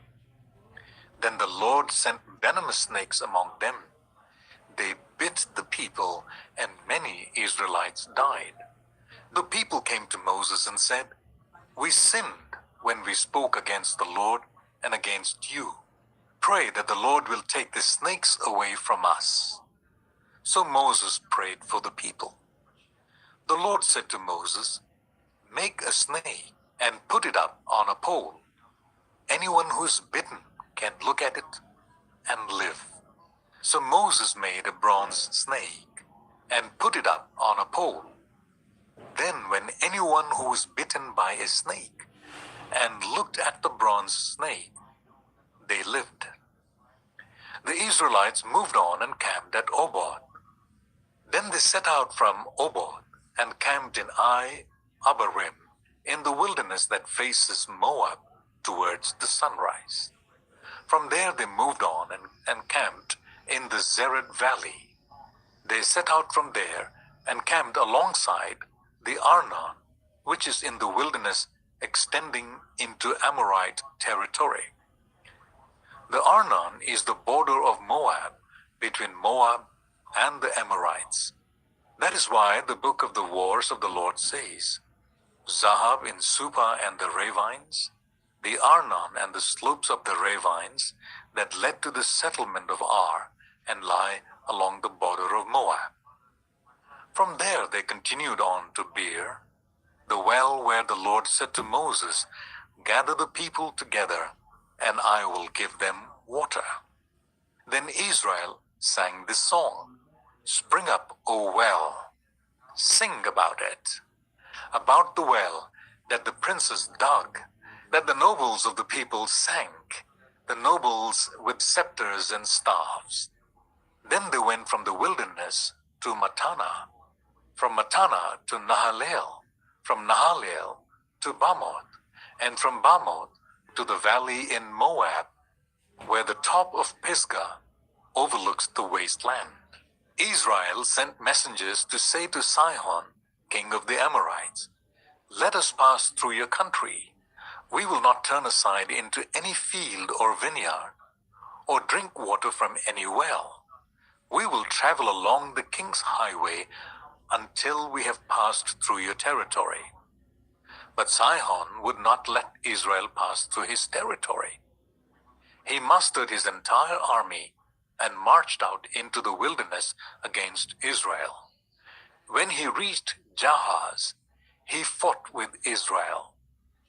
Then the Lord sent venomous snakes among them. They bit the people, and many Israelites died. The people came to Moses and said, "We sinned when we spoke against the Lord and against you. Pray that the Lord will take the snakes away from us." So Moses prayed for the people. The Lord said to Moses, "Make a snake and put it up on a pole. Anyone who is bitten can look at it and live." So Moses made a bronze snake and put it up on a pole. Then when anyone who was bitten by a snake and looked at the bronze snake, they lived. The Israelites moved on and camped at Oboth. Then they set out from Oboth and camped in Abarim, in the wilderness that faces Moab towards the sunrise. From there they moved on and camped in the Zered Valley. They set out from there and camped alongside the Arnon, which is in the wilderness extending into Amorite territory. The Arnon is the border of Moab, between Moab and the Amorites. That is why the book of the wars of the Lord says, Zahab in Supa and the ravines, the Arnon and the slopes of the ravines that led to the settlement of Ar and lie along the border of Moab. From there they continued on to Beer, the well where the Lord said to Moses, Gather the people together, and I will give them water. Then Israel sang this song, Spring up, O well, sing about it, about the well that the princes dug, that the nobles of the people sank, the nobles with scepters and staffs. Then they went from the wilderness to Matana, from Matana to Nahalel, from Nahalel to Bamoth, and from Bamoth to the valley in Moab, where the top of Pisgah overlooks the wasteland. Israel sent messengers to say to Sihon, king of the Amorites, Let us pass through your country. We will not turn aside into any field or vineyard, or drink water from any well. We will travel along the king's highway until we have passed through your territory. But Sihon would not let Israel pass through his territory. He mustered his entire army and marched out into the wilderness against Israel. When he reached Jahaz, he fought with Israel.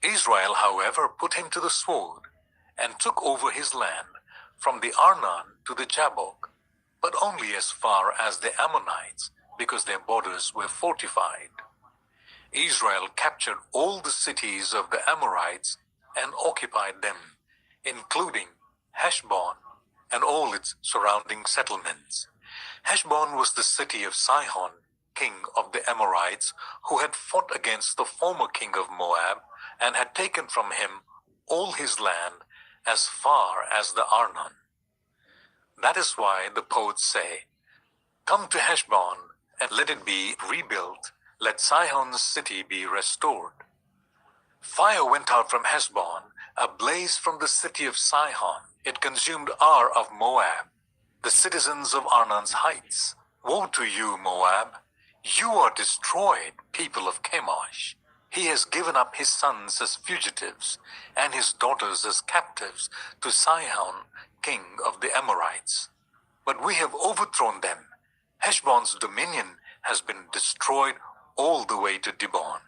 Israel, however, put him to the sword and took over his land from the Arnon to the Jabbok, but only as far as the Ammonites, because their borders were fortified. Israel captured all the cities of the Amorites and occupied them, including Heshbon and all its surrounding settlements. Heshbon was the city of Sihon, king of the Amorites, who had fought against the former king of Moab and had taken from him all his land as far as the Arnon. That is why the poets say, Come to Heshbon and let it be rebuilt. Let Sihon's city be restored. Fire went out from Heshbon, a blaze from the city of Sihon. It consumed Ar of Moab, the citizens of Arnon's heights. Woe to you, Moab! You are destroyed, people of Chemosh. He has given up his sons as fugitives and his daughters as captives to Sihon, king of the Amorites. But we have overthrown them. Heshbon's dominion has been destroyed all the way to Dibon.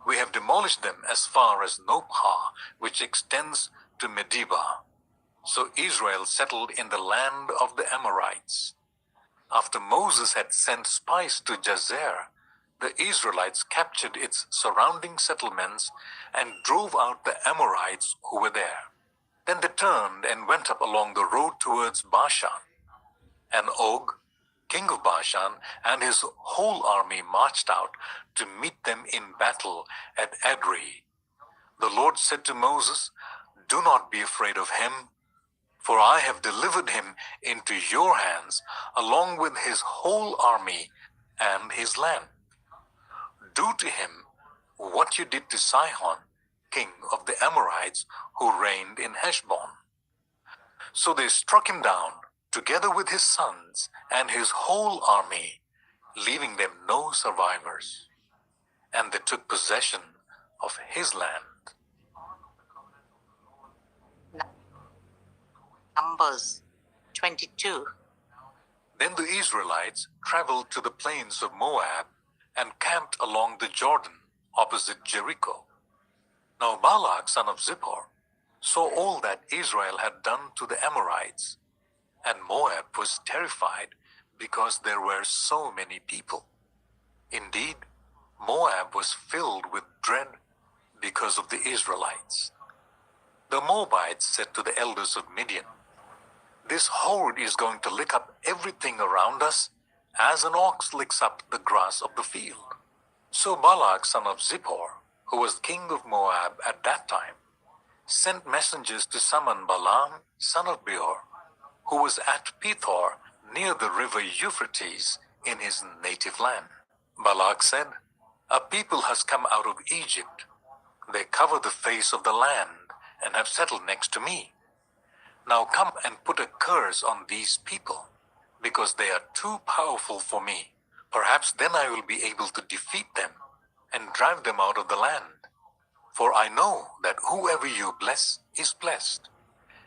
We have demolished them as far as Nopah, which extends to Medeba. So Israel settled in the land of the Amorites. After Moses had sent spies to Jazer, the Israelites captured its surrounding settlements and drove out the Amorites who were there. Then they turned and went up along the road towards Bashan. And Og, king of Bashan, and his whole army marched out to meet them in battle at Edrei. The Lord said to Moses, Do not be afraid of him, for I have delivered him into your hands, along with his whole army and his land. Do to him what you did to Sihon, king of the Amorites, who reigned in Heshbon. So they struck him down, together with his sons and his whole army, leaving them no survivors. And they took possession of his land. Numbers 22. Then the Israelites traveled to the plains of Moab and camped along the Jordan opposite Jericho. Now Balak, son of Zippor, saw all that Israel had done to the Amorites, and Moab was terrified because there were so many people. Indeed, Moab was filled with dread because of the Israelites. The Moabites said to the elders of Midian, This horde is going to lick up everything around us as an ox licks up the grass of the field. So Balak, son of Zippor, who was king of Moab at that time, sent messengers to summon Balaam, son of Beor, who was at Pethor near the river Euphrates in his native land. Balak said, "A people has come out of Egypt. They cover the face of the land and have settled next to me. Now come and put a curse on these people, because they are too powerful for me. Perhaps then I will be able to defeat them and drive them out of the land. For I know that whoever you bless is blessed,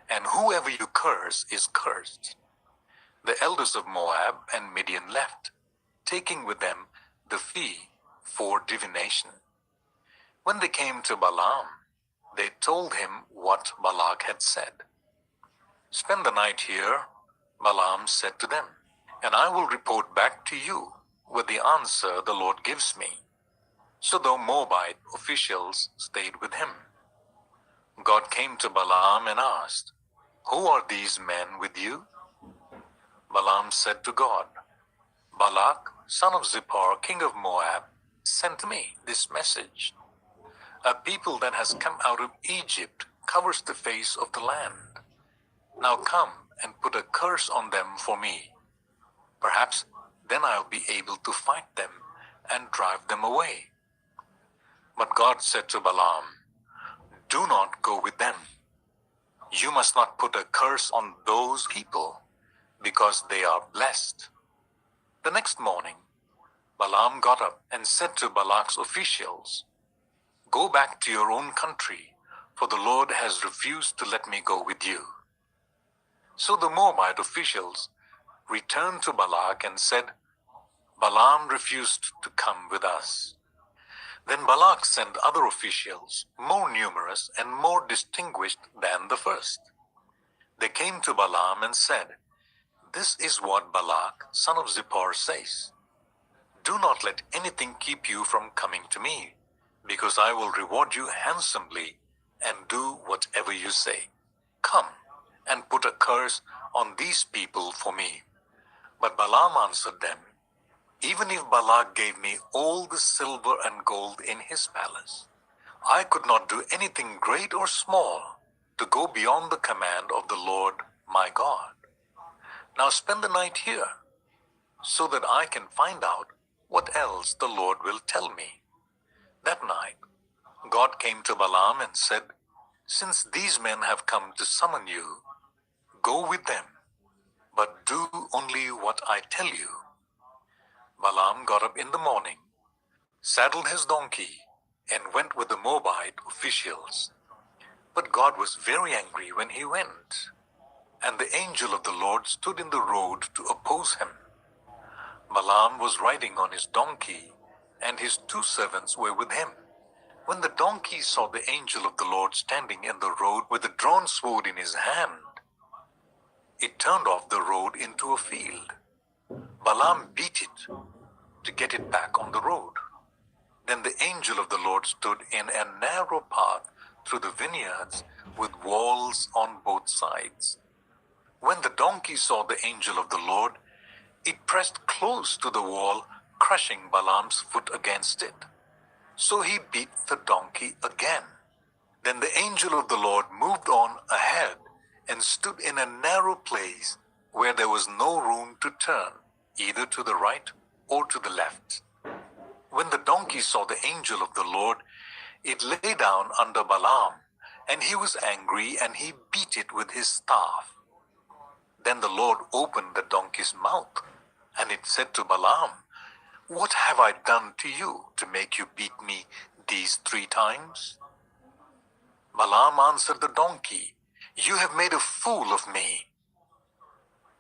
and whoever you curse is cursed." The elders of Moab and Midian left, taking with them the fee for divination. When they came to Balaam, they told him what Balak had said. "Spend the night here," Balaam said to them, "and I will report back to you with the answer the Lord gives me." So the Moabite officials stayed with him. God came to Balaam and asked, "Who are these men with you?" Balaam said to God, "Balak, son of Zippor, king of Moab, sent me this message. A people that has come out of Egypt covers the face of the land. Now come and put a curse on them for me. Perhaps then I'll be able to fight them and drive them away." But God said to Balaam, "Do not go with them. You must not put a curse on those people, because they are blessed." The next morning, Balaam got up and said to Balak's officials, "Go back to your own country, for the Lord has refused to let me go with you." So the Moabite officials returned to Balak and said, "Balaam refused to come with us." Then Balak sent other officials, more numerous and more distinguished than the first. They came to Balaam and said, "This is what Balak, son of Zippor, says. Do not let anything keep you from coming to me, because I will reward you handsomely and do whatever you say. Come and put a curse on these people for me." But Balaam answered them, "Even if Balak gave me all the silver and gold in his palace, I could not do anything great or small to go beyond the command of the Lord my God. Now spend the night here, so that I can find out what else the Lord will tell me." That night, God came to Balaam and said, "Since these men have come to summon you, go with them, but do only what I tell you." Balaam got up in the morning, saddled his donkey, and went with the Moabite officials. But God was very angry when he went, and the angel of the Lord stood in the road to oppose him. Balaam was riding on his donkey, and his 2 servants were with him. When the donkey saw the angel of the Lord standing in the road with a drawn sword in his hand, it turned off the road into a field. Balaam beat it to get it back on the road. Then the angel of the Lord stood in a narrow path through the vineyards with walls on both sides. When the donkey saw the angel of the Lord, it pressed close to the wall, crushing Balaam's foot against it. So he beat the donkey again. Then the angel of the Lord moved on ahead and stood in a narrow place where there was no room to turn, either to the right or to the left. When the donkey saw the angel of the Lord, it lay down under Balaam, and he was angry, and he beat it with his staff. Then the Lord opened the donkey's mouth, and it said to Balaam, "What have I done to you to make you beat me these 3 times?" Balaam answered the donkey, "You have made a fool of me.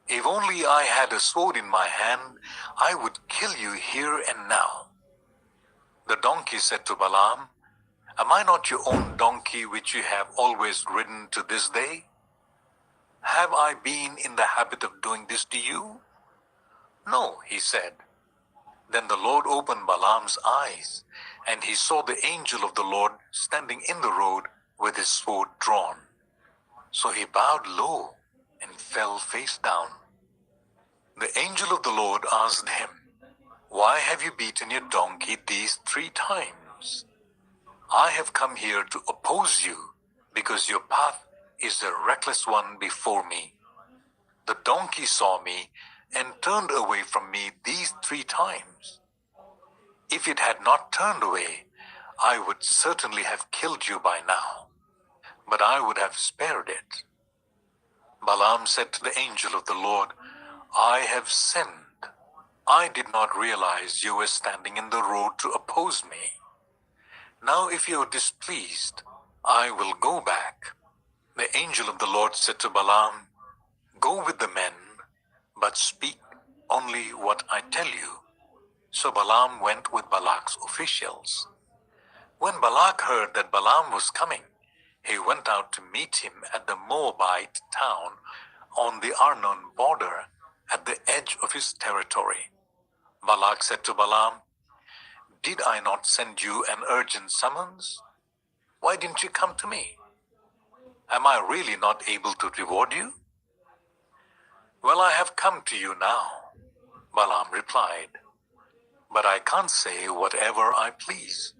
If only I had a sword in my hand, I would kill you here and now." The donkey said to Balaam, "Am I not your own donkey which you have always ridden to this day? Have I been in the habit of doing this to you?" "No," he said. Then the Lord opened Balaam's eyes, and he saw the angel of the Lord standing in the road with his sword drawn. So he bowed low and fell face down. The angel of the Lord asked him, "Why have you beaten your donkey these 3 times? I have come here to oppose you, because your path is a reckless one before me. The donkey saw me and turned away from me these 3 times. If it had not turned away, I would certainly have killed you by now, but I would have spared it." Balaam said to the angel of the Lord, "I have sinned. I did not realize you were standing in the road to oppose me. Now if you are displeased, I will go back." The angel of the Lord said to Balaam, "Go with the men, but speak only what I tell you." So Balaam went with Balak's officials. When Balak heard that Balaam was coming, he went out to meet him at the Moabite town on the Arnon border at the edge of his territory. Balak said to Balaam, "Did I not send you an urgent summons? Why didn't you come to me? Am I really not able to reward you?" "Well, I have come to you now," Balaam replied, "but I can't say whatever I please.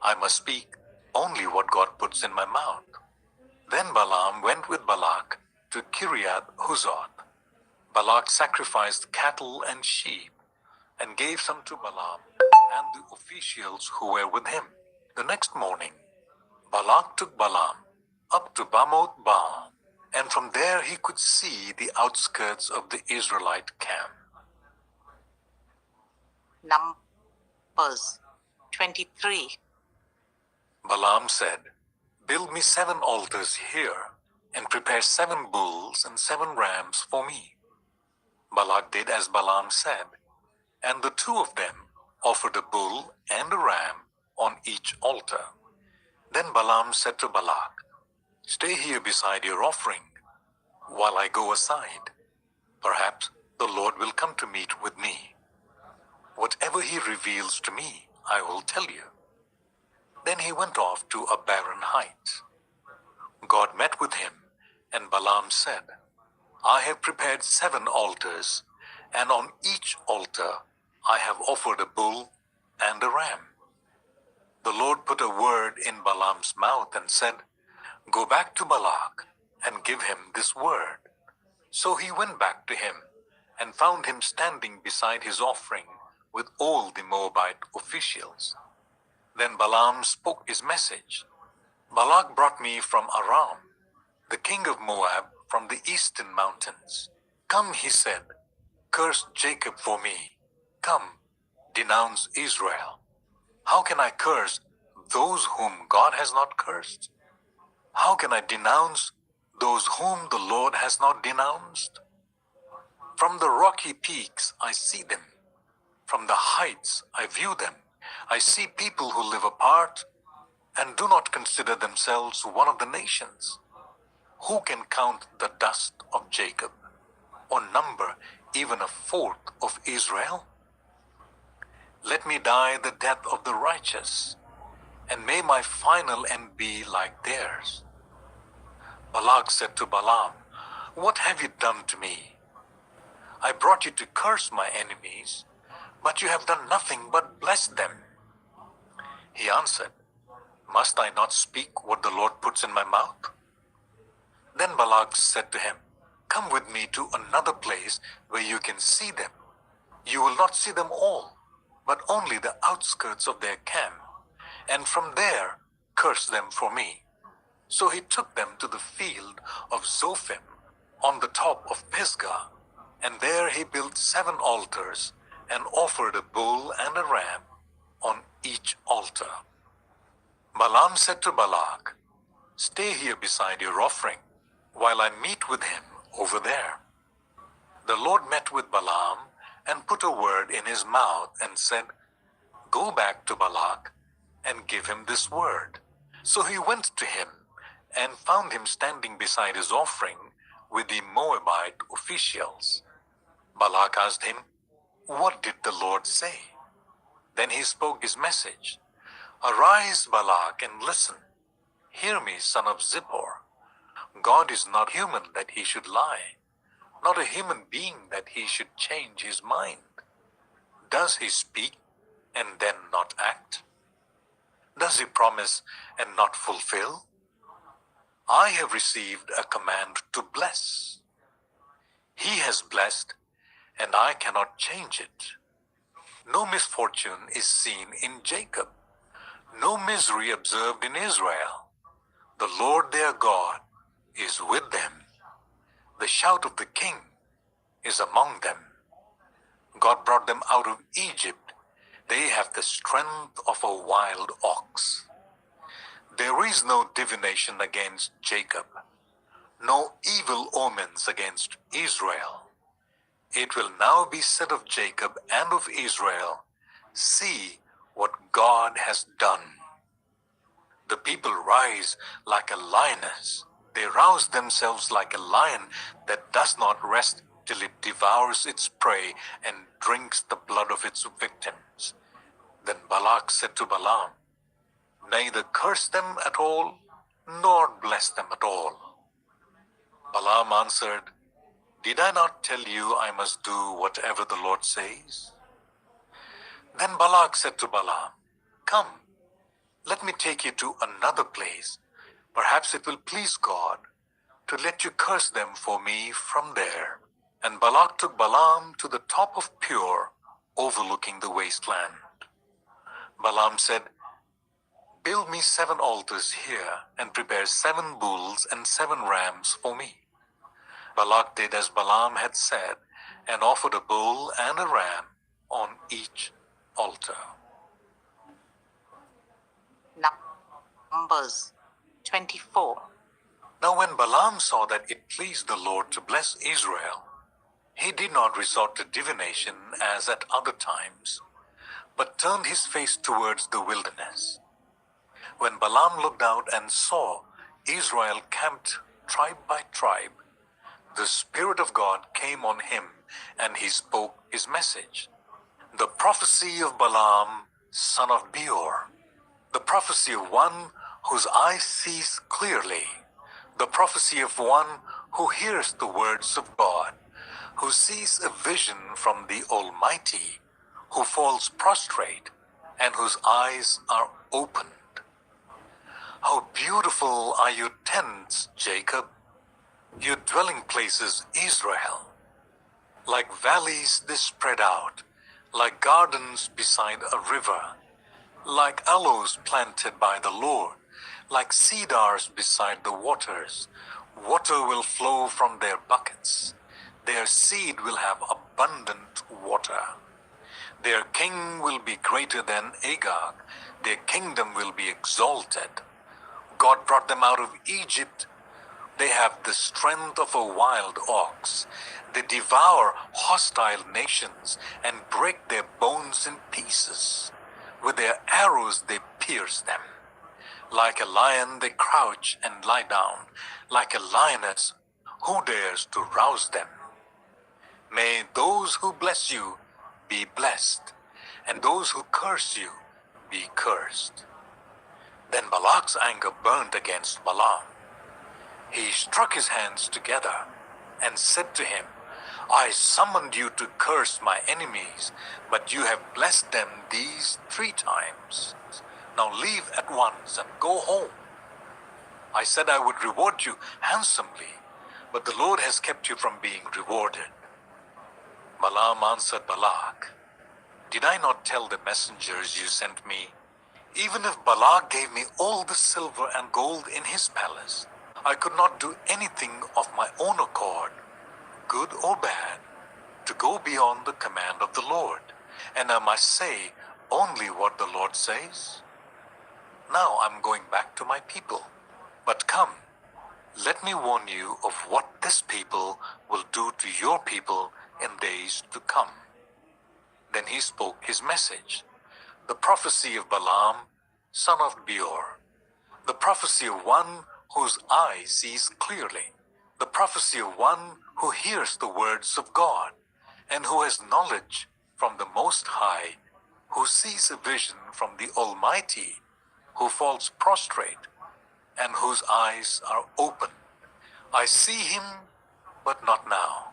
I must speak only what God puts in my mouth." Then Balaam went with Balak to Kiriath Huzoth. Balak sacrificed cattle and sheep and gave some to Balaam and the officials who were with him. The next morning, Balak took Balaam up to Bamoth Baal, and from there he could see the outskirts of the Israelite camp. Numbers 23. Balaam said, "Build me 7 altars here, and prepare 7 bulls and 7 rams for me." Balak did as Balaam said, and the 2 of them offered a bull and a ram on each altar. Then Balaam said to Balak, "Stay here beside your offering, while I go aside. Perhaps the Lord will come to meet with me. Whatever he reveals to me, I will tell you." Then he went off to a barren height. God met with him, and Balaam said, "I have prepared 7 altars, and on each altar I have offered a bull and a ram." The Lord put a word in Balaam's mouth and said, "Go back to Balak and give him this word." So he went back to him and found him standing beside his offering with all the Moabite officials. Then Balaam spoke his message. "Balak brought me from Aram, the king of Moab, from the eastern mountains. Come," he said, "curse Jacob for me. Come, denounce Israel. How can I curse those whom God has not cursed? How can I denounce those whom the Lord has not denounced? From the rocky peaks I see them. From the heights I view them. I see people who live apart and do not consider themselves one of the nations. Who can count the dust of Jacob, or number even a fourth of Israel? Let me die the death of the righteous, and may my final end be like theirs." Balak said to Balaam, "What have you done to me? I brought you to curse my enemies, but you have done nothing but bless them." He answered, "Must I not speak what the Lord puts in my mouth?" Then Balak said to him, "Come with me to another place where you can see them. You will not see them all, but only the outskirts of their camp, and from there curse them for me." So he took them to the field of Zophim on the top of Pisgah, and there he built 7 altars and offered a bull and a ram on each altar. Balaam said to Balak, "Stay here beside your offering, while I meet with him over there." The Lord met with Balaam and put a word in his mouth and said, "Go back to Balak and give him this word." So he went to him and found him standing beside his offering with the Moabite officials. Balak asked him, "What did the Lord say?" Then he spoke his message. "Arise, Balak, and listen. Hear me, son of Zippor. God is not human that he should lie. not a human being that he should change his mind. Does he speak and then not act? Does he promise and not fulfill? I have received a command to bless. He has blessed, and I cannot change it. No misfortune is seen in Jacob, no misery observed in Israel. The Lord their God is with them. The shout of the king is among them. God brought them out of Egypt. They have the strength of a wild ox. There is no divination against Jacob, no evil omens against Israel. It will now be said of Jacob and of Israel, see what God has done. The people rise like a lioness. They rouse themselves like a lion that does not rest till it devours its prey and drinks the blood of its victims. Then Balak said to Balaam, neither curse them at all, nor bless them at all. Balaam answered, did I not tell you I must do whatever the Lord says? Then Balak said to Balaam, come, let me take you to another place. Perhaps it will please God to let you curse them for me from there. And Balak took Balaam to the top of Peor, overlooking the wasteland. Balaam said, build me 7 altars here, and prepare 7 bulls and 7 rams for me. Balak did as Balaam had said, and offered a bull and a ram on each altar. Numbers 24. Now when Balaam saw that it pleased the Lord to bless Israel, he did not resort to divination as at other times, but turned his face towards the wilderness. When Balaam looked out and saw Israel camped tribe by tribe, the Spirit of God came on him, and he spoke his message. The prophecy of Balaam, son of Beor, the prophecy of one whose eye sees clearly, the prophecy of one who hears the words of God, who sees a vision from the Almighty, who falls prostrate, and whose eyes are opened. How beautiful are your tents, Jacob, your dwelling places, Israel. Like valleys they spread out, like gardens beside a river, like aloes planted by the Lord, like cedars beside the waters. Water will flow from their buckets. Their seed will have abundant water. Their king will be greater than Agag. Their kingdom will be exalted. God brought them out of Egypt. They have the strength of a wild ox. They devour hostile nations and break their bones in pieces. With their arrows they pierce them. Like a lion they crouch and lie down. Like a lioness, who dares to rouse them? May those who bless you be blessed, and those who curse you be cursed. Then Balak's anger burned against Balaam. He struck his hands together and said to him, I summoned you to curse my enemies, but you have blessed them these 3 times. Now leave at once and go home. I said I would reward you handsomely, but the Lord has kept you from being rewarded. Balaam answered Balak, did I not tell the messengers you sent me? Even if Balak gave me all the silver and gold in his palace, I could not do anything of my own accord, good or bad, to go beyond the command of the Lord, and I must say only what the Lord says. Now I'm going back to my people. But come, let me warn you of what this people will do to your people in days to come. Then he spoke his message, the prophecy of Balaam, son of Beor, the prophecy of one whose eye sees clearly, the prophecy of one who hears the words of God, and who has knowledge from the Most High, who sees a vision from the Almighty, who falls prostrate, and whose eyes are open. I see him, but not now.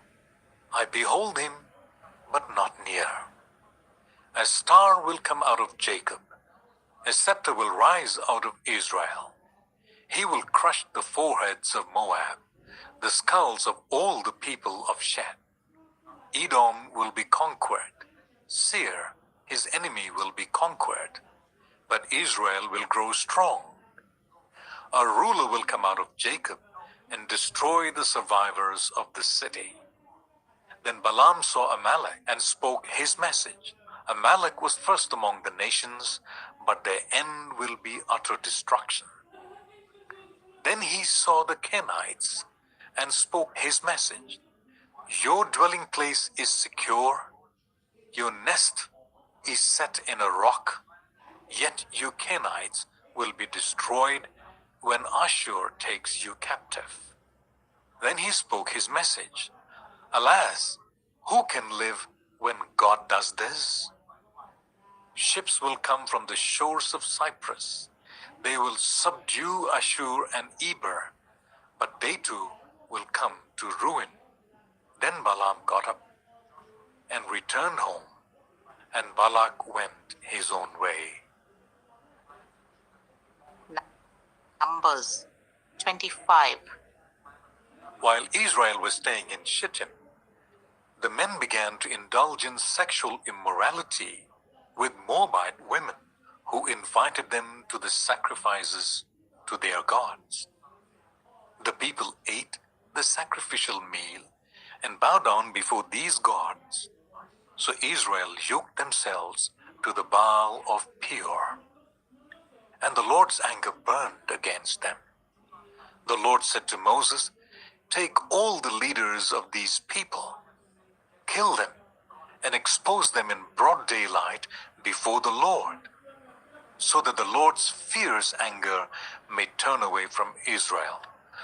I behold him, but not near. A star will come out of Jacob. A scepter will rise out of Israel. He will crush the foreheads of Moab, the skulls of all the people of Shed. Edom will be conquered. Seir, his enemy, will be conquered. But Israel will grow strong. A ruler will come out of Jacob and destroy the survivors of the city. Then Balaam saw Amalek and spoke his message. Amalek was first among the nations, but their end will be utter destruction. Then he saw the Kenites and spoke his message. Your dwelling place is secure. Your nest is set in a rock. Yet you Kenites will be destroyed when Ashur takes you captive. Then he spoke his message. Alas, who can live when God does this? Ships will come from the shores of Cyprus. They will subdue Ashur and Eber, but they too will come to ruin. Then Balaam got up and returned home, and Balak went his own way. Numbers 25. While Israel was staying in Shittim, the men began to indulge in sexual immorality with Moabite women who invited them to the sacrifices to their gods. The people ate the sacrificial meal and bowed down before these gods. So Israel yoked themselves to the Baal of Peor, and the Lord's anger burned against them. The Lord said to Moses, "Take all the leaders of these people, kill them, and expose them in broad daylight before the Lord, so that the Lord's fierce anger may turn away from Israel."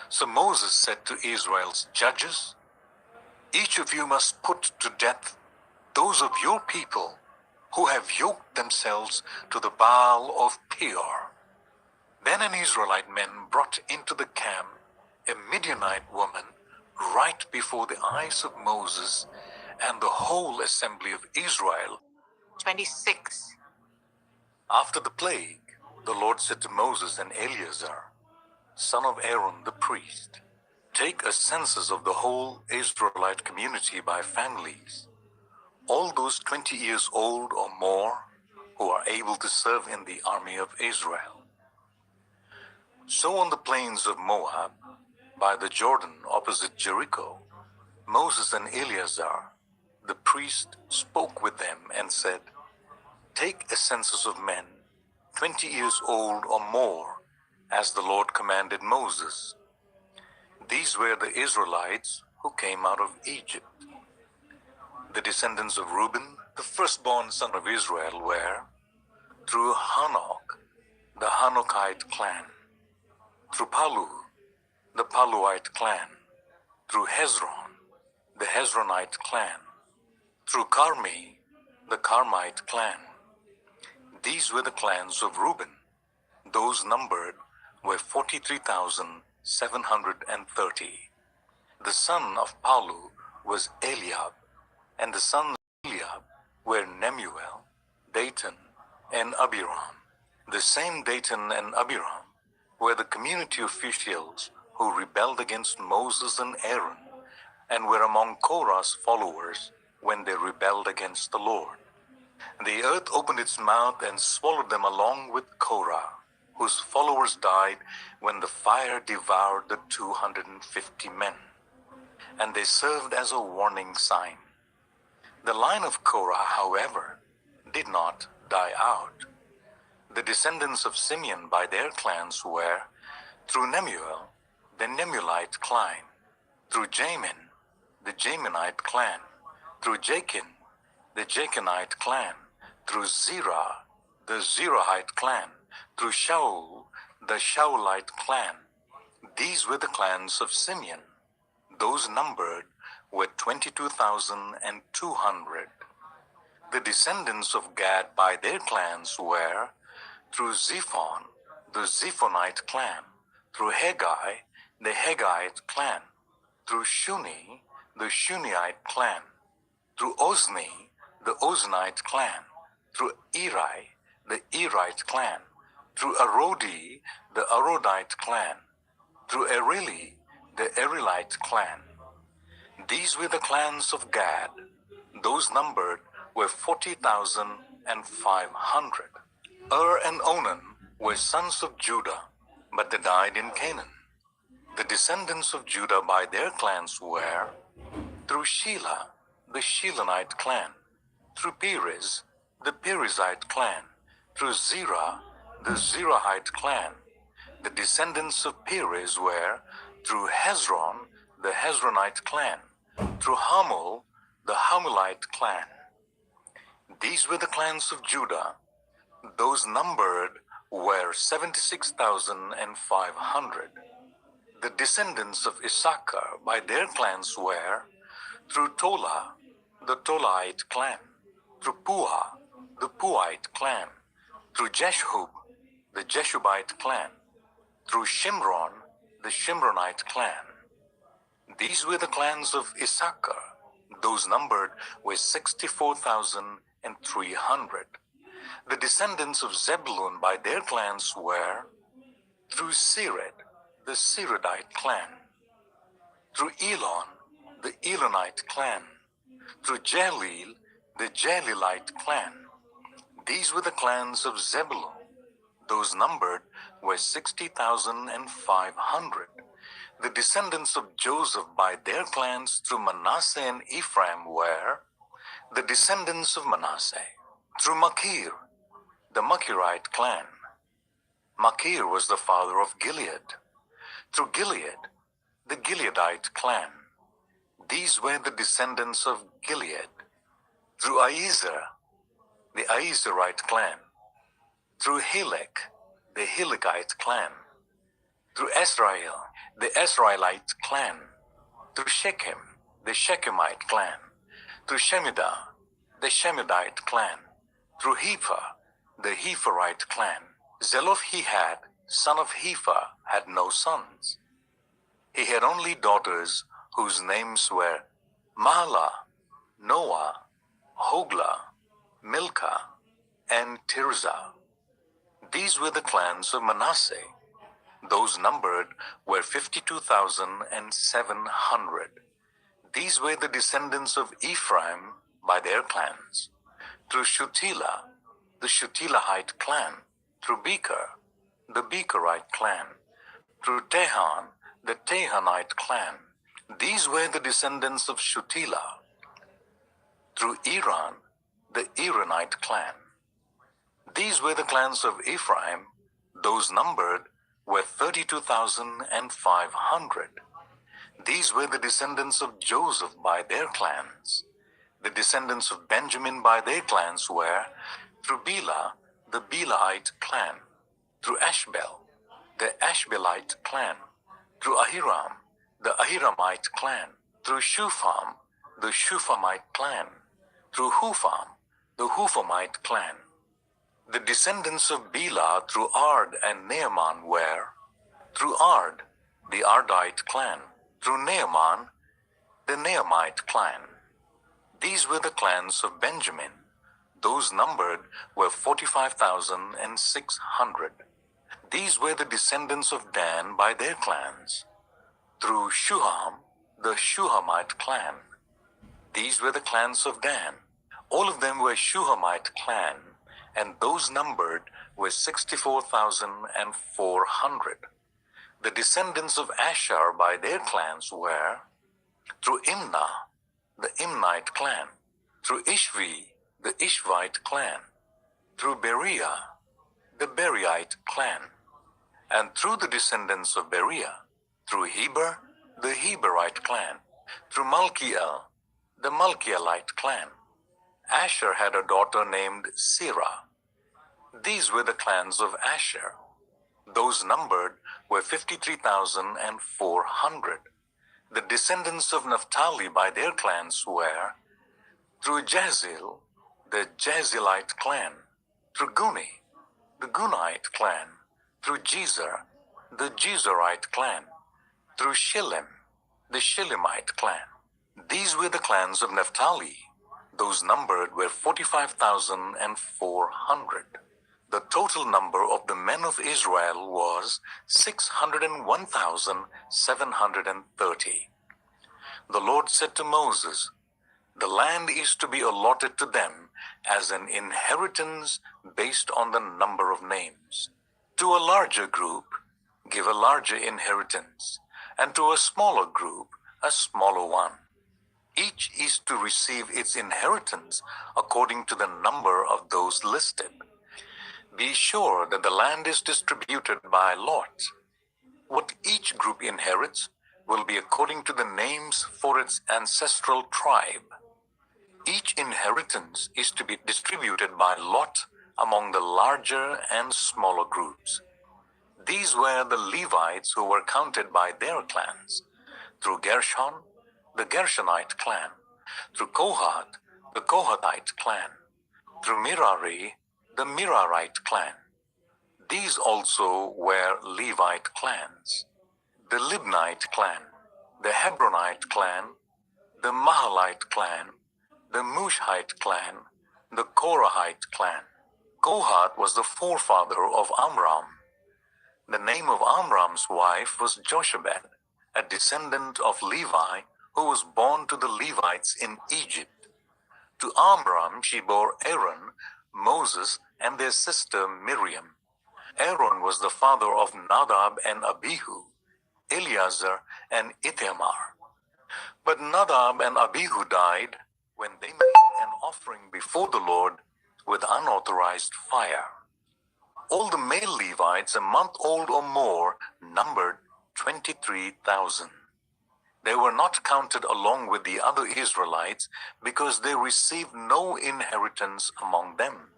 So Moses said to Israel's judges, "Each of you must put to death those of your people who have yoked themselves to the Baal of Peor." Then an Israelite man brought into the camp a Midianite woman right before the eyes of Moses and the whole assembly of Israel. 26. After the plague, the Lord said to Moses and Eleazar, son of Aaron the priest, "Take a census of the whole Israelite community by families, all those 20 years old or more who are able to serve in the army of Israel." So on the plains of Moab, by the Jordan opposite Jericho, Moses and Eleazar, the priest, spoke with them and said, "Take a census of men 20 years old or more, as the Lord commanded Moses." These were the Israelites who came out of Egypt. The descendants of Reuben, the firstborn son of Israel, were through Hanok, the Hanokite clan, through Palu, the Paluite clan, through Hezron, the Hezronite clan, through Carmi, the Carmite clan. These were the clans of Reuben. Those numbered were 43,730. The son of Palu was Eliab, and the sons of Eliab were Nemuel, Datan, and Abiram. The same Datan and Abiram were the community officials who rebelled against Moses and Aaron, and were among Korah's followers when they rebelled against the Lord. The earth opened its mouth and swallowed them along with Korah, whose followers died when the fire devoured the 250 men, and they served as a warning sign. The line of Korah, however, did not die out. The descendants of Simeon by their clans were, through Nemuel, the Nemuelite clan, through Jamin, the Jaminite clan, through Jachin, the Jachinite clan, through Zerah, the Zerahite clan, through Shaul, the Shaulite clan. These were the clans of Simeon. Those numbered were 22,200. The descendants of Gad by their clans were, through Zephon, the Zephonite clan, through Haggai, the Haggite clan, through Shuni, the Shunite clan. Through Ozni, the Oznite clan. Through Eri, the Erite clan. Through Arodi, the Arodite clan. Through Erili, the Erilite clan. These were the clans of Gad. Those numbered were 40,500. And Onan were sons of Judah, but they died in Canaan. The descendants of Judah by their clans were through Shelah, the Shelonite clan. Through Perez, the Perezite clan. Through Zerah, the Zerahite clan. The descendants of Perez were through Hezron, the Hezronite clan. Through Hamul, the Hamulite clan. These were the clans of Judah. Those numbered were 76,500. The descendants of Issachar by their clans were through Tola, the Tolaite clan. Through Puah, the Puahite clan. Through Jeshub, the Jeshubite clan. Through Shimron, the Shimronite clan. These were the clans of Issachar. Those numbered were 64,300. The descendants of Zebulun by their clans were through Sered, the Seredite clan. Through Elon, the Elonite clan. Through Jaleel, the Jalelite clan. These were the clans of Zebulun. Those numbered were 60,500. The descendants of Joseph by their clans through Manasseh and Ephraim were the descendants of Manasseh. Through Machir, the Machirite clan. Machir was the father of Gilead. Through Gilead, the Gileadite clan. These were the descendants of Gilead. Through Aiezer, the Aizerite clan. Through Helek, the Helekite clan. Through Ezrael, the Ezraelite clan. Through Shechem, the Shechemite clan. Through Shemidah, the Shemidite clan. Through Hepher, the Hepherite clan. Zelophehad, son of Hepher, had no sons. He had only daughters whose names were Mahlah, Noah, Hoglah, Milcah, and Tirzah. These were the clans of Manasseh. Those numbered were 52,700. These were the descendants of Ephraim by their clans. Through Shutelah, the Shutelahite clan. Through Becher, the Becherite clan. Through Tehan, the Tehanite clan. These were the descendants of Shutelah. Through Iran, the Iranite clan. These were the clans of Ephraim. Those numbered were 32,500. These were the descendants of Joseph by their clans. The descendants of Benjamin by their clans were through Bela, the Belaite clan. Through Ashbel, the Ashbelite clan. Through Ahiram, the Ahiramite clan. Through Shupham, the Shuphamite clan. Through Hupham, the Huphamite clan. The descendants of Bela through Ard and Naaman were through Ard, the Ardite clan. Through Naaman, the Naamite clan. These were the clans of Benjamin. Those numbered were 45,600. These were the descendants of Dan by their clans. Through Shuham, the Shuhamite clan. These were the clans of Dan. All of them were Shuhamite clan, and those numbered were 64,400. The descendants of Asher by their clans were through Imnah, the Imnite clan. Through Ishvi, the Ishvite clan. Through Beriah, the Beriite clan. And through the descendants of Beriah, through Heber, the Heberite clan. Through Malkiel, the Malkielite clan. Asher had a daughter named Serah. These were the clans of Asher. Those numbered were 53,400. The descendants of Naphtali by their clans were through Jazil, the Jazilite clan. Through Guni, the Gunite clan. Through Jezer, the Jezerite clan. Through Shillem, the Shillemite clan. These were the clans of Naphtali. Those numbered were 45,400. The total number of the men of Israel was 601,730. The Lord said to Moses, "The land is to be allotted to them as an inheritance based on the number of names. To a larger group, give a larger inheritance, and to a smaller group, a smaller one. Each is to receive its inheritance according to the number of those listed. Be sure that the land is distributed by lot. What each group inherits will be according to the names for its ancestral tribe. Each inheritance is to be distributed by lot among the larger and smaller groups. These were the Levites who were counted by their clans. Through Gershon, the Gershonite clan. Through Kohath, the Kohathite clan. Through Merari, the Merarite clan. These also were Levite clans. The Libnite clan, the Hebronite clan, the Mahalite clan, the Mushite clan, the Korahite clan. Kohath was the forefather of Amram. The name of Amram's wife was Jochebed, a descendant of Levi who was born to the Levites in Egypt. To Amram she bore Aaron, Moses, and their sister Miriam. Aaron was the father of Nadab and Abihu, Eleazar and Ithamar. But Nadab and Abihu died when they made an offering before the Lord with unauthorized fire. All the male Levites a month old or more numbered 23,000. They were not counted along with the other Israelites because they received no inheritance among them.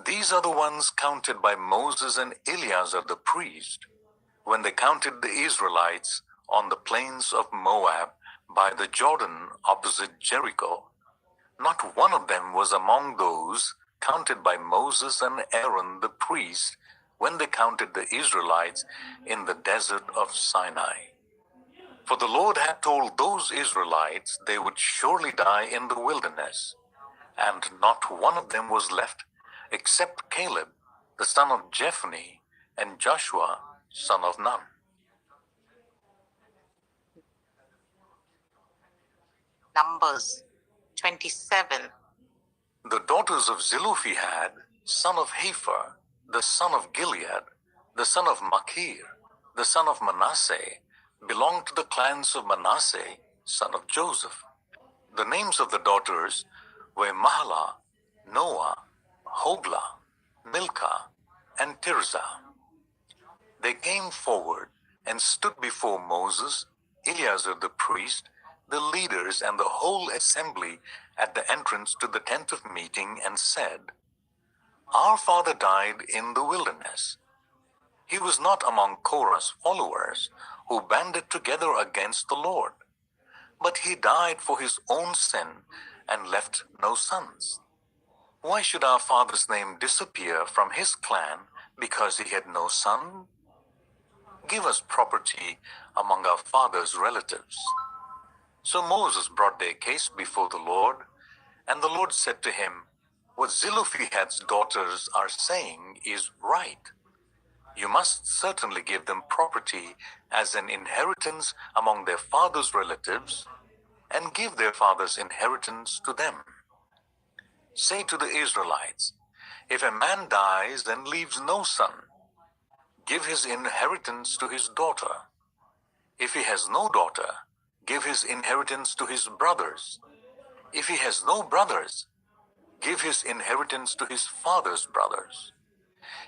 These are the ones counted by Moses and Eleazar the priest when they counted the Israelites on the plains of Moab by the Jordan opposite Jericho. Not one of them was among those counted by Moses and Aaron the priest when they counted the Israelites in the desert of Sinai. For the Lord had told those Israelites they would surely die in the wilderness, and not one of them was left except Caleb, the son of Jephunneh, and Joshua, son of Nun. Numbers 27. The daughters of Zelophehad, son of Hepher, the son of Gilead, the son of Machir, the son of Manasseh, belonged to the clans of Manasseh, son of Joseph. The names of the daughters were Mahlah, Noah, Hoglah, Milcah, and Tirzah. They came forward and stood before Moses, Eleazar the priest, the leaders, and the whole assembly at the entrance to the tent of meeting, and said, "Our father died in the wilderness. He was not among Korah's followers who banded together against the Lord, but he died for his own sin and left no sons. Why should our father's name disappear from his clan because he had no son? Give us property among our father's relatives." So Moses brought their case before the Lord, and the Lord said to him, "What Zelophehad's daughters are saying is right. You must certainly give them property as an inheritance among their father's relatives, and give their father's inheritance to them. Say to the Israelites, if a man dies and leaves no son, give his inheritance to his daughter. If he has no daughter, give his inheritance to his brothers. If he has no brothers, give his inheritance to his father's brothers.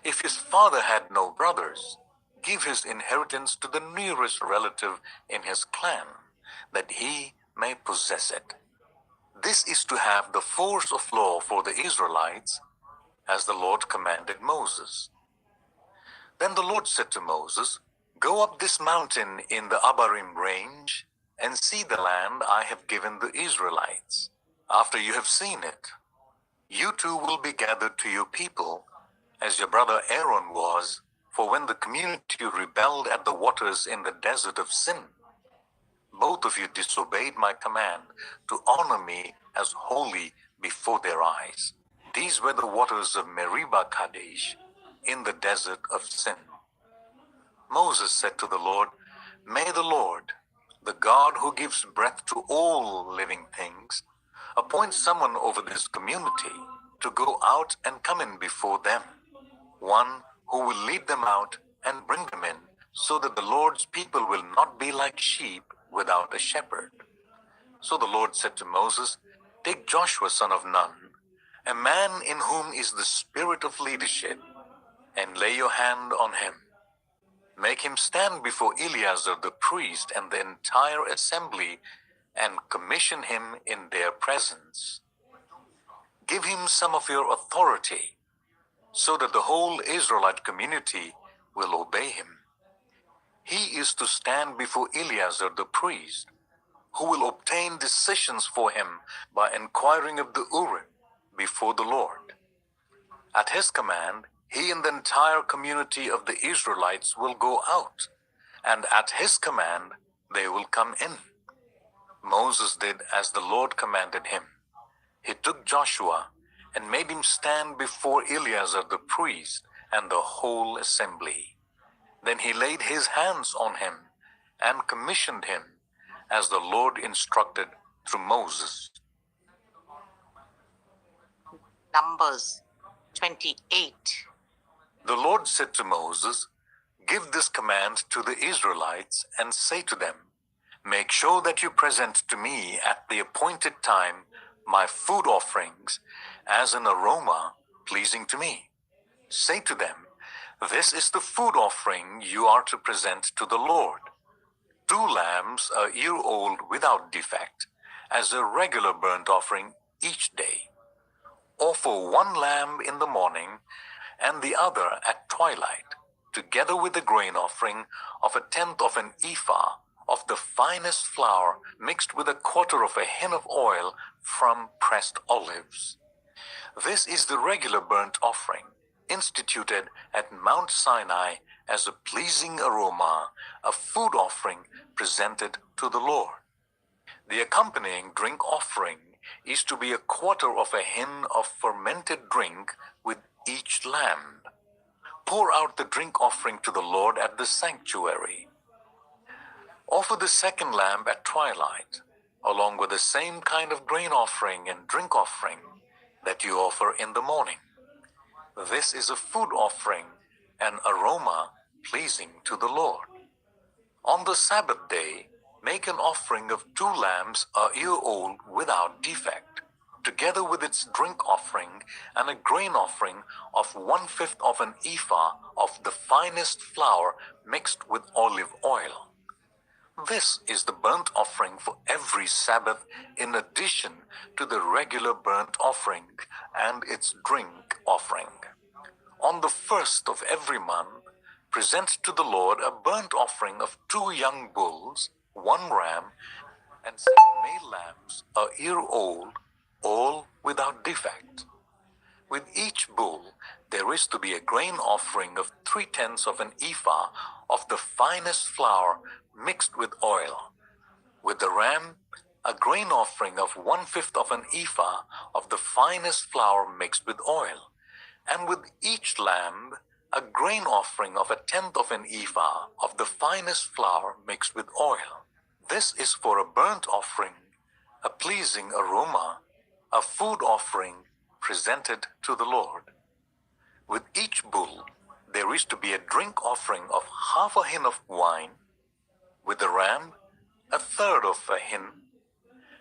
If his father had no brothers, give his inheritance to the nearest relative in his clan, that he may possess it. This is to have the force of law for the Israelites, as the Lord commanded Moses." Then the Lord said to Moses, "Go up this mountain in the Abarim range, and see the land I have given the Israelites. After you have seen it, you too will be gathered to your people, as your brother Aaron was, for when the community rebelled at the waters in the desert of Sin. Both of you disobeyed my command to honor me as holy before their eyes. These were the waters of Meribah Kadesh in the desert of Sin. Moses said to the Lord, May the Lord, the God who gives breath to all living things, appoint someone over this community to go out and come in before them, one who will lead them out and bring them in, so that the Lord's people will not be like sheep without a shepherd. So the Lord said to Moses, Take Joshua son of Nun, a man in whom is the spirit of leadership, and lay your hand on him. Make him stand before Eleazar the priest and the entire assembly, and commission him in their presence. Give him some of your authority, so that the whole Israelite community will obey him. He is to stand before Eleazar the priest, who will obtain decisions for him by inquiring of the Urim before the Lord. At his command, he and the entire community of the Israelites will go out, and at his command, they will come in. Moses did as the Lord commanded him. He took Joshua and made him stand before Eleazar the priest and the whole assembly. Then he laid his hands on him and commissioned him as the Lord instructed through Moses. Numbers 28. The Lord said to Moses, Give this command to the Israelites and say to them, Make sure that you present to me at the appointed time my food offerings as an aroma pleasing to me. Say to them, This is the food offering you are to present to the Lord. 2 lambs a year old without defect, as a regular burnt offering each day. Offer 1 lamb in the morning and the other at twilight, together with the grain offering of 1/10 of an ephah of the finest flour mixed with 1/4 of a hin of oil from pressed olives. This is the regular burnt offering, instituted at Mount Sinai as a pleasing aroma, a food offering presented to the Lord. The accompanying drink offering is to be 1/4 of a hin of fermented drink with each lamb. Pour out the drink offering to the Lord at the sanctuary. Offer the 2nd lamb at twilight, along with the same kind of grain offering and drink offering that you offer in the morning. This is a food offering, an aroma pleasing to the Lord. On the Sabbath day, make an offering of 2 lambs a year old without defect, together with its drink offering and a grain offering of 1/5 of an ephah of the finest flour mixed with olive oil. This is the burnt offering for every Sabbath in addition to the regular burnt offering and its drink offering. On the 1st of every month, present to the Lord a burnt offering of 2 young bulls, 1 ram, and 7 male lambs a year old, all without defect. With each bull, there is to be a grain offering of 3/10 of an ephah of the finest flour mixed with oil. With the ram, a grain offering of 1/5 of an ephah of the finest flour mixed with oil. And with each lamb, a grain offering of 1/10 of an ephah of the finest flour mixed with oil. This is for a burnt offering, a pleasing aroma, a food offering presented to the Lord. With each bull, there is to be a drink offering of 1/2 a hin of wine, with the ram, 1/3 of a hin,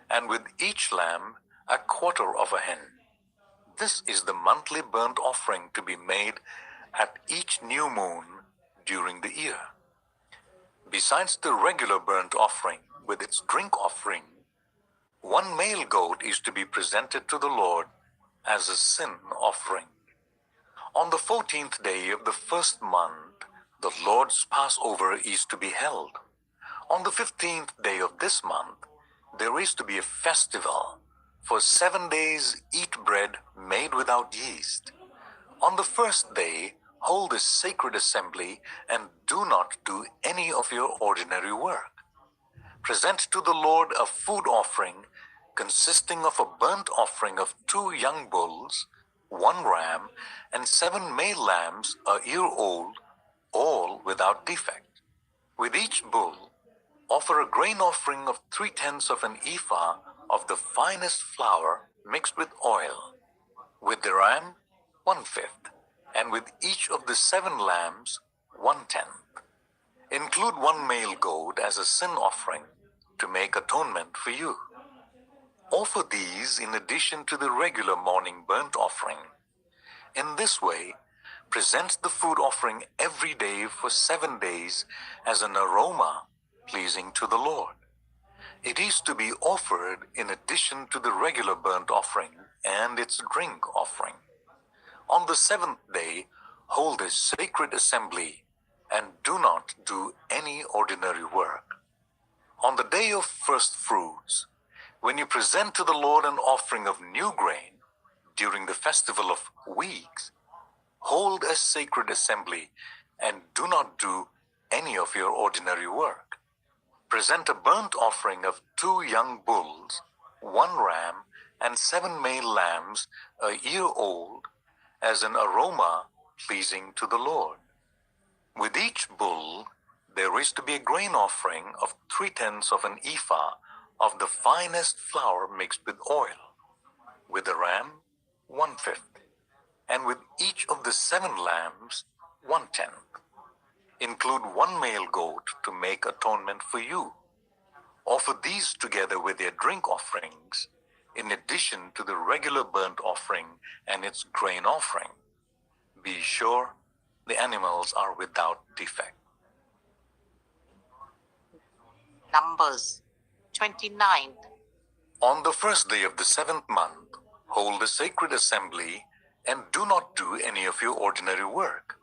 and with each lamb, 1/4 of a hin. This is the monthly burnt offering to be made at each new moon during the year. Besides the regular burnt offering with its drink offering, 1 male goat is to be presented to the Lord as a sin offering. On the 14th day of the 1st month, the Lord's Passover is to be held. On the 15th day of this month, there is to be a festival. For 7 days eat bread made without yeast. On the 1st day, hold a sacred assembly and do not do any of your ordinary work. Present to the Lord a food offering consisting of a burnt offering of 2 young bulls, 1 ram, and 7 male lambs a year old, all without defect. With each bull, offer a grain offering of 3/10 of an ephah of the finest flour mixed with oil. With the ram, 1/5, and with each of the 7 lambs, 1/10. Include 1 male goat as a sin offering to make atonement for you. Offer these in addition to the regular morning burnt offering. In this way, present the food offering every day for 7 days as an aroma pleasing to the Lord. It is to be offered in addition to the regular burnt offering and its drink offering. On the 7th day, hold a sacred assembly and do not do any ordinary work. On the day of first fruits, when you present to the Lord an offering of new grain during the festival of weeks, hold a sacred assembly and do not do any of your ordinary work. Present a burnt offering of 2 young bulls, 1 ram, and 7 male lambs a year old as an aroma pleasing to the Lord. With each bull, there is to be a grain offering of 3/10 of an ephah of the finest flour mixed with oil. With the ram, 1/5, and with each of the 7 lambs, 1/10. Include 1 male goat to make atonement for you. Offer these together with their drink offerings, in addition to the regular burnt offering and its grain offering. Be sure the animals are without defect. Numbers 29. On the first day of the 7th month, hold a sacred assembly and do not do any of your ordinary work.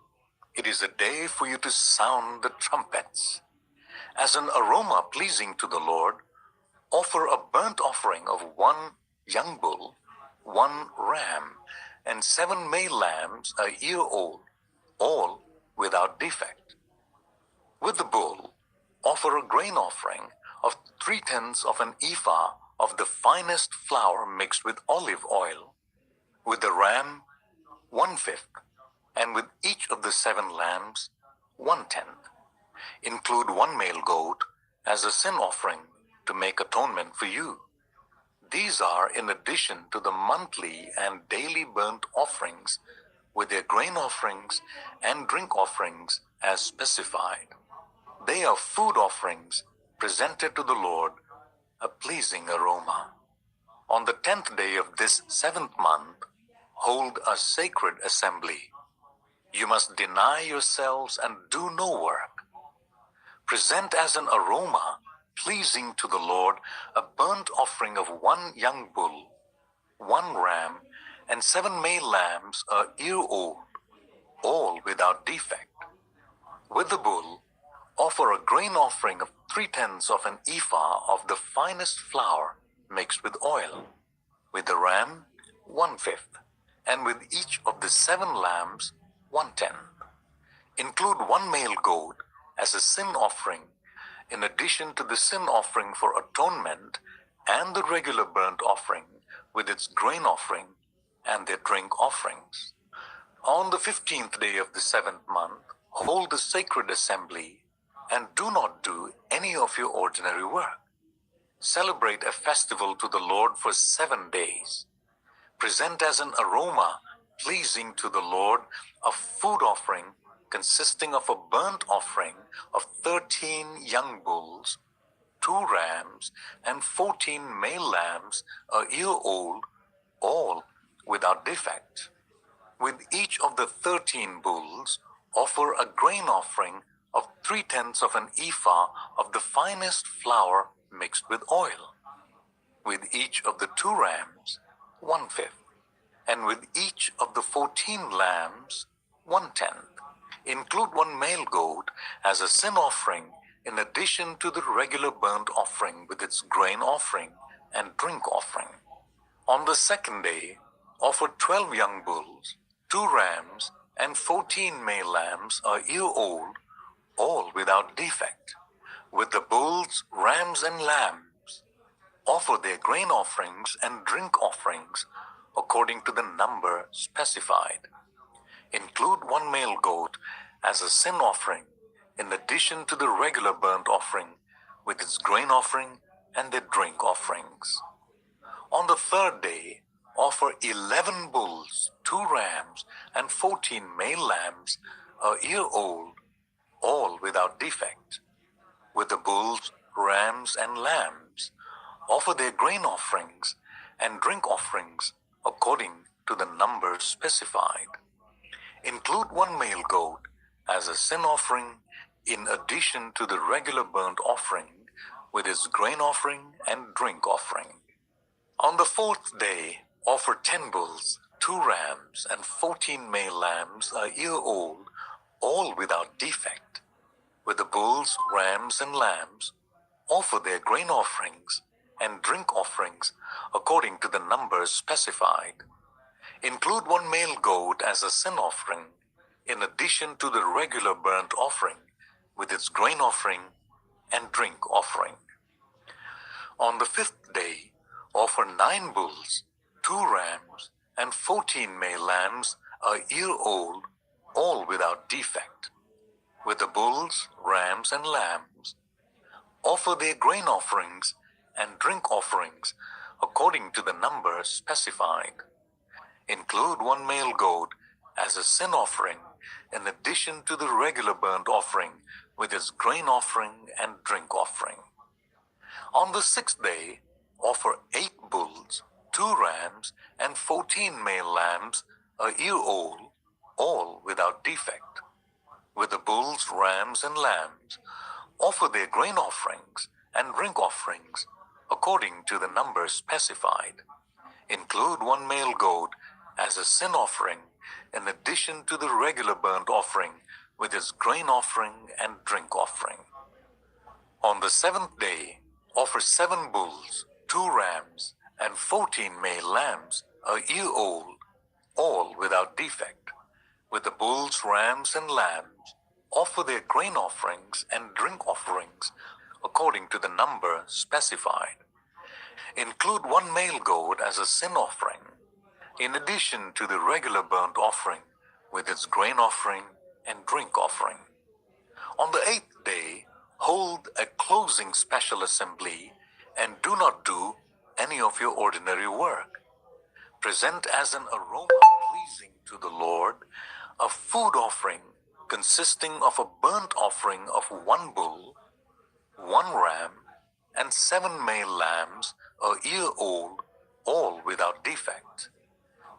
It is a day for you to sound the trumpets. As an aroma pleasing to the Lord, offer a burnt offering of 1 young bull, 1 ram, and 7 male lambs a year old, all without defect. With the bull, offer a grain offering of 3/10 of an ephah of the finest flour mixed with olive oil. With the ram, 1/5, and with each of the 7 lambs, 1/10. Include 1 male goat as a sin offering to make atonement for you. These are in addition to the monthly and daily burnt offerings with their grain offerings and drink offerings as specified. They are food offerings presented to the Lord, a pleasing aroma. On the 10th day of this 7th month, hold a sacred assembly. You must deny yourselves and do no work. Present as an aroma pleasing to the Lord a burnt offering of 1 young bull, 1 ram, and 7 male lambs a year old, all without defect. With the bull, offer a grain offering of 3/10 of an ephah of the finest flour mixed with oil. With the ram, 1/5, and with each of the 7 lambs, 1/10. Include 1 male goat as a sin offering, in addition to the sin offering for atonement and the regular burnt offering with its grain offering and their drink offerings. On the 15th day of the 7th month, hold a sacred assembly and do not do any of your ordinary work. Celebrate a festival to the Lord for 7 days. Present as an aroma pleasing to the Lord a food offering consisting of a burnt offering of 13 young bulls, 2 rams, and 14 male lambs a year old, all without defect. With each of the 13 bulls, offer a grain offering of 3/10 of an ephah of the finest flour mixed with oil. With each of the 2 rams, 1/5, and with each of the 14 lambs, 1/10. Include 1 male goat as a sin offering in addition to the regular burnt offering with its grain offering and drink offering. On the 2nd day, offer 12 young bulls, 2 rams, and 14 male lambs a year old, all without defect. With the bulls, rams, and lambs, offer their grain offerings and drink offerings according to the number specified. Include one male goat as a sin offering in addition to the regular burnt offering with its grain offering and their drink offerings. On the third day, offer 11 bulls, 2 rams, and 14 male lambs, a year old, all without defect. With the bulls, rams, and lambs, offer their grain offerings and drink offerings according to the number specified. Include one male goat as a sin offering in addition to the regular burnt offering with its grain offering and drink offering. On the fourth day, offer 10 bulls, 2 rams, and 14 male lambs a year old, all without defect. With the bulls, rams, and lambs, offer their grain offerings and drink offerings according to the numbers specified. Include one male goat as a sin offering in addition to the regular burnt offering with its grain offering and drink offering. On the fifth day, offer 9 bulls, 2 rams, and 14 male lambs a year old, all without defect. With the bulls, rams, and lambs, offer their grain offerings and drink offerings according to the number specified. Include one male goat as a sin offering in addition to the regular burnt offering with its grain offering and drink offering. On the sixth day, offer 8 bulls, 2 rams, and 14 male lambs a year old, all without defect. With the bulls, rams, and lambs, offer their grain offerings and drink offerings according to the number specified. Include one male goat as a sin offering in addition to the regular burnt offering with its grain offering and drink offering. On the seventh day, offer 7 bulls, 2 rams, and 14 male lambs a year old, all without defect. With the bulls, rams, and lambs, offer their grain offerings and drink offerings according to the number specified. Include one male goat as a sin offering in addition to the regular burnt offering with its grain offering and drink offering. On the 8th day, hold a closing special assembly and do not do any of your ordinary work. Present as an aroma pleasing to the Lord a food offering consisting of a burnt offering of 1 bull, 1 ram, and 7 male lambs a year old, all without defect.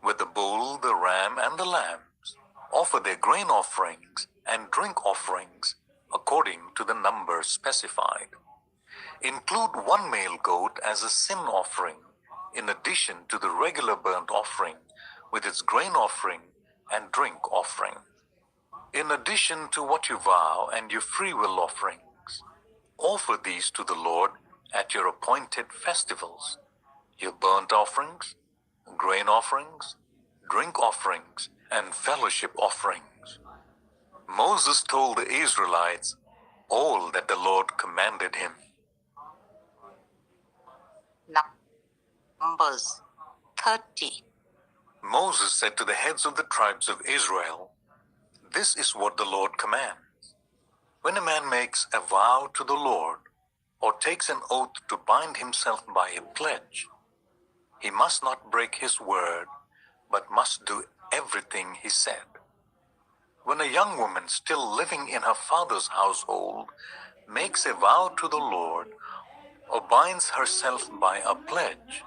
With the bull, the ram, and the lambs, offer their grain offerings and drink offerings according to the number specified. Include one male goat as a sin offering in addition to the regular burnt offering with its grain offering and drink offering. In addition to what you vow and your free will offerings, offer these to the Lord at your appointed festivals, your burnt offerings, grain offerings, drink offerings, and fellowship offerings. Moses told the Israelites all that the Lord commanded him. Numbers 30. Moses said to the heads of the tribes of Israel, "This is what the Lord commands. When a man makes a vow to the Lord or takes an oath to bind himself by a pledge, he must not break his word, but must do everything he said. When a young woman still living in her father's household makes a vow to the Lord or binds herself by a pledge,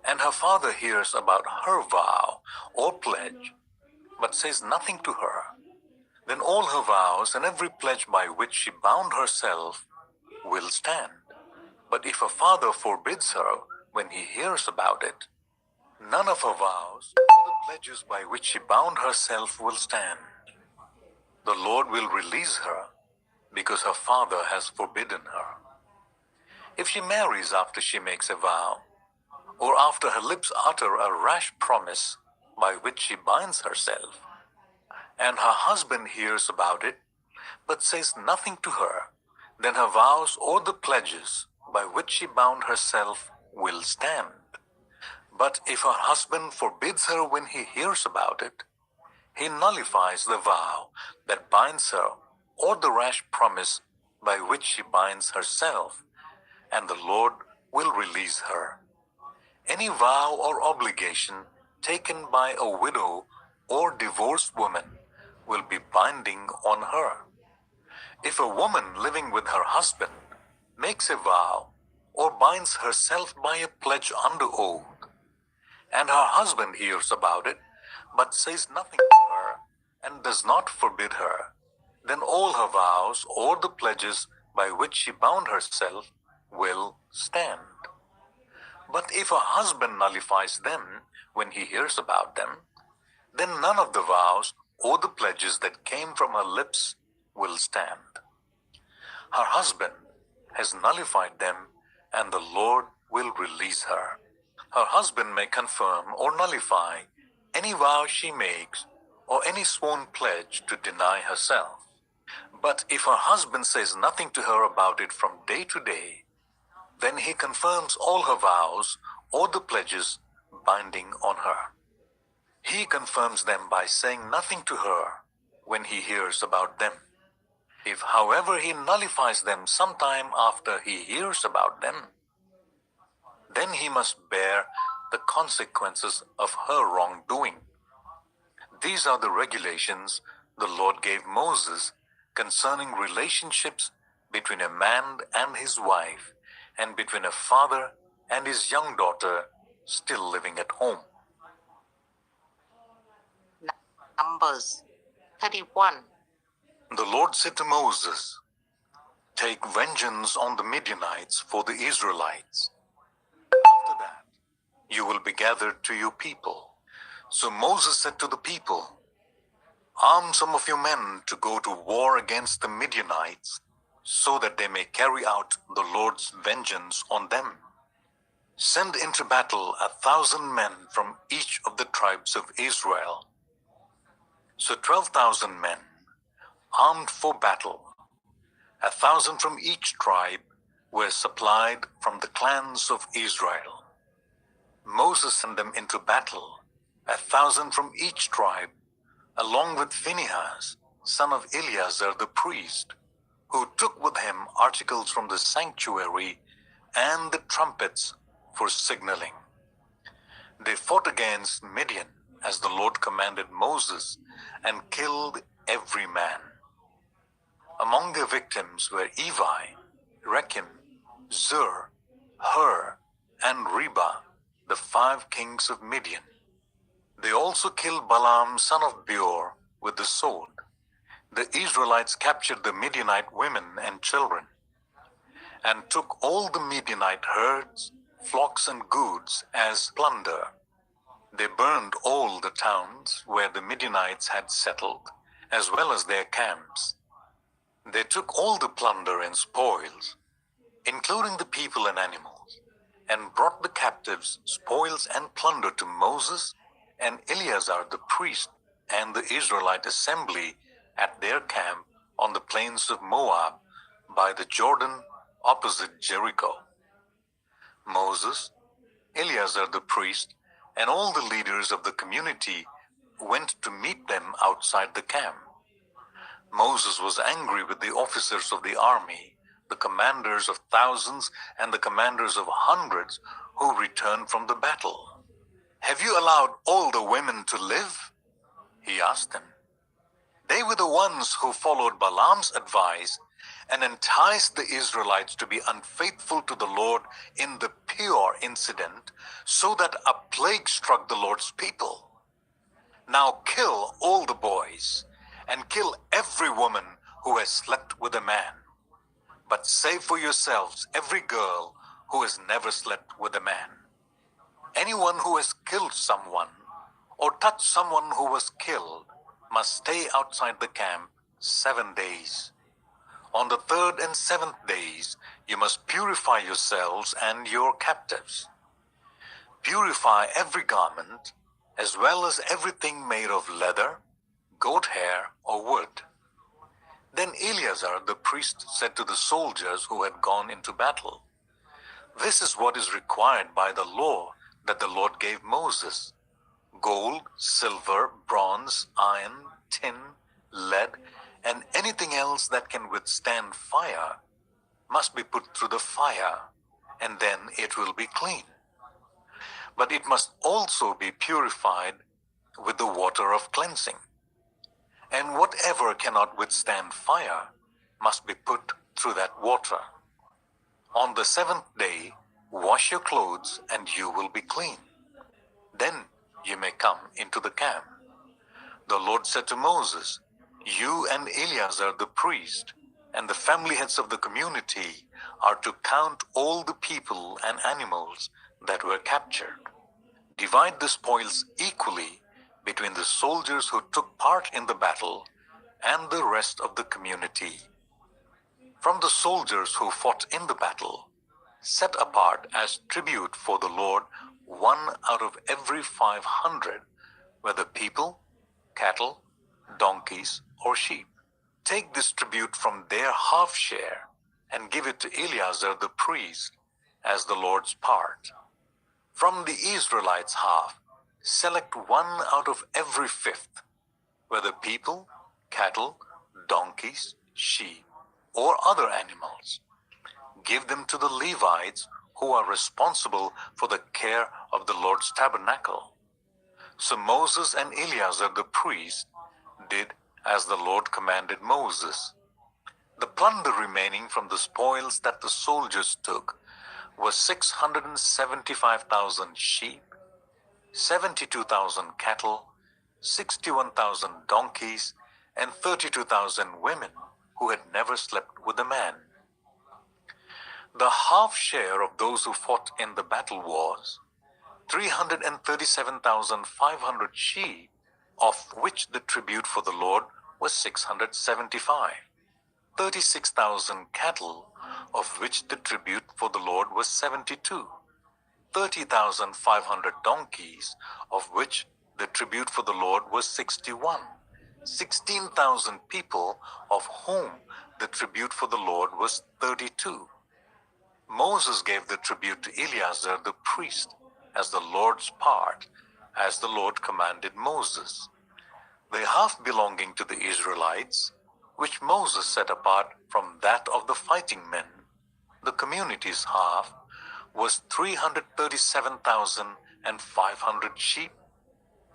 and her father hears about her vow or pledge, but says nothing to her, then all her vows and every pledge by which she bound herself will stand. But if her father forbids her when he hears about it, none of her vows or the pledges by which she bound herself will stand. The Lord will release her because her father has forbidden her. If she marries after she makes a vow, or after her lips utter a rash promise by which she binds herself, and her husband hears about it, but says nothing to her, then her vows or the pledges by which she bound herself will stand. But if her husband forbids her when he hears about it, he nullifies the vow that binds her or the rash promise by which she binds herself, and the Lord will release her. Any vow or obligation taken by a widow or divorced woman will be binding on her. If a woman living with her husband makes a vow or binds herself by a pledge under oath, and her husband hears about it, but says nothing to her and does not forbid her, then all her vows or the pledges by which she bound herself will stand. But if her husband nullifies them when he hears about them, then none of the vows or the pledges that came from her lips will stand. Her husband has nullified them, and the Lord will release her. Her husband may confirm or nullify any vow she makes or any sworn pledge to deny herself. But if her husband says nothing to her about it from day to day, then he confirms all her vows or the pledges binding on her. He confirms them by saying nothing to her when he hears about them. If, however, he nullifies them sometime after he hears about them, then he must bear the consequences of her wrongdoing. These are the regulations the Lord gave Moses concerning relationships between a man and his wife, and between a father and his young daughter still living at home. Numbers 31. The Lord said to Moses, "Take vengeance on the Midianites for the Israelites. After that, you will be gathered to your people." So Moses said to the people, "Arm some of your men to go to war against the Midianites, so that they may carry out the Lord's vengeance on them. Send into battle 1,000 men from each of the tribes of Israel." So 12,000 men, armed for battle, 1,000 from each tribe, were supplied from the clans of Israel. Moses sent them into battle, 1,000 from each tribe, along with Phinehas, son of Eleazar the priest, who took with him articles from the sanctuary and the trumpets for signaling. They fought against Midian as the Lord commanded Moses, and killed every man. Among their victims were Evi, Rekem, Zur, Hur, and Reba, the 5 kings of Midian. They also killed Balaam, son of Beor, with the sword. The Israelites captured the Midianite women and children, and took all the Midianite herds, flocks, and goods as plunder. They burned all the towns where the Midianites had settled, as well as their camps. They took all the plunder and spoils, including the people and animals, and brought the captives, spoils, and plunder to Moses and Eleazar the priest and the Israelite assembly at their camp on the plains of Moab by the Jordan opposite Jericho. Moses, Eleazar the priest, and all the leaders of the community went to meet them outside the camp. Moses was angry with the officers of the army, the commanders of thousands and the commanders of hundreds who returned from the battle. "Have you allowed all the women to live?" he asked them. They were the ones who followed Balaam's advice and enticed the Israelites to be unfaithful to the Lord in the Peor incident, so that a plague struck the Lord's people. Now kill all the boys, and kill every woman who has slept with a man. But save for yourselves every girl who has never slept with a man. Anyone who has killed someone, or touched someone who was killed, must stay outside the camp 7 days. On the 3rd and 7th days, you must purify yourselves and your captives. Purify every garment, as well as everything made of leather, goat hair, or wood. Then Eleazar the priest said to the soldiers who had gone into battle, "This is what is required by the law that the Lord gave Moses. Gold, silver, bronze, iron, tin, lead, and anything else that can withstand fire must be put through the fire, and then it will be clean. But it must also be purified with the water of cleansing. And whatever cannot withstand fire must be put through that water. On the seventh day, wash your clothes, and you will be clean. Then you may come into the camp." The Lord said to Moses, "You and Eleazar the priest and the family heads of the community are to count all the people and animals that were captured. Divide the spoils equally between the soldiers who took part in the battle and the rest of the community. From the soldiers who fought in the battle, set apart as tribute for the Lord 1 out of every 500, whether people, cattle, donkeys, or sheep. Take this tribute from their half share and give it to Eleazar the priest as the Lord's part. From the Israelites' half, select 1 out of every 5th, whether people, cattle, donkeys, sheep, or other animals. Give them to the Levites who are responsible for the care of the Lord's tabernacle." So Moses and Eleazar the priest did as the Lord commanded Moses. The plunder remaining from the spoils that the soldiers took was 675,000 sheep, 72,000 cattle, 61,000 donkeys, and 32,000 women who had never slept with a man. The half share of those who fought in the battle was 337,500 sheep, of which the tribute for the Lord was 675. 36,000 cattle, of which the tribute for the Lord was 72. 30,500 donkeys, of which the tribute for the Lord was 61. 16,000 people, of whom the tribute for the Lord was 32. Moses gave the tribute to Eleazar the priest as the Lord's part, as the Lord commanded Moses. The half belonging to the Israelites, which Moses set apart from that of the fighting men, the community's half, was 337,500 sheep,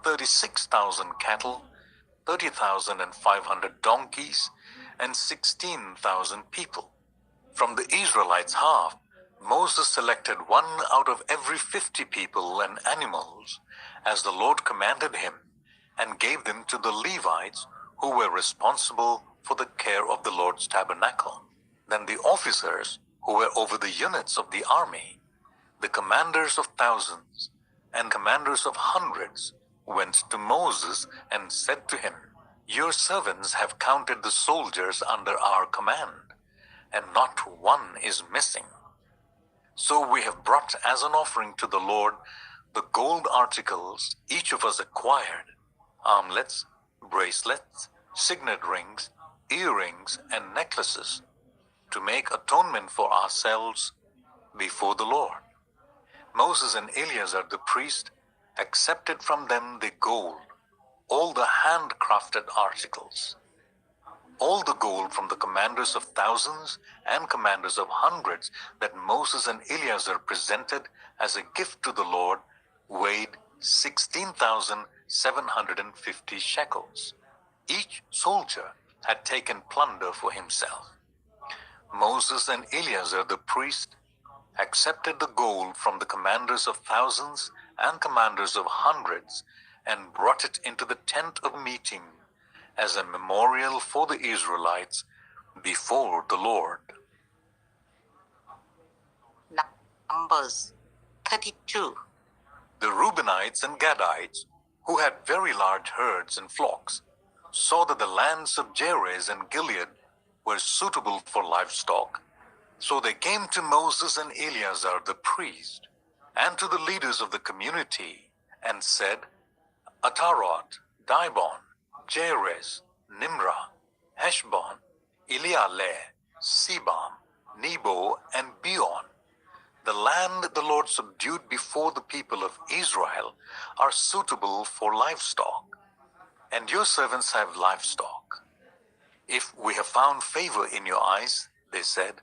36,000 cattle, 30,500 donkeys, and 16,000 people. From the Israelites' half, Moses selected 1 out of every 50 people and animals, as the Lord commanded him, and gave them to the Levites, who were responsible for the care of the Lord's tabernacle. Then the officers, who were over the units of the army, the commanders of thousands and commanders of hundreds, went to Moses and said to him, "Your servants have counted the soldiers under our command, and not one is missing. So we have brought as an offering to the Lord the gold articles each of us acquired, armlets, bracelets, signet rings, earrings, and necklaces, to make atonement for ourselves before the Lord." Moses and Eleazar the priest accepted from them the gold, all the handcrafted articles. All the gold from the commanders of thousands and commanders of hundreds that Moses and Eleazar presented as a gift to the Lord weighed 16,750 shekels. Each soldier had taken plunder for himself. Moses and Eleazar the priest accepted the gold from the commanders of thousands and commanders of hundreds and brought it into the tent of meeting as a memorial for the Israelites before the Lord. Numbers 32. The Reubenites and Gadites, who had very large herds and flocks, saw that the lands of Jahaz and Gilead were suitable for livestock. So they came to Moses and Eleazar the priest, and to the leaders of the community, and said, "Ataroth, Dibon, Jahaz, Nimrah, Heshbon, Elealeh, Sebam, Nebo, and Beon. The land the Lord subdued before the people of Israel are suitable for livestock, and your servants have livestock. If we have found favor in your eyes, they said,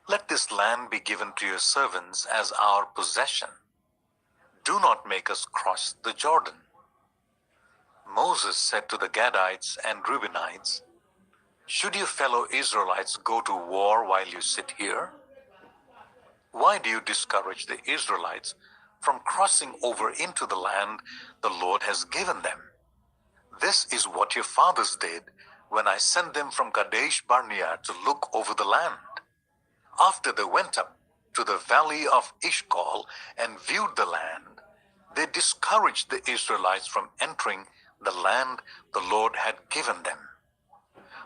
let this land be given to your servants as our possession. Do not make us cross the Jordan. Moses said to the Gadites and Reubenites, should your fellow Israelites go to war while you sit here? Why do you discourage the Israelites from crossing over into the land the Lord has given them? This is what your fathers did when I sent them from Kadesh Barnea to look over the land. After they went up to the valley of Eshcol and viewed the land, they discouraged the Israelites from entering the land the Lord had given them.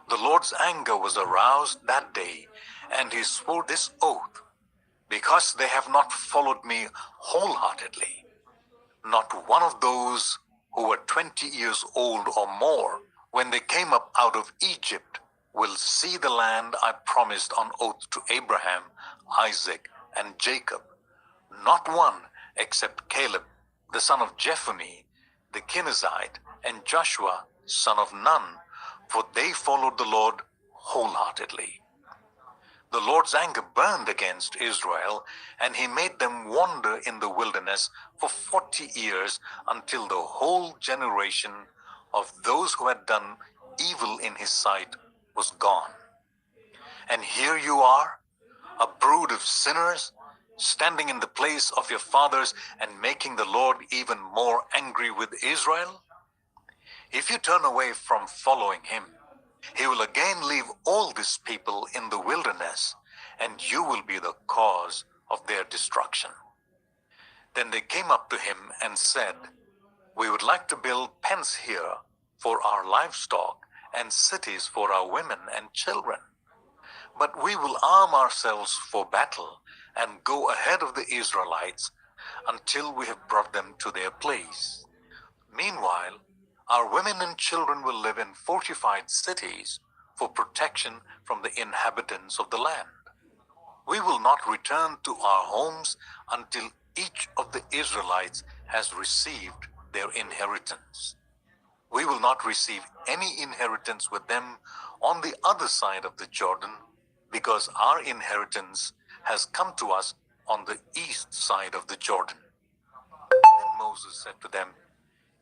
The Lord's anger was aroused that day, and he swore this oath, because they have not followed me wholeheartedly. Not one of those who were 20 years old or more when they came up out of Egypt will see the land I promised on oath to Abraham, Isaac, and Jacob. Not one except Caleb, the son of Jephunneh, the Kenizzite, and Joshua, son of Nun, for they followed the Lord wholeheartedly. The Lord's anger burned against Israel, and he made them wander in the wilderness for 40 years until the whole generation of those who had done evil in his sight was gone. And here you are, a brood of sinners, standing in the place of your fathers and making the Lord even more angry with Israel? If you turn away from following him, he will again leave all these people in the wilderness, and you will be the cause of their destruction. Then they came up to him and said, we would like to build pens here for our livestock and cities for our women and children. But we will arm ourselves for battle and go ahead of the Israelites until we have brought them to their place. Meanwhile, our women and children will live in fortified cities for protection from the inhabitants of the land. We will not return to our homes until each of the Israelites has received their inheritance. We will not receive any inheritance with them on the other side of the Jordan, because our inheritance has come to us on the east side of the Jordan. Then Moses said to them,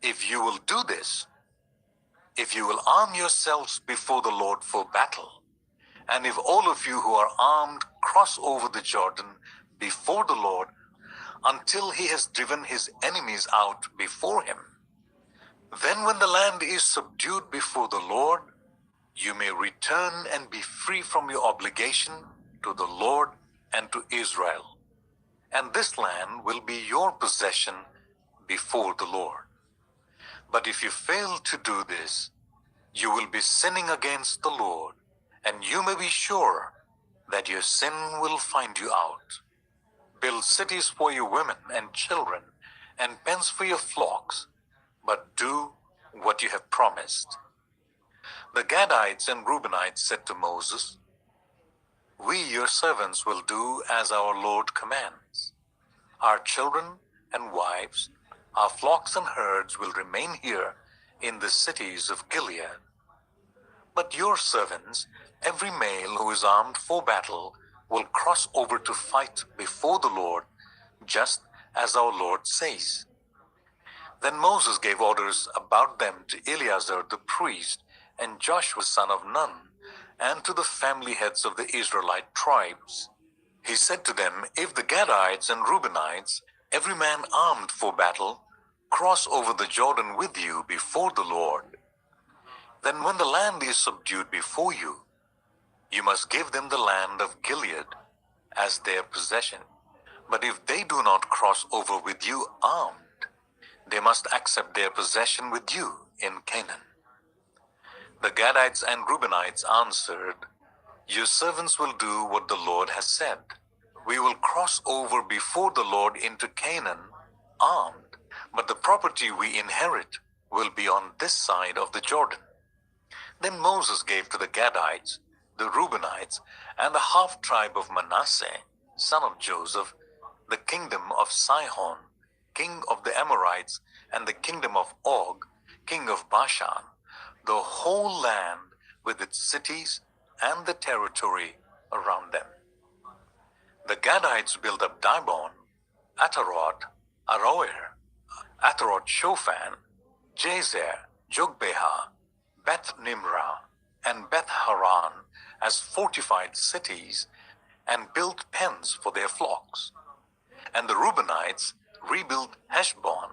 if you will do this, if you will arm yourselves before the Lord for battle, and if all of you who are armed cross over the Jordan before the Lord until he has driven his enemies out before him, then when the land is subdued before the Lord, you may return and be free from your obligation to the Lord and to Israel, and this land will be your possession before the Lord. But if you fail to do this, you will be sinning against the Lord, and you may be sure that your sin will find you out. Build cities for your women and children, and pens for your flocks, but do what you have promised. The Gadites and Reubenites said to Moses, we, your servants, will do as our Lord commands. Our children and wives, our flocks and herds will remain here in the cities of Gilead. But your servants, every male who is armed for battle, will cross over to fight before the Lord, just as our Lord says. Then Moses gave orders about them to Eleazar the priest and Joshua son of Nun, and to the family heads of the Israelite tribes. He said to them, if the Gadites and Reubenites, every man armed for battle, cross over the Jordan with you before the Lord, then when the land is subdued before you, you must give them the land of Gilead as their possession. But if they do not cross over with you armed, they must accept their possession with you in Canaan. The Gadites and Reubenites answered, your servants will do what the Lord has said. We will cross over before the Lord into Canaan armed, but the property we inherit will be on this side of the Jordan. Then Moses gave to the Gadites the Reubenites, and the half-tribe of Manasseh, son of Joseph, the kingdom of Sihon, king of the Amorites, and the kingdom of Og, king of Bashan, the whole land with its cities and the territory around them. The Gadites built up Dibon, Ataroth, Aroer, Ataroth Shophan, Jazer, Jogbeha, Beth Nimrah, and Beth Haran as fortified cities, and built pens for their flocks. And the Reubenites rebuilt Heshbon,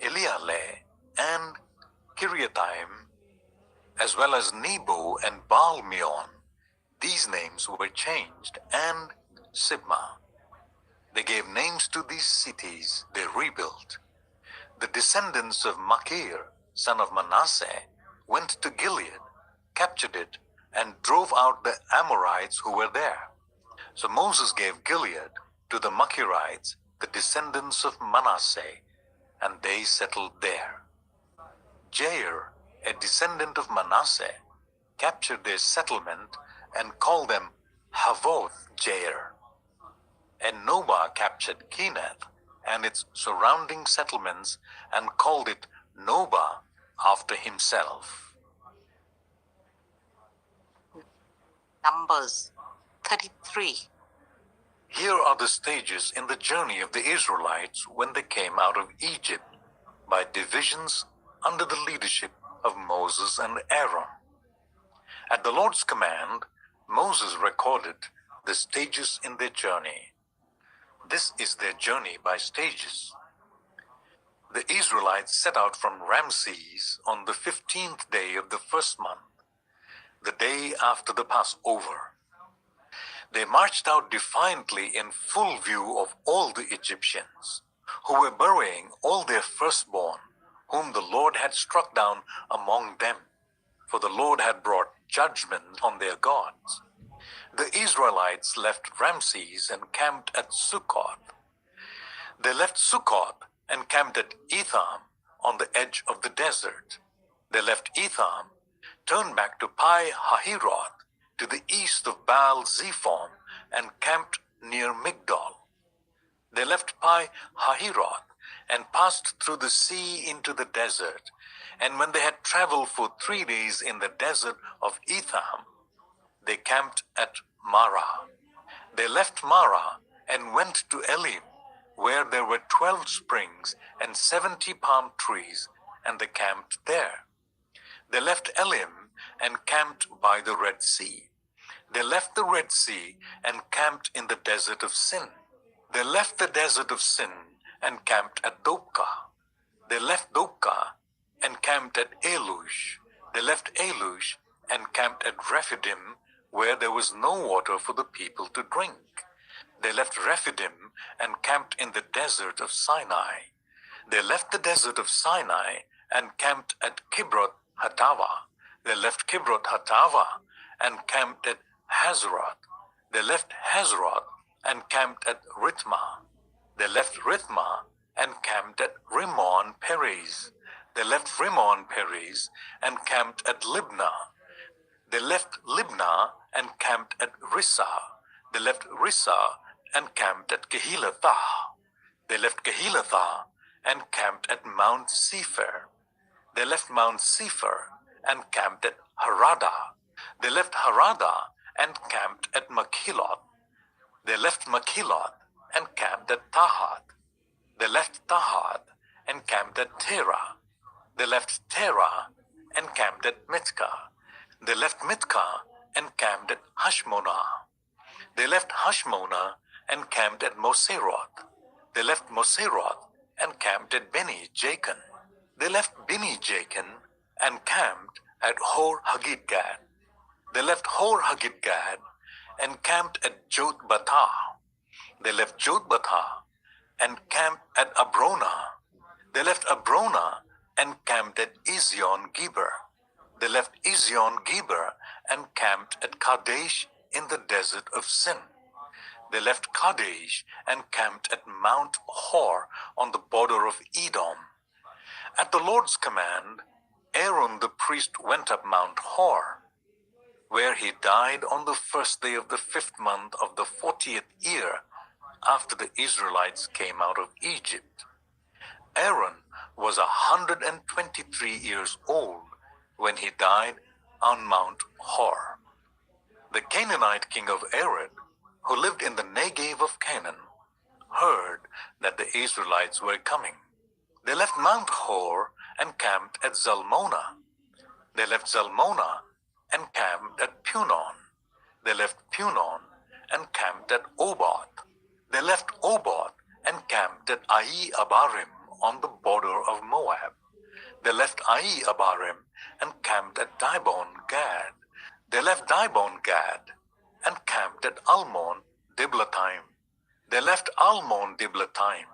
Elealeh, and Kiriathaim, as well as Nebo and Baal-meon. These names were changed, and Sibmah. They gave names to these cities they rebuilt. The descendants of Machir, son of Manasseh, went to Gilead, captured it, and drove out the Amorites who were there. So Moses gave Gilead to the Machirites, the descendants of Manasseh, and they settled there. Jair, a descendant of Manasseh, captured their settlement and called them Havoth Jair. And Nobah captured Kenath and its surrounding settlements and called it Nobah after himself. Numbers 33. Here are the stages in the journey of the Israelites when they came out of Egypt, by divisions under the leadership of Moses and Aaron. At the Lord's command, Moses recorded the stages in their journey. This is their journey by stages. The Israelites set out from Ramses on the 15th day of the first month, the day after the Passover. They marched out defiantly in full view of all the Egyptians, who were burying all their firstborn, whom the Lord had struck down among them, for the Lord had brought judgment on their gods. The Israelites left Ramses and camped at Succoth. They left Succoth and camped at Etham on the edge of the desert. They left Etham, turned back to Pi Hahiroth to the east of Baal Zephon, and camped near Migdol. They left Pi Hahiroth and passed through the sea into the desert. And when they had traveled for 3 days in the desert of Etham, they camped at Marah. They left Marah and went to Elim, where there were 12 springs and 70 palm trees, and they camped there. They left Elim and camped by the Red Sea. They left the Red Sea and camped in the desert of Sin. They left the desert of Sin and camped at Dopka. They left Dopka and camped at Elush. They left Elush and camped at Rephidim, where there was no water for the people to drink. They left Rephidim and camped in the desert of Sinai. They left the desert of Sinai and camped at Kibroth Hattava. They left Kibroth Hattava and camped at Hazeroth. They left Hazeroth and camped at Rithmah. They left Rithmah and camped at Rimmon Perez. They left Rimmon Perez and camped at Libnah. They left Libnah and camped at Rissa. They left Rissa and camped at Kehelathah. They left Kehelathah and camped at Mount Sephir. They left Mount Sephir and camped at Harada. They left Harada and camped at Makheloth. They left Makheloth and camped at Tahath. They left Tahath and camped at Terah. They left Terah and camped at Mitkah. They left Mitkah and camped at Hashmonah. They left Hashmonah and camped at Moseroth. They left Moseroth and camped at Beni Jacan. They left Beni Jacan and camped at Hor Haggidgad. They left Hor Haggidgad and camped at Jotbathah. They left Jotbathah and camped at Abrona. They left Abrona and camped at Ezion Geber. They left Ezion Geber and camped at Kadesh in the desert of Sin. They left Kadesh and camped at Mount Hor on the border of Edom. At the Lord's command, Aaron the priest went up Mount Hor. where he died on the first day of the 5th month of the 40th year after the Israelites came out of Egypt. Aaron was 123 years old when he died on Mount Hor. The Canaanite king of Arad, who lived in the Negev of Canaan, heard that the Israelites were coming. They left Mount Hor and camped at Zalmonah. They left Zalmonah and camped at Punon. They left Punon and camped at Oboth. They left Oboth and camped at Ai Abarim on the border of Moab. They left Ai Abarim and camped at Dibon Gad. They left Dibon Gad and camped at Almon Diblathaim. They left Almon Diblathaim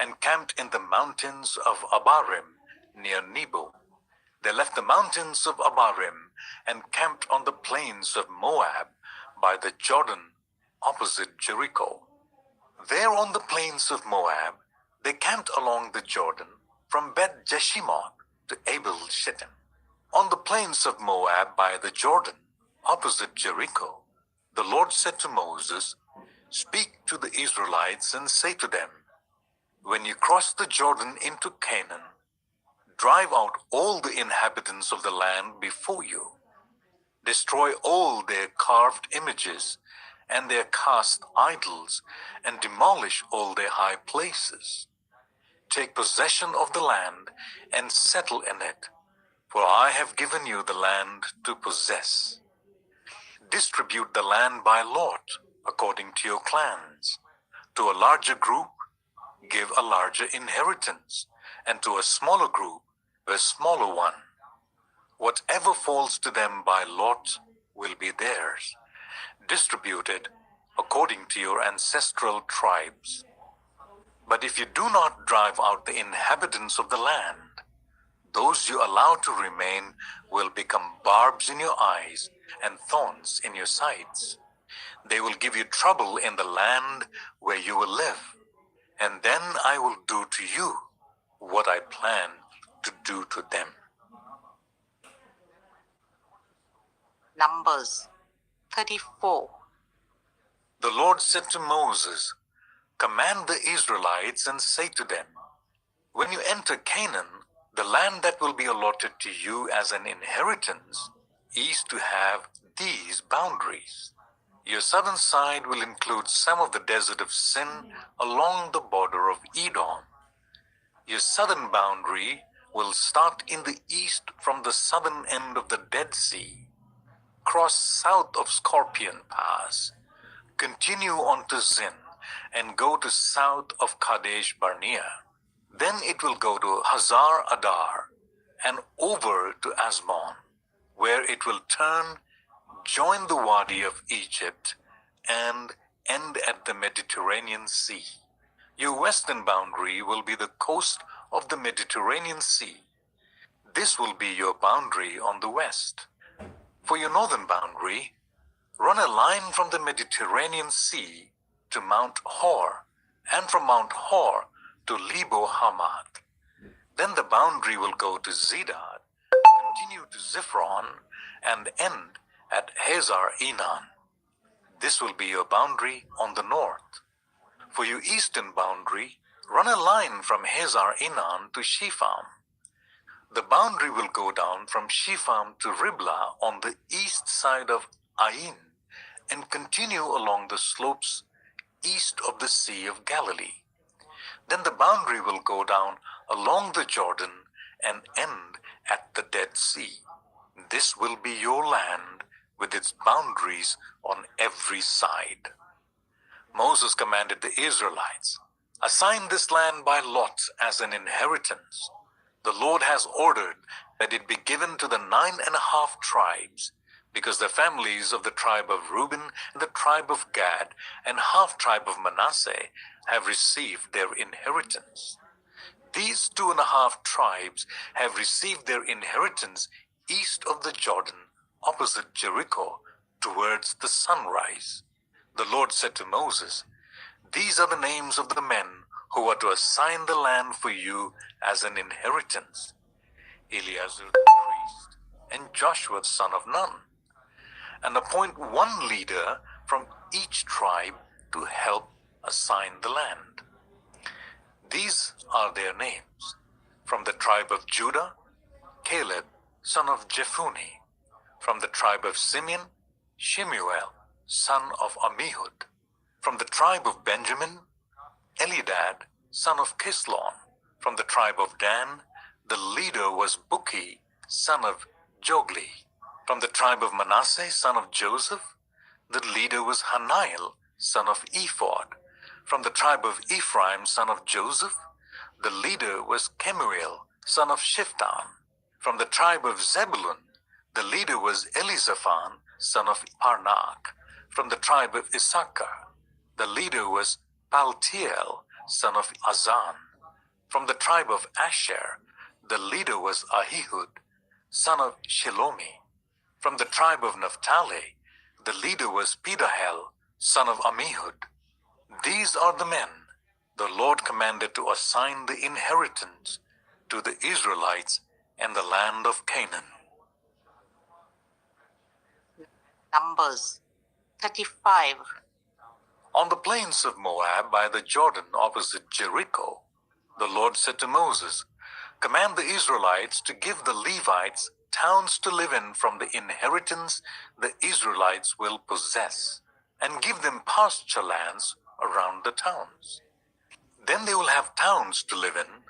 and camped in the mountains of Abarim near Nebo. They left the mountains of Abarim and camped on the plains of Moab by the Jordan opposite Jericho. There on the plains of Moab, they camped along the Jordan from Beth Jeshimoth to Abel Shittim. On the plains of Moab by the Jordan opposite Jericho, the Lord said to Moses, "Speak to the Israelites and say to them, when you cross the Jordan into Canaan, drive out all the inhabitants of the land before you. Destroy all their carved images and their cast idols, and demolish all their high places. Take possession of the land and settle in it, for I have given you the land to possess. Distribute the land by lot according to your clans. To a larger group, give a larger inheritance, and to a smaller group, a smaller one. Whatever falls to them by lot will be theirs, distributed according to your ancestral tribes. But if you do not drive out the inhabitants of the land, those you allow to remain will become barbs in your eyes and thorns in your sides. They will give you trouble in the land where you will live, and then I will do to you what I plan to do to them." Numbers 34. The Lord said to Moses, "Command the Israelites and say to them, when you enter Canaan, the land that will be allotted to you as an inheritance is to have these boundaries. Your southern side will include some of the desert of Sin along the border of Edom. Your southern boundary will start in the east from the southern end of the Dead Sea, cross south of Scorpion Pass, continue on to Zin, and go to south of Kadesh Barnea. Then it will go to Hazar Adar and over to Asmon, where it will turn, join the Wadi of Egypt, and end at the Mediterranean Sea. Your western boundary will be the coast of the Mediterranean Sea. This will be your boundary on the west. For your northern boundary, run a line from the Mediterranean Sea to Mount Hor, and from Mount Hor to Lebo Hamath. Then the boundary will go to Zedad, continue to Ziphron, and end at Hazar Enan. This will be your boundary on the north. For your eastern boundary, run a line from Hazar Enan to Shepham. The boundary will go down from Shepham to Riblah on the east side of Ain, and continue along the slopes east of the Sea of Galilee. Then the boundary will go down along the Jordan and end at the Dead Sea. This will be your land with its boundaries on every side. Moses commanded the Israelites, "Assign this land by lot as an inheritance. The Lord has ordered that it be given to the 9.5 tribes, because the families of the tribe of Reuben and the tribe of Gad and half-tribe of Manasseh have received their inheritance. These 2.5 tribes have received their inheritance east of the Jordan, opposite Jericho, towards the sunrise." The Lord said to Moses, "These are the names of the men who are to assign the land for you as an inheritance: Eleazar the priest and Joshua the son of Nun, and appoint one leader from each tribe to help assign the land. These are their names. From the tribe of Judah, Caleb, son of Jephunneh. From the tribe of Simeon, Shemuel, son of Ammihud. From the tribe of Benjamin, Elidad, son of Kislon. From the tribe of Dan, the leader was Buki, son of Jogli. From the tribe of Manasseh, son of Joseph, the leader was Haniel, son of Ephod. From the tribe of Ephraim, son of Joseph, the leader was Kemuel, son of Shiftan. From the tribe of Zebulun, the leader was Elizaphan, son of Parnak. From the tribe of Issachar, the leader was Paltiel, son of Azan. From the tribe of Asher, the leader was Ahihud, son of Shelomi. From the tribe of Naphtali, the leader was Pedahel, son of Ammihud. These are the men the Lord commanded to assign the inheritance to the Israelites in the land of Canaan. Numbers 35. On the plains of Moab by the Jordan opposite Jericho, the Lord said to Moses, "Command the Israelites to give the Levites towns to live in from the inheritance the Israelites will possess, and give them pasture lands around the towns. Then they will have towns to live in,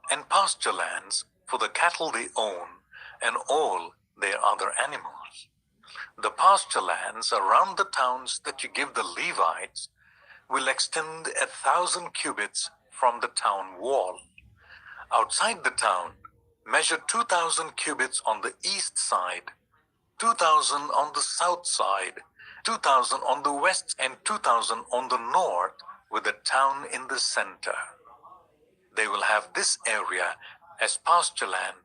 and pasture lands for the cattle they own and all their other animals. The pasture lands around the towns that you give the Levites will extend 1,000 cubits from the town wall. Outside the town, measure 2,000 cubits on the east side, 2,000 on the south side, 2,000 on the west, and 2,000 on the north, with the town in the center. They will have this area as pasture land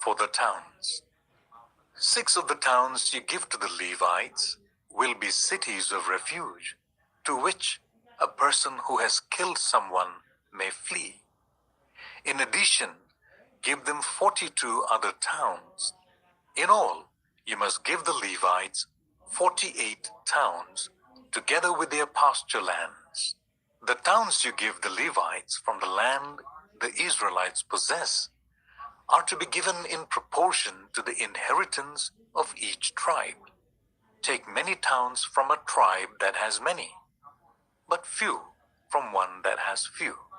for the towns. 6 of the towns you give to the Levites will be cities of refuge, to which a person who has killed someone may flee. In addition, give them 42 other towns. In all, you must give the Levites 48 towns, together with their pasture lands. The towns you give the Levites from the land the Israelites possess are to be given in proportion to the inheritance of each tribe. Take many towns from a tribe that has many, but few from one that has few."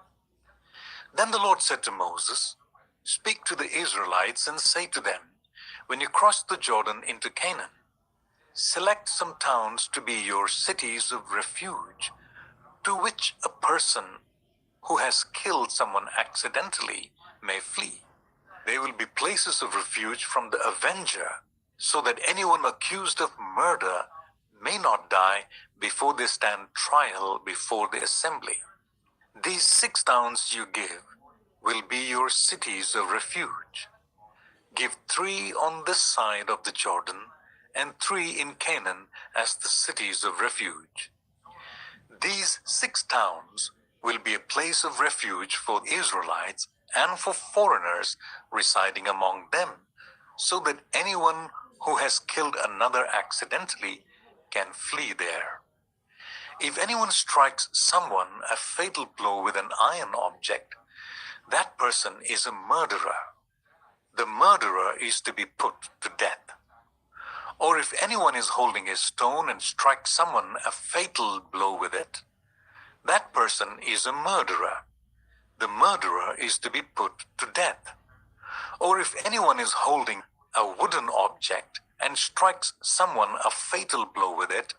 Then the Lord said to Moses, "Speak to the Israelites and say to them, when you cross the Jordan into Canaan, select some towns to be your cities of refuge, to which a person who has killed someone accidentally may flee. They will be places of refuge from the avenger, so that anyone accused of murder may not die before they stand trial before the assembly. These 6 towns you give will be your cities of refuge. Give 3 on this side of the Jordan, and 3 in Canaan as the cities of refuge. These 6 towns will be a place of refuge for the Israelites and for foreigners residing among them, so that anyone who has killed another accidentally can flee there. If anyone strikes someone a fatal blow with an iron object, that person is a murderer. The murderer is to be put to death. Or if anyone is holding a stone and strikes someone a fatal blow with it, that person is a murderer. The murderer is to be put to death. Or if anyone is holding a wooden object and strikes someone a fatal blow with it,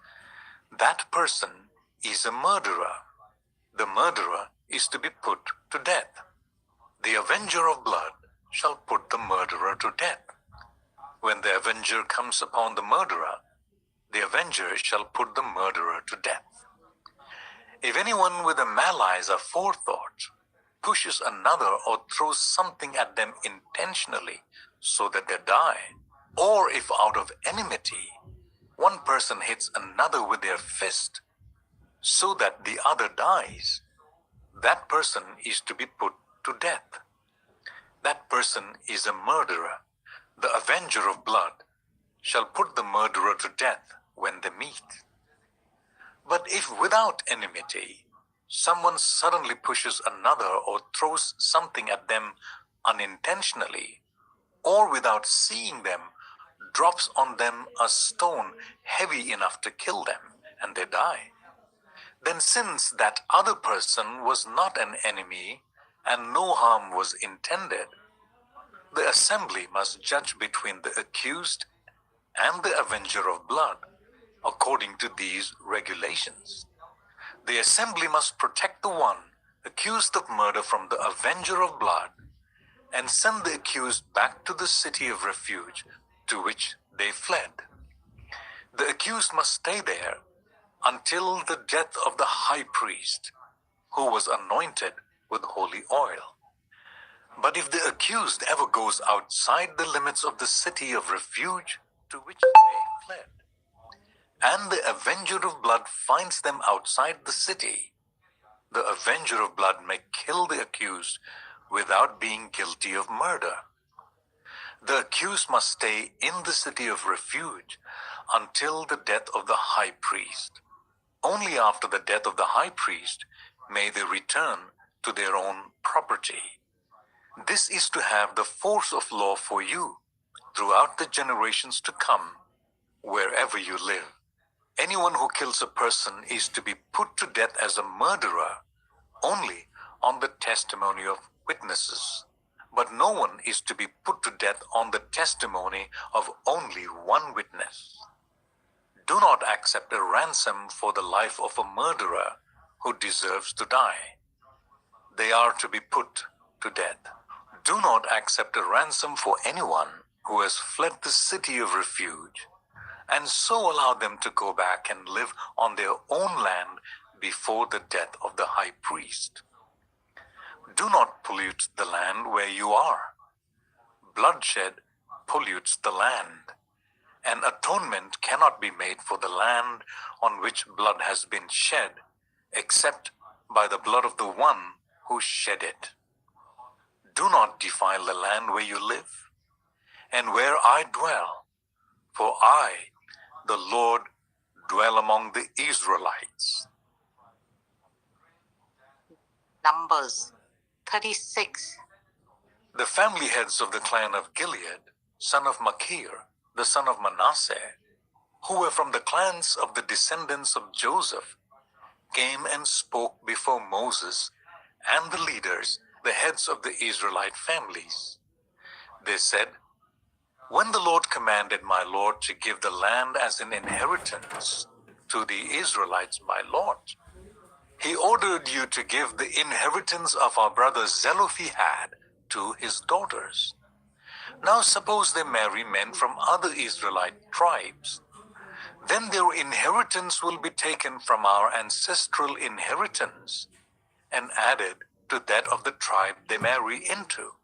that person is a murderer. The murderer is to be put to death. The avenger of blood shall put the murderer to death. When the avenger comes upon the murderer, the avenger shall put the murderer to death. If anyone with a malice aforethought pushes another or throws something at them intentionally so that they die, or if out of enmity one person hits another with their fist so that the other dies, that person is to be put to death. That person is a murderer. The avenger of blood shall put the murderer to death. when they meet. But if without enmity, someone suddenly pushes another or throws something at them unintentionally, or without seeing them, drops on them a stone heavy enough to kill them, and they die, then since that other person was not an enemy and no harm was intended, the assembly must judge between the accused and the avenger of blood according to these regulations. The assembly must protect the one accused of murder from the avenger of blood and send the accused back to the city of refuge to which they fled. The accused must stay there until the death of the high priest, who was anointed with holy oil. But if the accused ever goes outside the limits of the city of refuge to which they fled, and the avenger of blood finds them outside the city, the avenger of blood may kill the accused without being guilty of murder. The accused must stay in the city of refuge until the death of the high priest. Only after the death of the high priest may they return to their own property. This is to have the force of law for you throughout the generations to come, wherever you live. Anyone who kills a person is to be put to death as a murderer only on the testimony of witnesses. But no one is to be put to death on the testimony of only one witness. Do not accept a ransom for the life of a murderer who deserves to die. They are to be put to death. Do not accept a ransom for anyone who has fled the city of refuge, and so allow them to go back and live on their own land before the death of the high priest. Do not pollute the land where you are. Bloodshed pollutes the land, and atonement cannot be made for the land on which blood has been shed, except by the blood of the one who shed it. Do not defile the land where you live, and where I dwell, for I, the Lord, dwell among the Israelites. Numbers 36. The family heads of the clan of Gilead, son of Machir, the son of Manasseh, who were from the clans of the descendants of Joseph, came and spoke before Moses and the leaders, the heads of the Israelite families. They said, "When the Lord commanded my Lord to give the land as an inheritance to the Israelites, my Lord, he ordered you to give the inheritance of our brother Zelophehad to his daughters. Now suppose they marry men from other Israelite tribes. Then their inheritance will be taken from our ancestral inheritance and added to that of the tribe they marry into.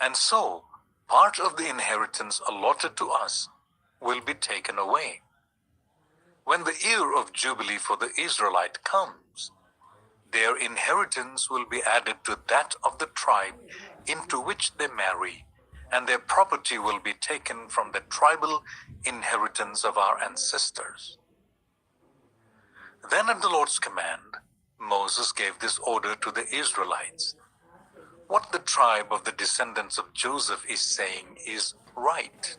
And so, part of the inheritance allotted to us will be taken away. When the year of Jubilee for the Israelite comes, their inheritance will be added to that of the tribe into which they marry, and their property will be taken from the tribal inheritance of our ancestors." Then at the Lord's command, Moses gave this order to the Israelites: "What the tribe of the descendants of Joseph is saying is right.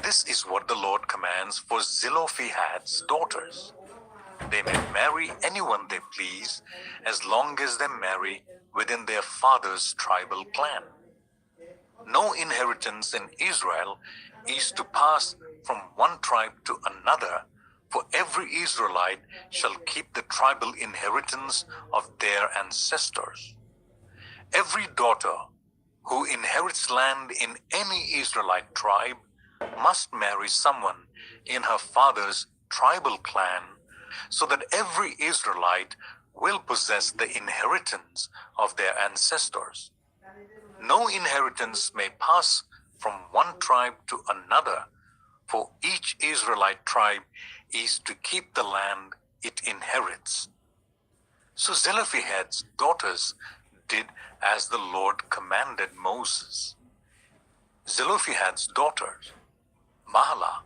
This is what the Lord commands for Zelophehad's daughters. They may marry anyone they please, as long as they marry within their father's tribal clan. No inheritance in Israel is to pass from one tribe to another, for every Israelite shall keep the tribal inheritance of their ancestors. Every daughter who inherits land in any Israelite tribe must marry someone in her father's tribal clan, so that every Israelite will possess the inheritance of their ancestors. No inheritance may pass from one tribe to another, for each Israelite tribe is to keep the land it inherits." So Zelophehad's daughters did as the Lord commanded Moses. Zelophehad's daughters, Mahlah,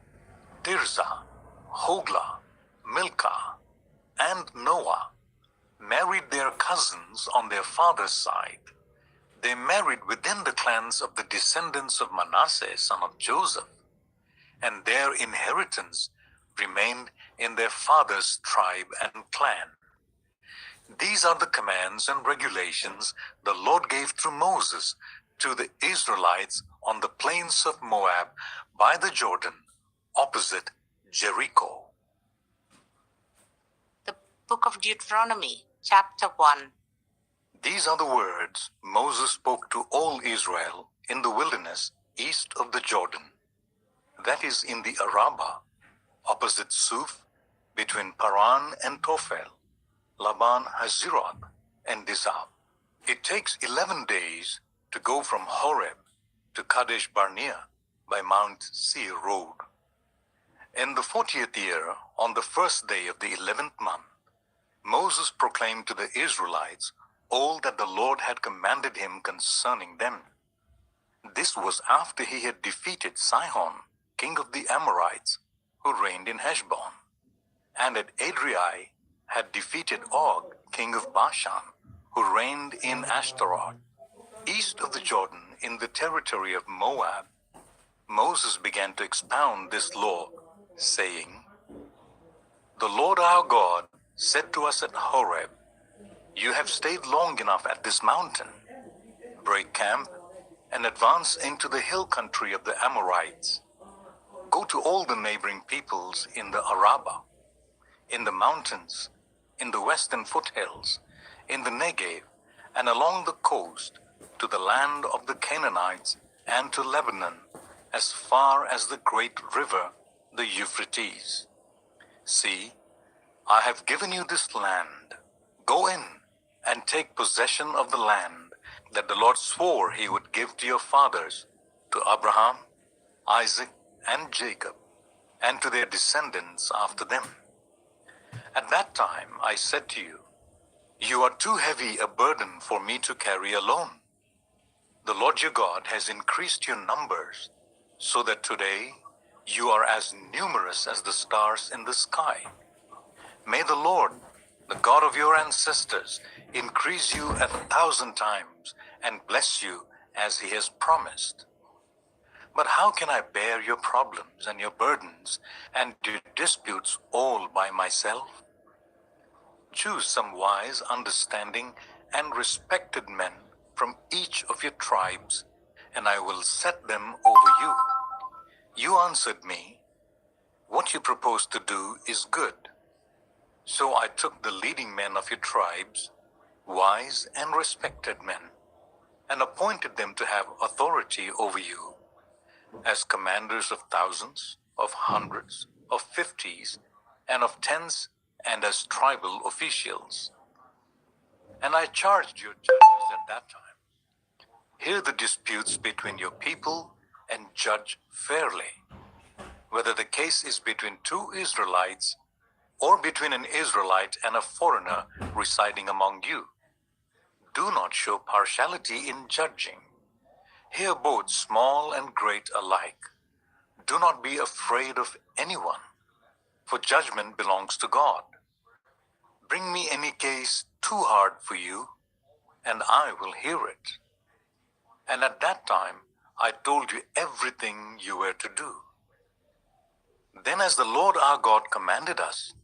Tirzah, Hoglah, Milcah, and Noah married their cousins on their father's side. They married within the clans of the descendants of Manasseh, son of Joseph, and their inheritance remained in their father's tribe and clan. These are the commands and regulations the Lord gave through Moses to the Israelites on the plains of Moab by the Jordan, opposite Jericho. The book of Deuteronomy, chapter 1. These are the words Moses spoke to all Israel in the wilderness east of the Jordan, that is in the Arabah, opposite Suf, between Paran and Tophel, Laban Hazeroth, and Dizab. It takes 11 days to go from Horeb to Kadesh Barnea by Mount Seir road. In the 40th year, on the first day of the 11th month, Moses proclaimed to the Israelites all that the Lord had commanded him concerning them. This was after he had defeated Sihon, king of the Amorites, who reigned in Heshbon, and at Edrei had defeated Og, king of Bashan, who reigned in Ashtaroth. East of the Jordan, in the territory of Moab, Moses began to expound this law, saying, "The Lord our God said to us at Horeb, 'You have stayed long enough at this mountain. Break camp and advance into the hill country of the Amorites. Go to all the neighboring peoples in the Arabah, in the mountains, in the western foothills, in the Negev, and along the coast, to the land of the Canaanites and to Lebanon, as far as the great river, the Euphrates. See, I have given you this land. Go in and take possession of the land that the Lord swore he would give to your fathers, to Abraham, Isaac, and Jacob, and to their descendants after them.' At that time I said to you, 'You are too heavy a burden for me to carry alone. The Lord your God has increased your numbers, so that today you are as numerous as the stars in the sky. May the Lord, the God of your ancestors, increase you 1,000 times and bless you as he has promised. But how can I bear your problems and your burdens and your disputes all by myself? Choose some wise, understanding, and respected men from each of your tribes, and I will set them over you.' You answered me, 'What you propose to do is good.' So I took the leading men of your tribes, wise and respected men, and appointed them to have authority over you, as commanders of thousands, of hundreds, of fifties, and of tens, and as tribal officials. And I charged your judges at that time, 'Hear the disputes between your people and judge fairly, whether the case is between two Israelites or between an Israelite and a foreigner residing among you. Do not show partiality in judging. Hear both small and great alike. Do not be afraid of anyone, for judgment belongs to God. Bring me any case too hard for you, and I will hear it.' And at that time I told you everything you were to do. Then, as the Lord our God commanded us,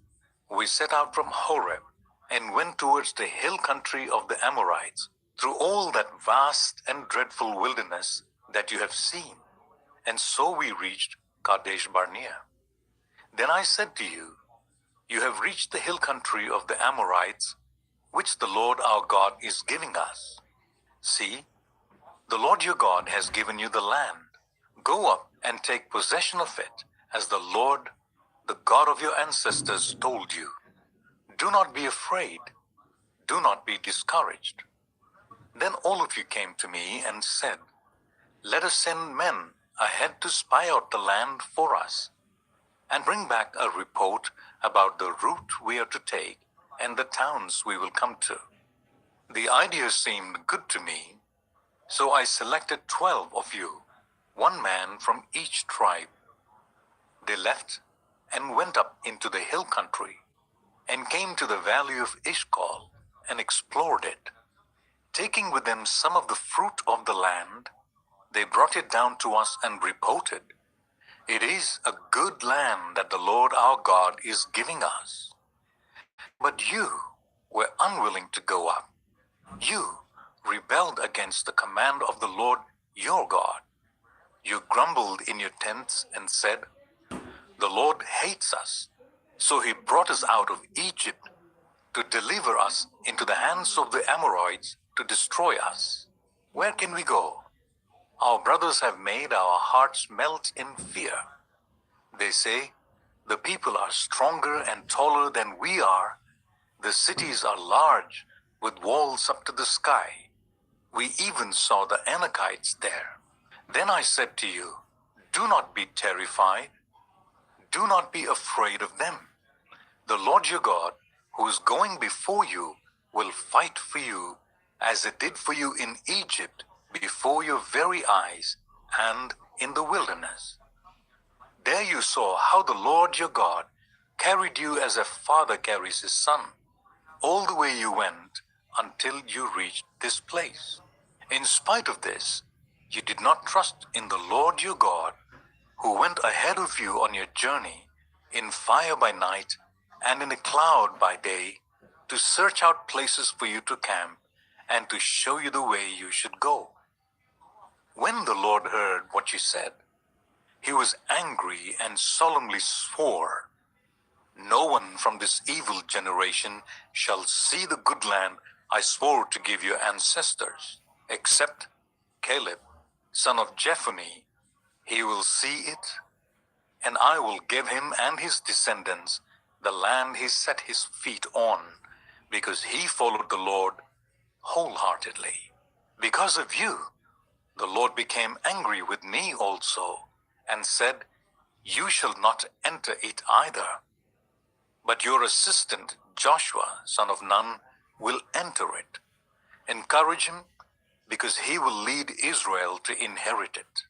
we set out from Horeb and went towards the hill country of the Amorites, through all that vast and dreadful wilderness that you have seen. And so we reached Kadesh Barnea. Then I said to you, 'You have reached the hill country of the Amorites, which the Lord our God is giving us. See, the Lord your God has given you the land. Go up and take possession of it, as the Lord, the God of your ancestors, told you. Do not be afraid. Do not be discouraged.' Then all of you came to me and said, 'Let us send men ahead to spy out the land for us, and bring back a report about the route we are to take and the towns we will come to.' The idea seemed good to me, so I selected 12 of you, one man from each tribe. They left and went up into the hill country, and came to the valley of Eshcol, and explored it. Taking with them some of the fruit of the land, they brought it down to us and reported, "It is a good land that the Lord our God is giving us." But you were unwilling to go up. You rebelled against the command of the Lord your God. You grumbled in your tents and said, "The Lord hates us, so he brought us out of Egypt to deliver us into the hands of the Amorites to destroy us. Where can we go? Our brothers have made our hearts melt in fear. They say, 'The people are stronger and taller than we are. The cities are large, with walls up to the sky. We even saw the Anakites there.' Then I said to you, 'Do not be terrified. Do not be afraid of them. The Lord your God, who is going before you, will fight for you, as it did for you in Egypt, before your very eyes, and in the wilderness. There you saw how the Lord your God carried you as a father carries his son, all the way you went until you reached this place. In spite of this, you did not trust in the Lord your God, who went ahead of you on your journey in fire by night and in a cloud by day, to search out places for you to camp and to show you the way you should go. When the Lord heard what you said, he was angry and solemnly swore, 'No one from this evil generation shall see the good land I swore to give your ancestors, except Caleb, son of Jephunneh. He will see it, and I will give him and his descendants the land he set his feet on, because he followed the Lord wholeheartedly. Because of you, the Lord became angry with me also, and said, "You shall not enter it either. But your assistant, Joshua, son of Nun, will enter it. Encourage him, because he will lead Israel to inherit it.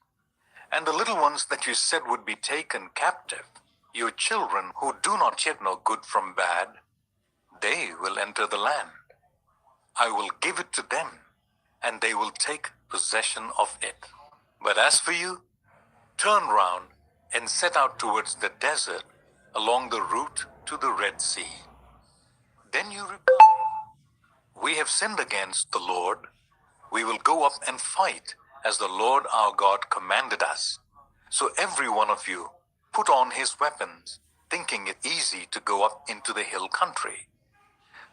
And the little ones that you said would be taken captive, your children who do not yet know good from bad, they will enter the land. I will give it to them, and they will take possession of it. But as for you, turn round and set out towards the desert along the route to the Red Sea." Then you replied, "We have sinned against the Lord. We will go up and fight as the Lord our God commanded us. So every one of you put on his weapons, thinking it easy to go up into the hill country."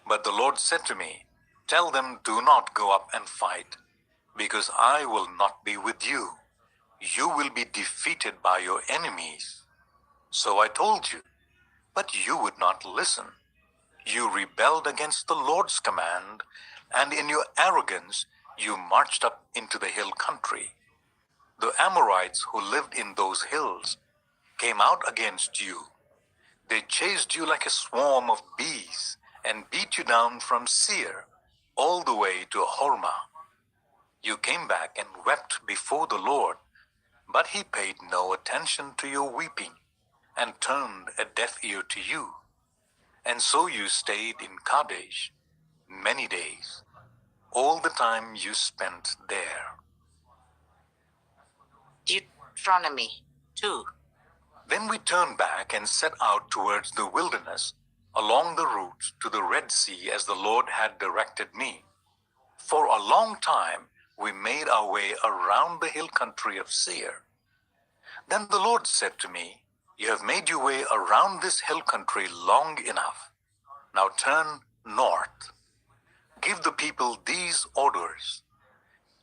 But the Lord said to me, "Tell them, do not go up and fight, because I will not be with you. You will be defeated by your enemies." So I told you, but you would not listen. You rebelled against the Lord's command, and in your arrogance you marched up into the hill country. The Amorites who lived in those hills came out against you. They chased you like a swarm of bees and beat you down from Seir all the way to Hormah. You came back and wept before the Lord, but he paid no attention to your weeping and turned a deaf ear to you. And so you stayed in Kadesh many days, all the time you spent there. Deuteronomy 2. Then we turned back and set out towards the wilderness, along the route to the Red Sea as the Lord had directed me. For a long time we made our way around the hill country of Seir. Then the Lord said to me, "You have made your way around this hill country long enough. Now turn north. Give the people these orders.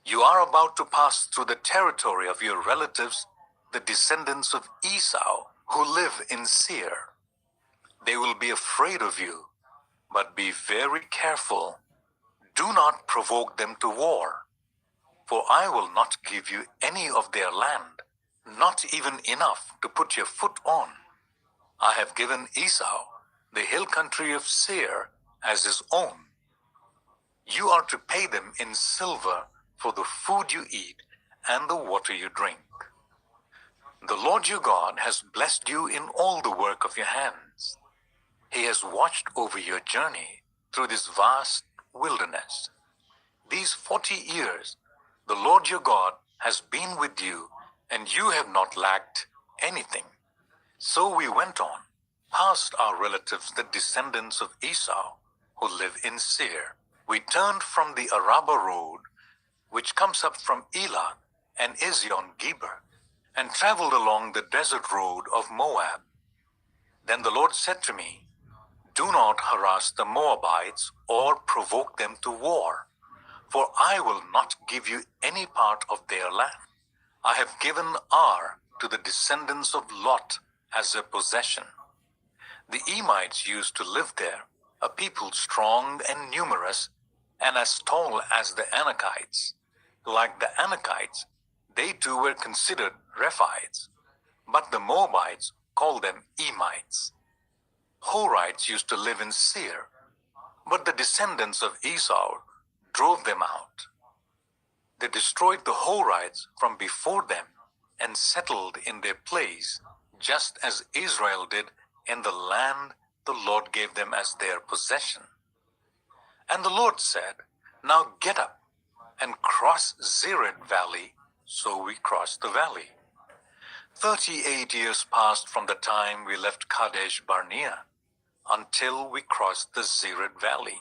You are about to pass through the territory of your relatives, the descendants of Esau, who live in Seir. They will be afraid of you, but be very careful. Do not provoke them to war, for I will not give you any of their land, not even enough to put your foot on. I have given Esau the hill country of Seir as his own. You are to pay them in silver for the food you eat and the water you drink." The Lord your God has blessed you in all the work of your hands. He has watched over your journey through this vast wilderness. These 40 years, the Lord your God has been with you, and you have not lacked anything. So we went on, past our relatives, the descendants of Esau, who live in Seir. We turned from the Arabah road, which comes up from Elah and Ezion-Geber, and traveled along the desert road of Moab. Then the Lord said to me, do not harass the Moabites or provoke them to war, for I will not give you any part of their land. I have given Ar to the descendants of Lot as a possession. The Emites used to live there, a people strong and numerous, and as tall as the Anakites. Like the Anakites, they too were considered Rephites, but the Moabites called them Emites. Horites used to live in Seir, but the descendants of Esau drove them out. They destroyed the Horites from before them and settled in their place, just as Israel did in the land the Lord gave them as their possession. And the Lord said, now get up and cross Zered Valley. So we crossed the valley. 38 years passed from the time we left Kadesh Barnea until we crossed the Zered Valley.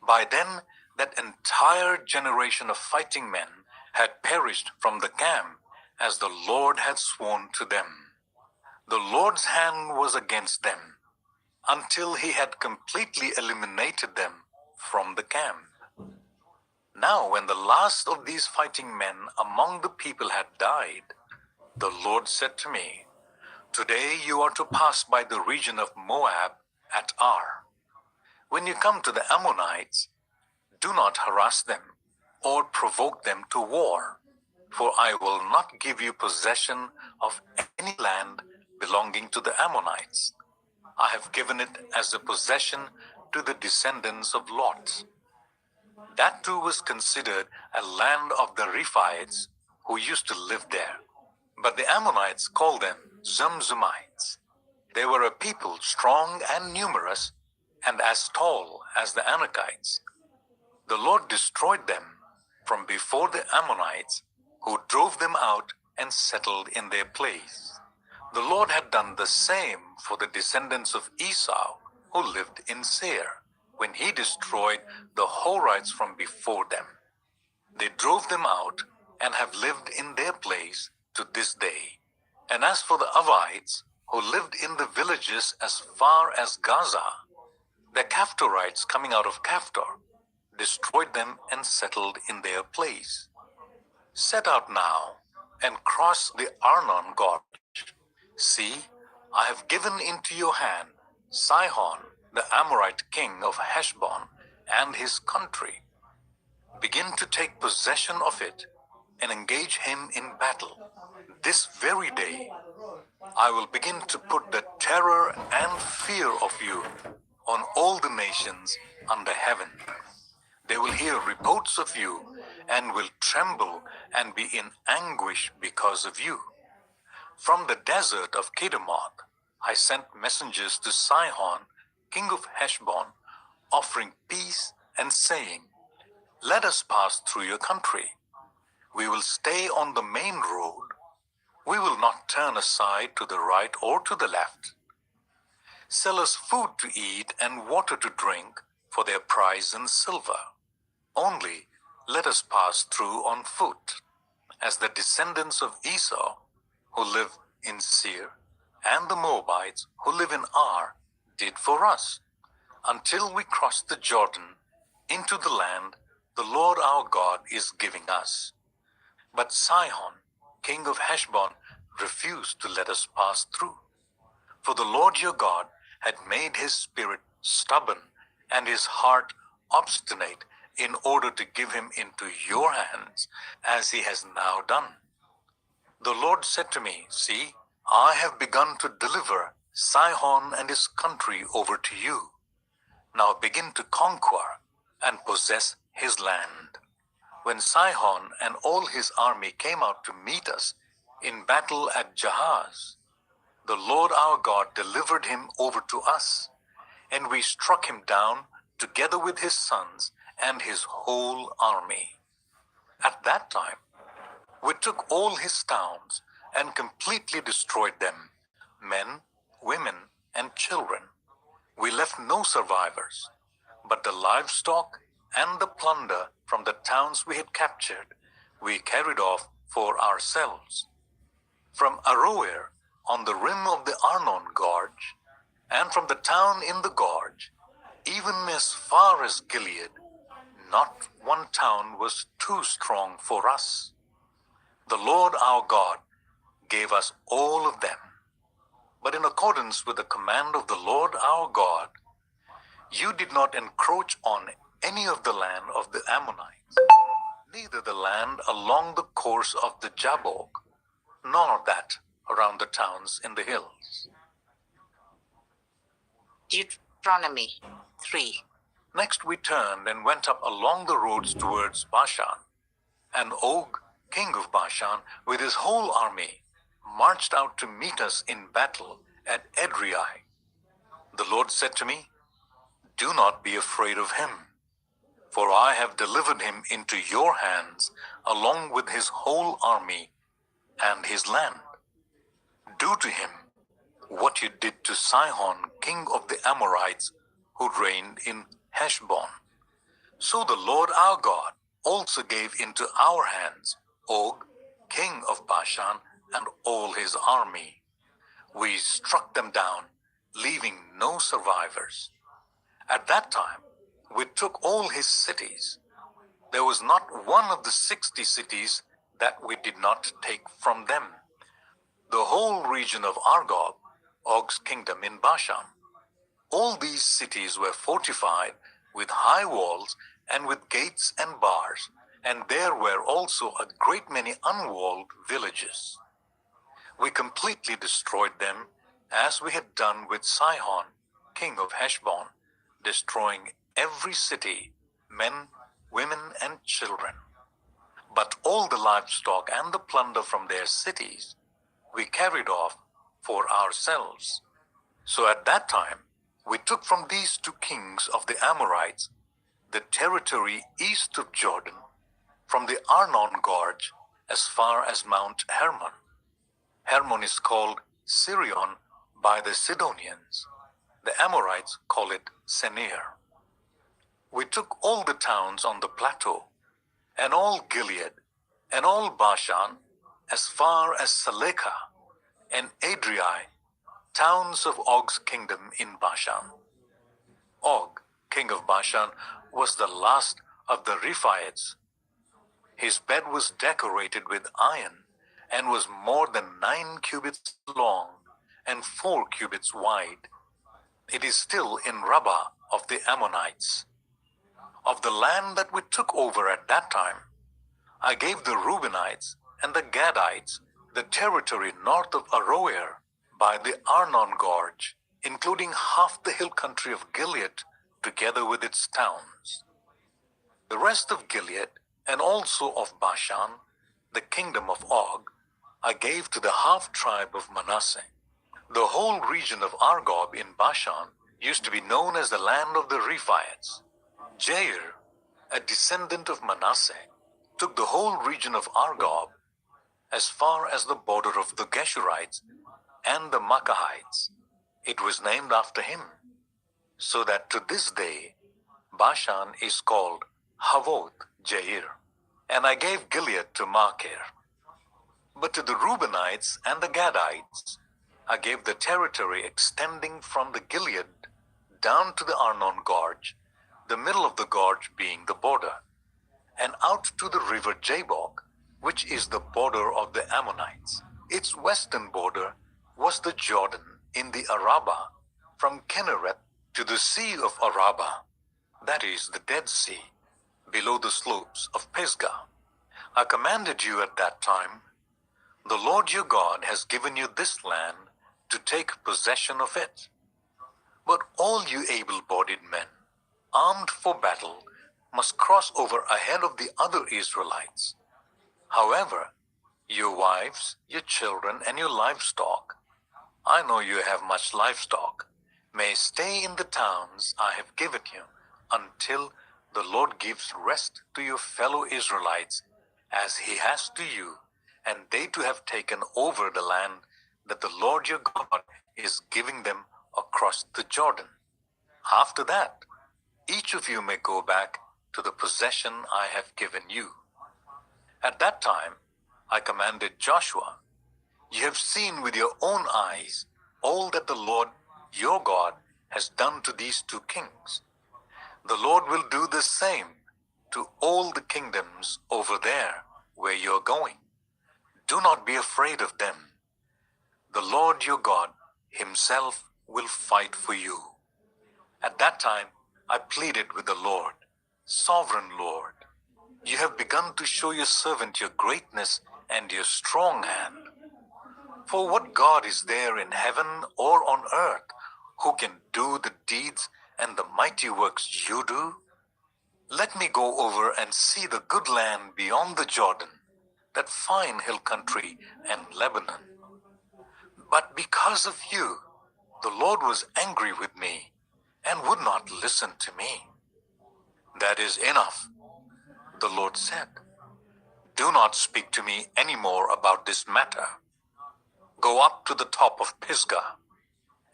By then, that entire generation of fighting men had perished from the camp, as the Lord had sworn to them. The Lord's hand was against them, until he had completely eliminated them from the camp. Now, when the last of these fighting men among the people had died, the Lord said to me, today you are to pass by the region of Moab at Ar. When you come to the Ammonites, do not harass them or provoke them to war, for I will not give you possession of any land belonging to the Ammonites. I have given it as a possession to the descendants of Lot. That too was considered a land of the Rephites who used to live there. But the Ammonites called them Zamzumites. They were a people strong and numerous, and as tall as the Anakites. The Lord destroyed them from before the Ammonites, who drove them out and settled in their place. The Lord had done the same for the descendants of Esau, who lived in Seir, when he destroyed the Horites from before them. They drove them out and have lived in their place to this day. And as for the Avites, who lived in the villages as far as Gaza, the Caphtorites coming out of Caphtor destroyed them and settled in their place. Set out now and cross the Arnon Gorge. See, I have given into your hand Sihon, the Amorite king of Heshbon, and his country. Begin to take possession of it and engage him in battle. This very day, I will begin to put the terror and fear of you on all the nations under heaven. They will hear reports of you and will tremble and be in anguish because of you. From the desert of Kedemoth, I sent messengers to Sihon, king of Heshbon, offering peace and saying, let us pass through your country. We will stay on the main road. We will not turn aside to the right or to the left. Sell us food to eat and water to drink for their price in silver. Only let us pass through on foot, as the descendants of Esau, who live in Seir, and the Moabites, who live in Ar, did for us, until we cross the Jordan into the land the Lord our God is giving us. But Sihon, king of Heshbon, refused to let us pass through. For the Lord your God had made his spirit stubborn and his heart obstinate in order to give him into your hands, as he has now done. The Lord said to me, see, I have begun to deliver Sihon and his country over to you. Now begin to conquer and possess his land. When Sihon and all his army came out to meet us, In battle at Jahaz, the Lord our God delivered him over to us, and we struck him down together with his sons and his whole army. At that time, we took all his towns and completely destroyed them, men, women, and children. We left no survivors, but the livestock and the plunder from the towns we had captured, we carried off for ourselves. From Aroer on the rim of the Arnon Gorge, and from the town in the gorge, even as far as Gilead, not one town was too strong for us. The Lord our God gave us all of them. But in accordance with the command of the Lord our God, you did not encroach on any of the land of the Ammonites, neither the land along the course of the Jabbok, nor that around the towns in the hills. Deuteronomy 3. Next we turned and went up along the roads towards Bashan, and Og, king of Bashan, with his whole army, marched out to meet us in battle at Edrei. The Lord said to me, "Do not be afraid of him, for I have delivered him into your hands along with his whole army and his land. Do to him what you did to Sihon, king of the Amorites, who reigned in Heshbon." So the Lord our God also gave into our hands Og, king of Bashan, and all his army. We struck them down, leaving no survivors. At that time, we took all his cities. There was not one of the 60 cities that we did not take from them. The whole region of Argob, Og's kingdom in Bashan. All these cities were fortified with high walls and with gates and bars, and there were also a great many unwalled villages. We completely destroyed them, as we had done with Sihon, king of Heshbon, destroying every city, men, women, and children. But all the livestock and the plunder from their cities we carried off for ourselves. So at that time, we took from these two kings of the Amorites the territory east of Jordan, from the Arnon Gorge as far as Mount Hermon. Hermon is called Sirion by the Sidonians. The Amorites call it Senir. We took all the towns on the plateau, and all Gilead, and all Bashan, as far as Salekah, and Edrei, towns of Og's kingdom in Bashan. Og, king of Bashan, was the last of the Rephaites. His bed was decorated with iron, and was more than 9 cubits long, and 4 cubits wide. It is still in Rabbah of the Ammonites. Of the land that we took over at that time, I gave the Reubenites and the Gadites the territory north of Aroer by the Arnon Gorge, including half the hill country of Gilead, together with its towns. The rest of Gilead, and also of Bashan, the kingdom of Og, I gave to the half-tribe of Manasseh. The whole region of Argob in Bashan used to be known as the land of the Rephaites. Jair, a descendant of Manasseh, took the whole region of Argob as far as the border of the Geshurites and the Makahites. It was named after him, so that to this day Bashan is called Havoth Jair. And I gave Gilead to Machir. But to the Reubenites and the Gadites I gave the territory extending from the Gilead down to the Arnon Gorge, the middle of the gorge being the border, and out to the river Jabbok, which is the border of the Ammonites. Its western border was the Jordan in the Arabah, from Kinnereth to the Sea of Arabah, that is the Dead Sea, below the slopes of Pisgah. I commanded you at that time, "The Lord your God has given you this land to take possession of it." But all you able-bodied men, armed for battle, must cross over ahead of the other Israelites. However, Your wives, your children, and your livestock, I know you have much livestock, may stay in the towns I have given you until the Lord gives rest to your fellow Israelites as he has to you, and they too have taken over the land that the Lord your God is giving them across the Jordan. After that, each of you may go back to the possession I have given you. At that time, I commanded Joshua, you have seen with your own eyes all that the Lord your God has done to these two kings. The Lord will do the same to all the kingdoms over there where you're going. Do not be afraid of them. The Lord your God himself will fight for you. At that time, I pleaded with the Lord, Sovereign Lord, you have begun to show your servant your greatness and your strong hand. For what God is there in heaven or on earth who can do the deeds and the mighty works you do? Let me go over and see the good land beyond the Jordan, that fine hill country and Lebanon. But because of you, the Lord was angry with me and would not listen to me. That is enough, the Lord said. Do not speak to me any more about this matter. Go up to the top of Pisgah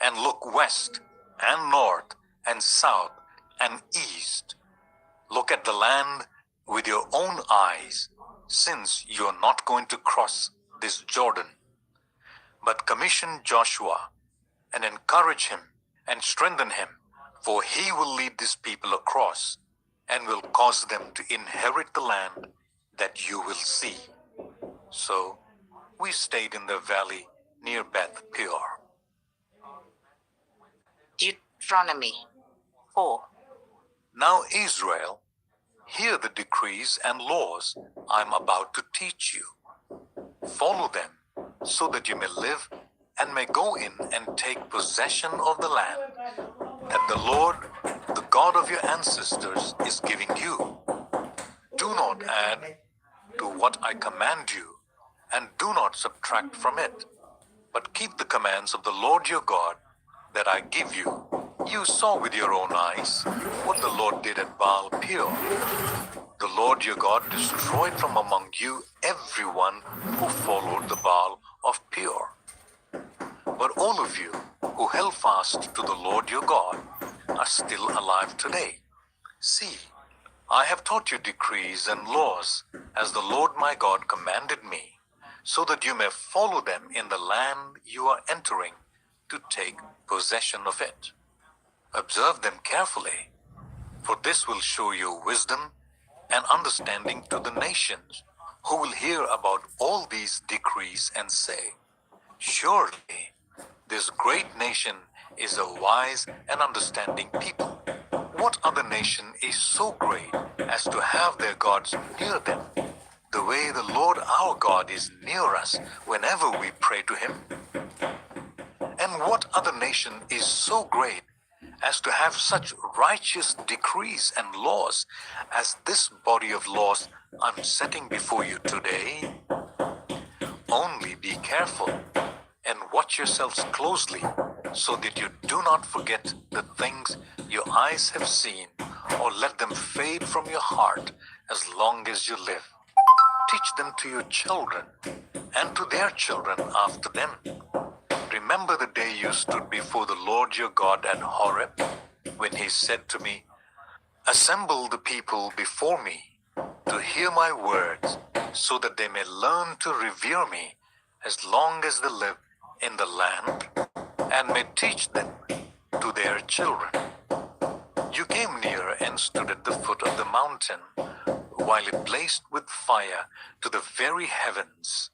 and look west and north and south and east. Look at the land with your own eyes, since you are not going to cross this Jordan. But commission Joshua and encourage him and strengthen him, for he will lead this people across and will cause them to inherit the land that you will see. So we stayed in the valley near Beth Peor. Deuteronomy 4. Now Israel, hear the decrees and laws I'm about to teach you. Follow them so that you may live and may go in and take possession of the land that the Lord, the God of your ancestors, is giving you. Do not add to what I command you, and do not subtract from it, but keep the commands of the Lord your God that I give you. You saw with your own eyes what the Lord did at Baal Peor. The Lord your God destroyed from among you everyone who followed the Baal of Peor. But all of you who held fast to the Lord your God are still alive today. See, I have taught you decrees and laws as the Lord my God commanded me, so that you may follow them in the land you are entering to take possession of it. Observe them carefully, for this will show you wisdom and understanding to the nations, who will hear about all these decrees and say, surely this great nation is a wise and understanding people. What other nation is so great as to have their gods near them, the way the Lord our God is near us whenever we pray to him? And what other nation is so great as to have such righteous decrees and laws as this body of laws I'm setting before you today? Only be careful and watch yourselves closely, so that you do not forget the things your eyes have seen, or let them fade from your heart as long as you live. Teach them to your children and to their children after them. Remember the day you stood before the Lord your God at Horeb, when he said to me, assemble the people before me to hear my words, so that they may learn to revere me as long as they live in the land, and may teach them to their children. You came near and stood at the foot of the mountain, while it blazed with fire to the very heavens,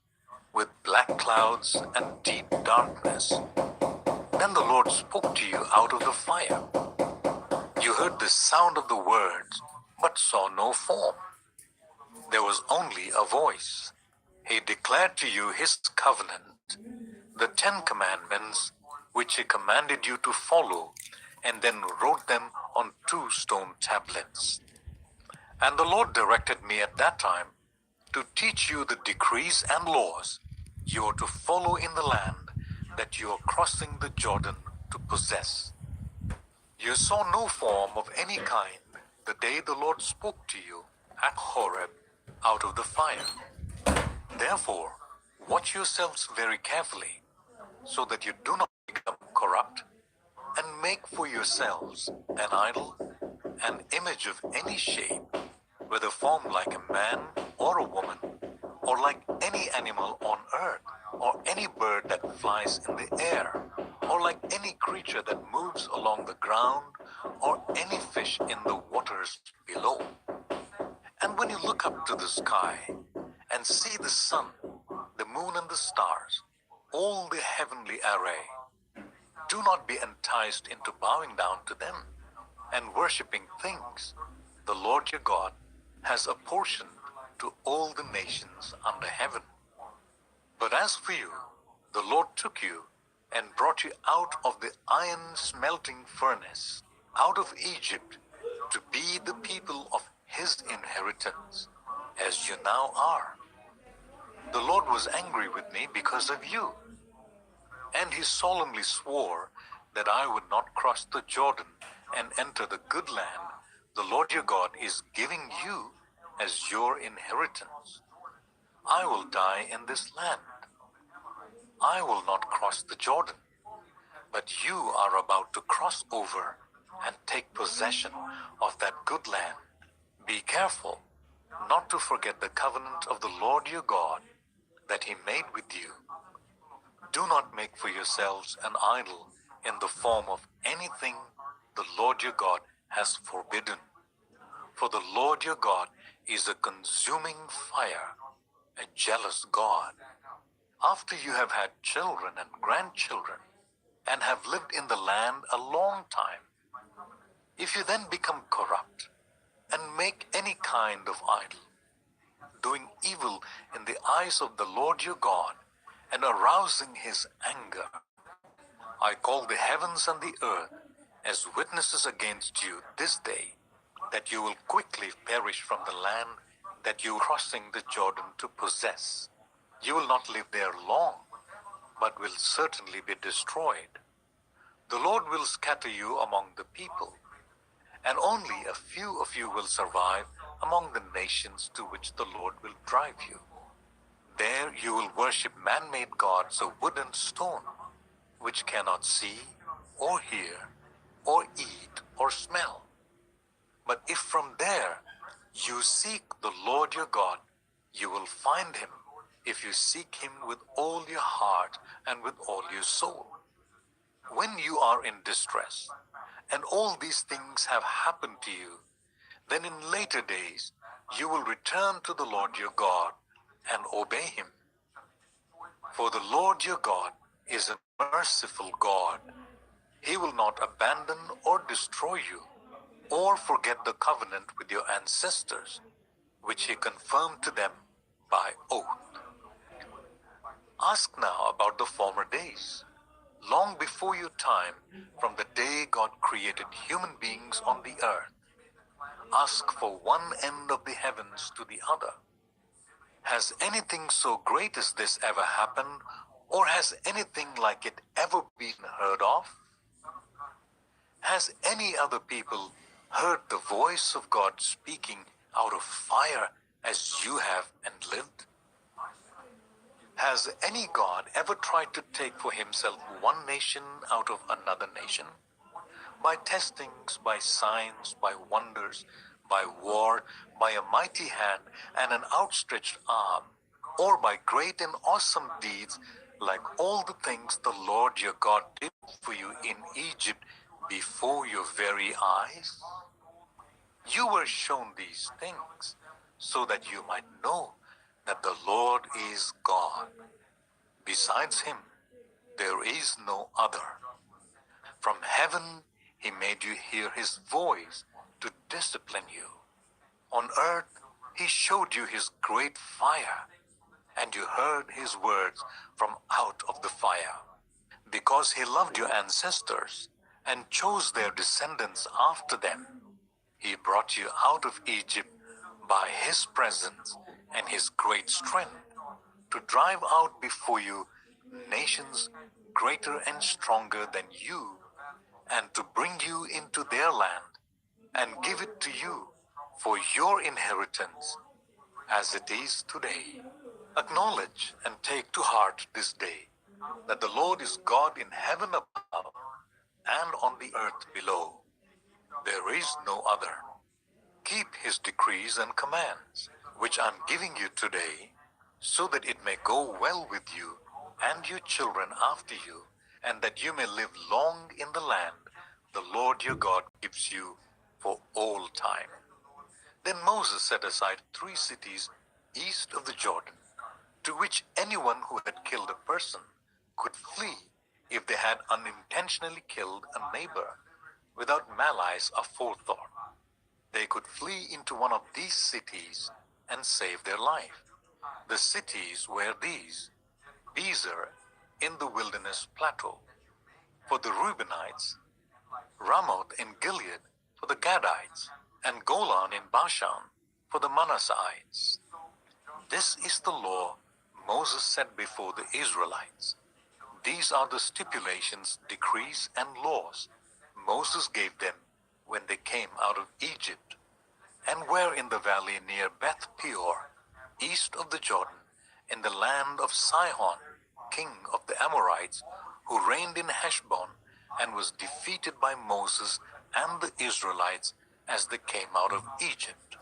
with black clouds and deep darkness. Then the Lord spoke to you out of the fire. You heard the sound of the words, but saw no form. There was only a voice. He declared to you his covenant, the 10 Commandments, which he commanded you to follow, and then wrote them on 2 stone tablets. And the Lord directed me at that time to teach you the decrees and laws you are to follow in the land that you are crossing the Jordan to possess. You saw no form of any kind the day the Lord spoke to you at Horeb out of the fire. Therefore, watch yourselves very carefully, so that you do not become corrupt, and make for yourselves an idol, an image of any shape, whether formed like a man or a woman, or like any animal on earth, or any bird that flies in the air, or like any creature that moves along the ground, or any fish in the waters below. And when you look up to the sky and see the sun, the moon, and the stars, all the heavenly array, do not be enticed into bowing down to them and worshipping things the Lord your God has apportioned to all the nations under heaven. But as for you, the Lord took you and brought you out of the iron smelting furnace, out of Egypt, to be the people of his inheritance, as you now are. The Lord was angry with me because of you, and he solemnly swore that I would not cross the Jordan and enter the good land the Lord your God is giving you as your inheritance. I will die in this land. I will not cross the Jordan, but you are about to cross over and take possession of that good land. Be careful not to forget the covenant of the Lord your God that he made with you. Do not make for yourselves an idol in the form of anything the Lord your God has forbidden. For the Lord your God is a consuming fire, a jealous God. After you have had children and grandchildren, and have lived in the land a long time, if you then become corrupt and make any kind of idol, doing evil in the eyes of the Lord your God, and arousing his anger, I call the heavens and the earth as witnesses against you this day, that you will quickly perish from the land that you are crossing the Jordan to possess. You will not live there long, but will certainly be destroyed. The Lord will scatter you among the people, and only a few of you will survive among the nations to which the Lord will drive you. There you will worship man-made gods of wood and stone, which cannot see, or hear, or eat, or smell. But if from there you seek the Lord your God, you will find him if you seek him with all your heart and with all your soul. When you are in distress, and all these things have happened to you, then in later days you will return to the Lord your God and obey him. For the Lord your God is a merciful God. He will not abandon or destroy you, or forget the covenant with your ancestors, which he confirmed to them by oath. Ask now about the former days, long before your time, from the day God created human beings on the earth. Ask for one end of the heavens to the other. Has anything so great as this ever happened, or has anything like it ever been heard of? Has any other people heard the voice of God speaking out of fire as you have and lived? Has any God ever tried to take for himself one nation out of another nation? By testings, by signs, by wonders, by war, by a mighty hand and an outstretched arm, or by great and awesome deeds, like all the things the Lord your God did for you in Egypt before your very eyes? You were shown these things so that you might know that the Lord is God. Besides him, there is no other. From heaven he made you hear his voice to discipline you. On earth he showed you his great fire, and you heard his words from out of the fire. Because he loved your ancestors and chose their descendants after them, he brought you out of Egypt by his presence and his great strength, to drive out before you nations greater and stronger than you, and to bring you into their land and give it to you for your inheritance, as it is today. Acknowledge and take to heart this day that the Lord is God in heaven above and on the earth below. There is no other. Keep his decrees and commands, which I'm giving you today, so that it may go well with you and your children after you, and that you may live long in the land the Lord your God gives you for all time. Then Moses set aside 3 cities east of the Jordan, to which anyone who had killed a person could flee if they had unintentionally killed a neighbor without malice aforethought. They could flee into one of these cities and save their life. The cities were these: Bezer in the wilderness plateau for the Reubenites, Ramoth in Gilead for the Gadites, and Golan in Bashan for the Manassites. This is the law Moses set before the Israelites. These are the stipulations, decrees, and laws Moses gave them when they came out of Egypt, and were in the valley near Beth Peor, east of the Jordan, in the land of Sihon, king of the Amorites, who reigned in Heshbon, and was defeated by Moses and the Israelites as they came out of Egypt.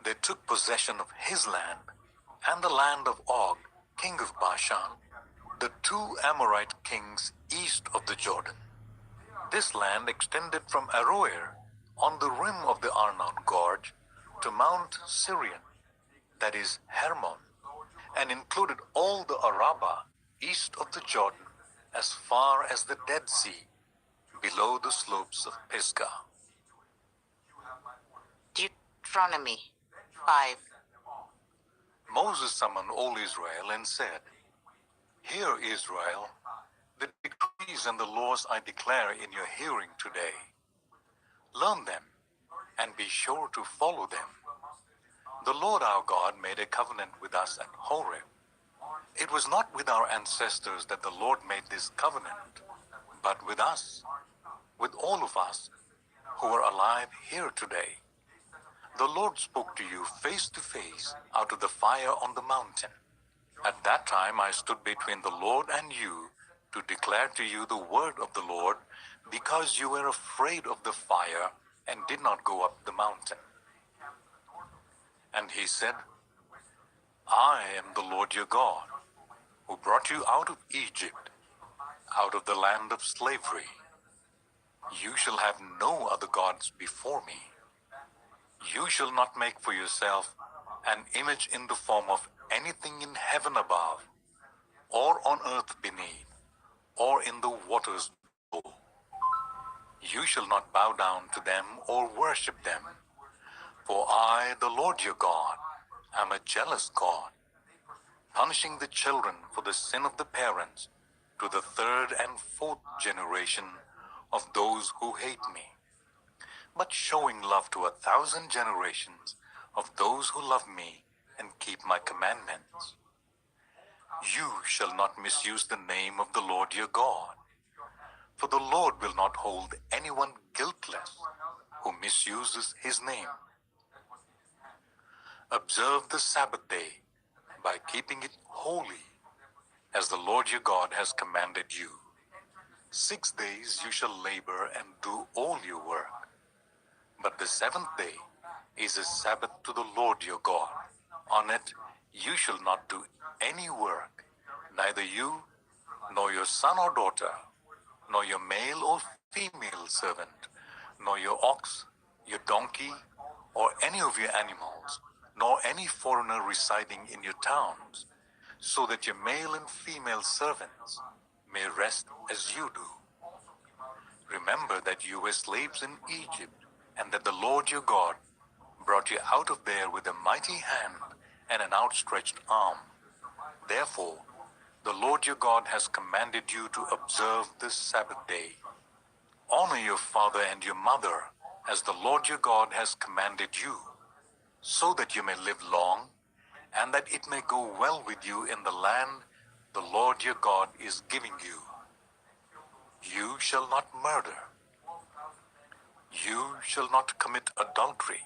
They took possession of his land, and the land of Og, king of Bashan, the 2 Amorite kings east of the Jordan. This land extended from Aroer on the rim of the Arnon Gorge to Mount Sirion, that is Hermon, and included all the Arabah east of the Jordan as far as the Dead Sea, below the slopes of Pisgah. Deuteronomy 5. Moses summoned all Israel and said, "Hear, Israel, the decrees and the laws I declare in your hearing today. Learn them and be sure to follow them. The Lord our God made a covenant with us at Horeb. It was not with our ancestors that the Lord made this covenant, but with us, with all of us who are alive here today. The Lord spoke to you face to face out of the fire on the mountain. At that time I stood between the Lord and you to declare to you the word of the Lord, because you were afraid of the fire and did not go up the mountain." And he said, "I am the Lord your God, who brought you out of Egypt, out of the land of slavery. You shall have no other gods before me. You shall not make for yourself an image in the form of anything in heaven above, or on earth beneath, or in the waters below. You shall not bow down to them or worship them. For I, the Lord your God, am a jealous God, punishing the children for the sin of the parents to the 3rd and 4th generation of those who hate me, but showing love to 1,000 generations of those who love me and keep my commandments. You shall not misuse the name of the Lord your God, for the Lord will not hold anyone guiltless who misuses his name. Observe the Sabbath day by keeping it holy, as the Lord your God has commanded you. 6 days you shall labor and do all your work, but the 7th day is a Sabbath to the Lord your God. On it you shall not do any work, neither you, nor your son or daughter, nor your male or female servant, nor your ox, your donkey, or any of your animals, nor any foreigner residing in your towns, so that your male and female servants may rest as you do. Remember that you were slaves in Egypt, and that the Lord your God brought you out of there with a mighty hand and an outstretched arm. Therefore, the Lord your God has commanded you to observe this Sabbath day. Honor your father and your mother, as the Lord your God has commanded you, so that you may live long and that it may go well with you in the land the Lord your God is giving you. You shall not murder. You shall not commit adultery.